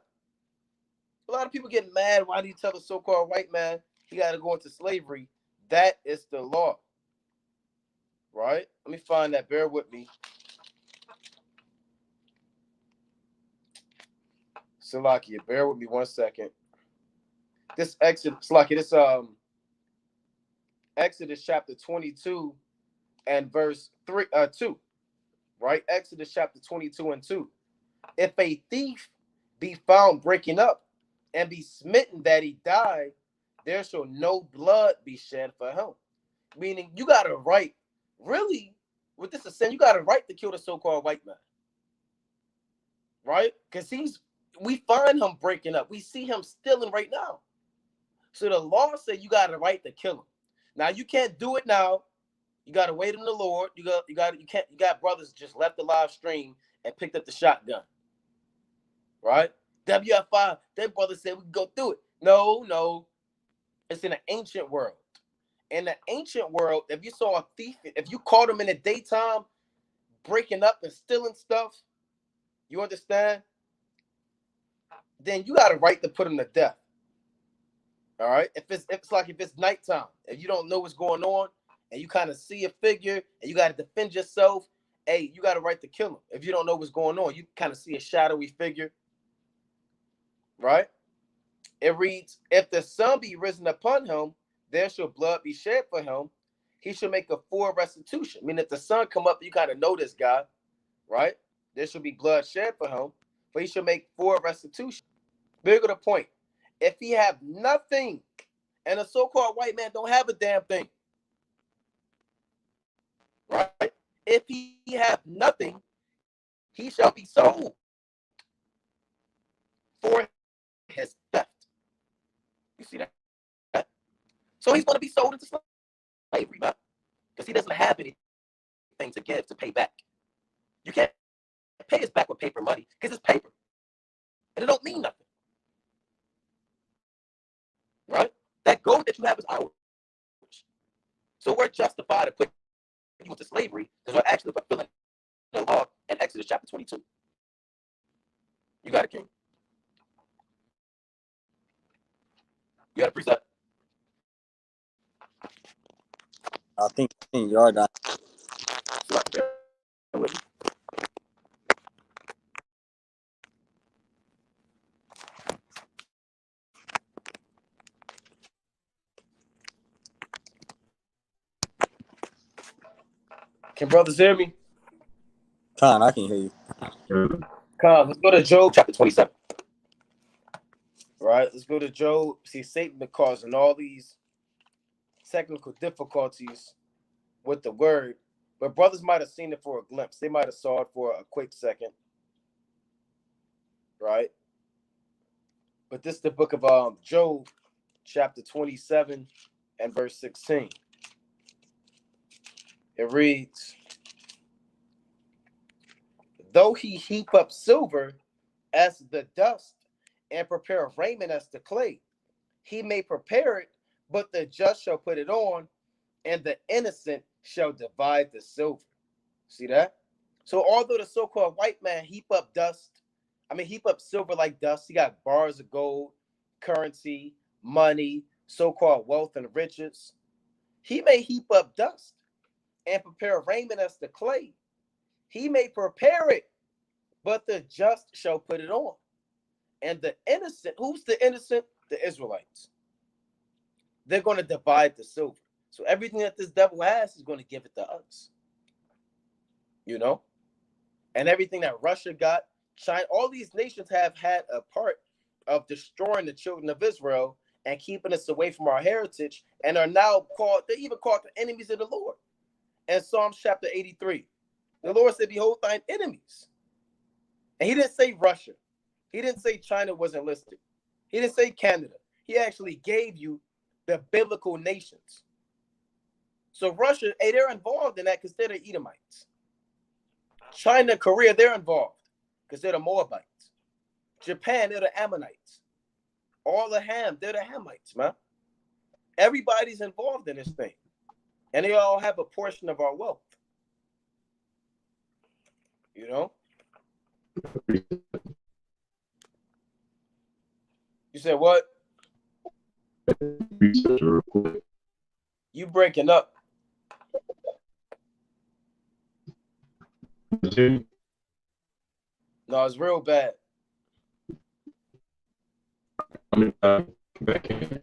A lot of people get mad. Why do you tell a so-called white man he got to go into slavery? That is the law. Right? Let me find that. Bear with me. Salakia, bear with me 1 second. This Exodus, Salakia, this Exodus chapter 22 and verse 2. Right? Exodus chapter 22 and 2. If a thief be found breaking up and be smitten that he died, there shall no blood be shed for him. Meaning you got a right, really, with this is saying you got a right to kill the so-called white man. Right? Because we find him breaking up. We see him stealing right now. So the law said you got a right to kill him. Now you can't do it now. You got to wait on the Lord. You got brothers just left the live stream and picked up the shotgun. Right? WFI, that brother said we can go through it. No. It's in the ancient world. In the ancient world, if you saw a thief, if you caught him in the daytime breaking up and stealing stuff, you understand? Then you got a right to put him to death. All right? If it's nighttime, if you don't know what's going on and you kind of see a figure and you got to defend yourself, hey, you got a right to kill him. If you don't know what's going on, you kind of see a shadowy figure. Right? It reads, if the sun be risen upon him, there shall blood be shed for him. He shall make a full restitution. I mean, if the sun come up, you got to know this guy, right? There shall be blood shed for him, but he shall make full restitution. Bigger the point. If he have nothing, and a so-called white man don't have a damn thing, right? If he have nothing, he shall be sold for his theft. You see that? So he's going to be sold into slavery, man, because he doesn't have anything to give to pay back. You can't pay us back with paper money because it's paper, and it don't mean nothing, right? That gold that you have is ours. So we're justified to put you into slavery because we're actually fulfilling the law in Exodus chapter 22. You got it, King. You got a precept? I think you are done. Can brothers hear me? Khan, I can hear you. Come, let's go to Job chapter 27. Right? Let's go to Job. See, Satan been causing all these technical difficulties with the word, but brothers might have seen it for a glimpse. They might have saw it for a quick second, right? But this is the book of Job, chapter 27 and verse 16. It reads, though he heap up silver as the dust and prepare raiment as the clay, he may prepare it, but the just shall put it on, and the innocent shall divide the silver. See that? So although the so-called white man heap up silver like dust, he got bars of gold, currency, money, so-called wealth and riches. He may heap up dust and prepare raiment as the clay. He may prepare it, but the just shall put it on. And the innocent, who's the innocent? The Israelites. They're going to divide the silver. So everything that this devil has is going to give it to us. You know? And everything that Russia got, China, all these nations have had a part of destroying the children of Israel and keeping us away from our heritage, and are now called, they're even called the enemies of the Lord. And Psalms chapter 83, the Lord said, behold thine enemies. And he didn't say Russia. He didn't say China wasn't listed. He didn't say Canada. He actually gave you the biblical nations. So Russia, hey, they're involved in that because they're the Edomites. China, Korea, they're involved because they're the Moabites. Japan, they're the Ammonites. All the Ham, they're the Hamites, man. Everybody's involved in this thing. And they all have a portion of our wealth. You know? You said what? Real quick. You breaking up. No, it's real bad. Back in.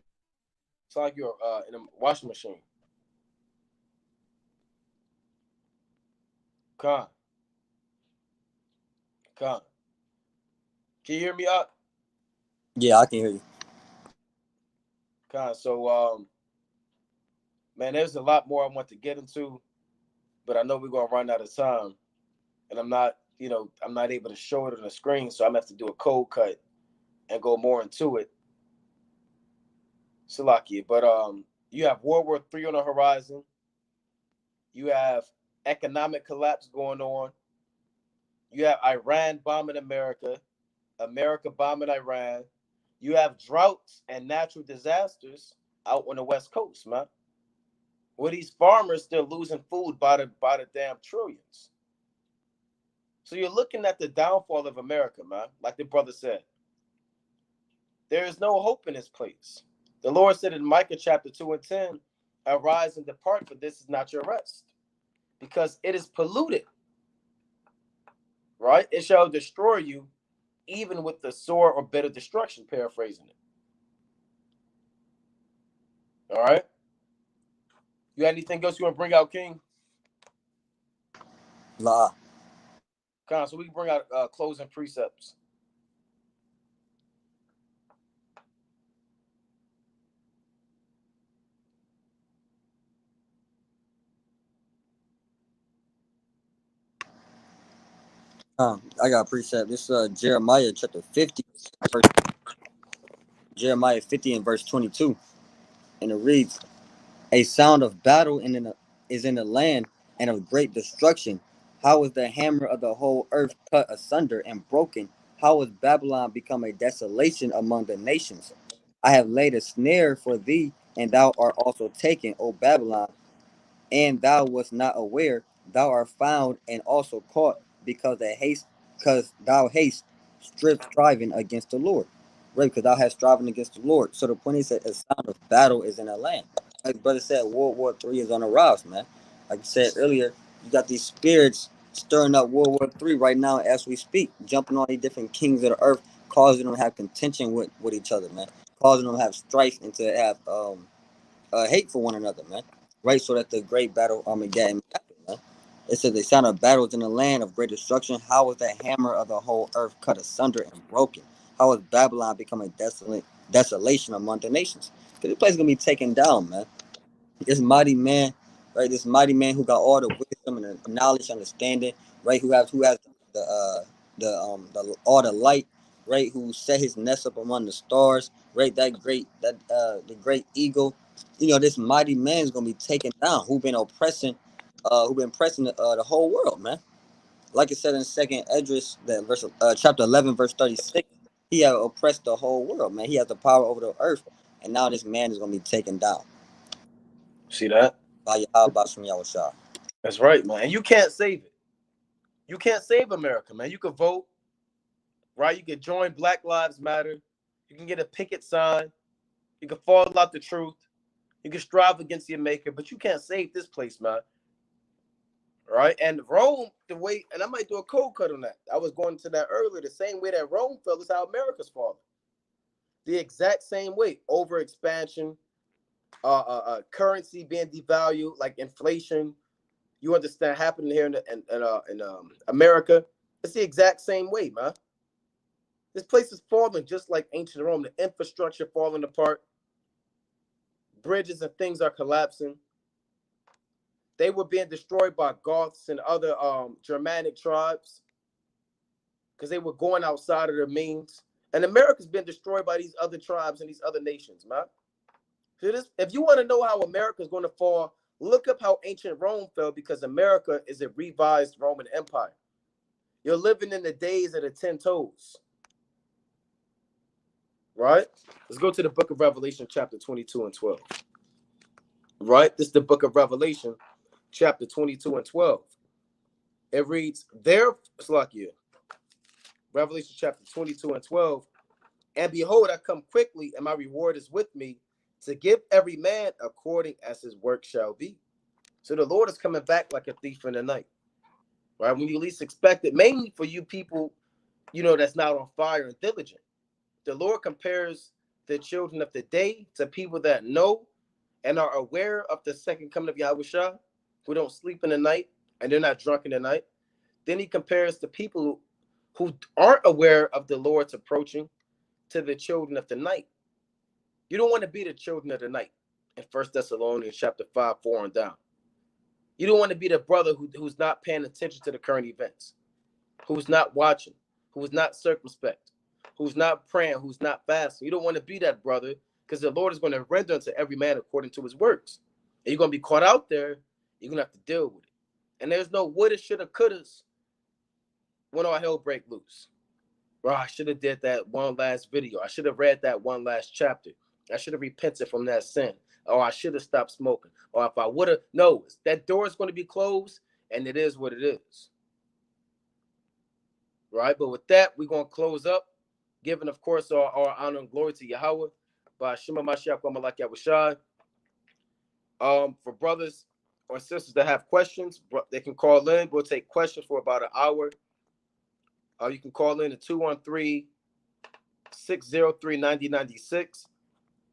It's like you're in a washing machine. Con. Can you hear me up? Yeah, I can hear you. So man, there's a lot more I want to get into, but I know we're gonna run out of time, and I'm not able to show it on the screen, so I'm gonna have to do a cold cut and go more into it. Salakia, but you have World War III on the horizon. You have economic collapse going on. You have Iran bombing America, America bombing Iran. You have droughts and natural disasters out on the West Coast, man. Where these farmers still losing food by the damn trillions. So you're looking at the downfall of America, man. Like the brother said, there is no hope in this place. The Lord said in Micah chapter 2 and 10, arise and depart, for this is not your rest, because it is polluted. Right? It shall destroy you, even with the sore or bitter destruction, paraphrasing it. All right? You got anything else you want to bring out, King? La. So we can bring out closing precepts. I got a precept. This Jeremiah chapter 50, Jeremiah 50 and verse 22. And it reads, a sound of battle is in the land, and of great destruction. How is the hammer of the whole earth cut asunder and broken? How is Babylon become a desolation among the nations? I have laid a snare for thee, and thou art also taken, O Babylon, and thou wast not aware. Thou art found and also caught, because thou hast striving against the Lord. Right, because thou hast striving against the Lord. So the point is that a sound of battle is in the land. Like brother said, World War III is on the rise, man. Like I said earlier, you got these spirits stirring up World War III right now as we speak, jumping on these different kings of the earth, causing them to have contention with each other, man. Causing them to have strife and to have hate for one another, man. Right, so that the great battle Armageddon happen, man. It says the sound of battles in the land of great destruction. How was the hammer of the whole earth cut asunder and broken? how is Babylon becoming desolation among the nations? Because this place is gonna be taken down, man. This mighty man, right? This mighty man who got all the wisdom and the knowledge, understanding, right? Who has the all the light, right? Who set his nest up among the stars, right? The great eagle. You know, this mighty man is gonna be taken down. Who been pressing the whole world, man. Like it said in Second Esdras, that verse, chapter 11, verse 36. He had oppressed the whole world, man. He has the power over the earth, and now this man is gonna be taken down See that? by Yahweh Shem Yahushua. That's right, man. And you can't save it. You can't save America, man. You can vote, right? You can join Black Lives Matter. You can get a picket sign. You can fall out the truth. You can strive against your maker, but you can't save this place, man. Right? And Rome, the way, and I might do a cold cut on that. I was going to that earlier. The same way that Rome fell is how America's falling. The exact same way. Over expansion, currency being devalued, like inflation. You understand happening here in America. It's the exact same way, man. This place is falling just like ancient Rome. The infrastructure falling apart. Bridges and things are collapsing. They were being destroyed by Goths and other Germanic tribes because they were going outside of their means. And America's been destroyed by these other tribes and these other nations, man. So if you want to know how America's going to fall, look up how ancient Rome fell, because America is a revised Roman Empire. You're living in the days of the 10 toes. Right? Let's go to the book of Revelation, chapter 22 and 12. Right? This is the book of Revelation, chapter 22 and 12. It reads, Revelation chapter 22 and 12. And behold, I come quickly, and my reward is with me, to give every man according as his work shall be. So the Lord is coming back like a thief in the night. Right? When you least expect it, mainly for you people, that's not on fire and diligent. The Lord compares the children of the day to people that know and are aware of the second coming of Yahushua, who don't sleep in the night and they're not drunk in the night. Then he compares the people who aren't aware of the Lord's approaching to the children of the night. You don't want to be the children of the night in 1 Thessalonians chapter 5, 4 and down. You don't want to be the brother who's not paying attention to the current events, who's not watching, who's not circumspect, who's not praying, who's not fasting. You don't want to be that brother, because the Lord is going to render unto every man according to his works. And you're going to be caught out there. You're going to have to deal with it. And there's no woulda, shoulda, couldas when all hell break loose. Bro, I should have did that one last video. I should have read that one last chapter. I should have repented from that sin. Or I should have stopped smoking. Or if I would have, no, that door is going to be closed, and it is what it is. Right? But with that, we're going to close up, giving, of course, our honor and glory to Yahweh. By Shema Mashiach Malak Yahushai. For brothers or sisters that have questions, they can call in. We'll take questions for about an hour. You can call in at 213-603-9096.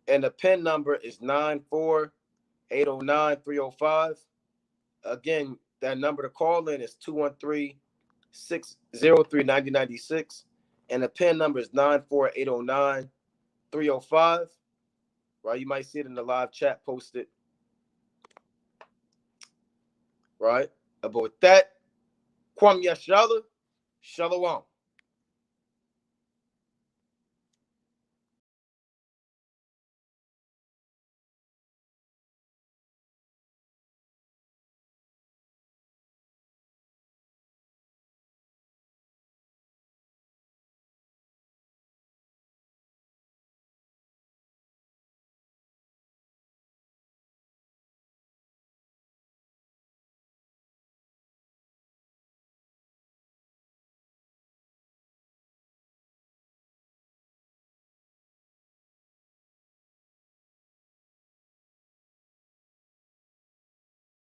And the PIN number is 94809-305. Again, that number to call in is 213-603-9096. And the PIN number is 94809-305. Right? You might see it in the live chat posted. Right? But with that, Kwam Yashala, Shalom.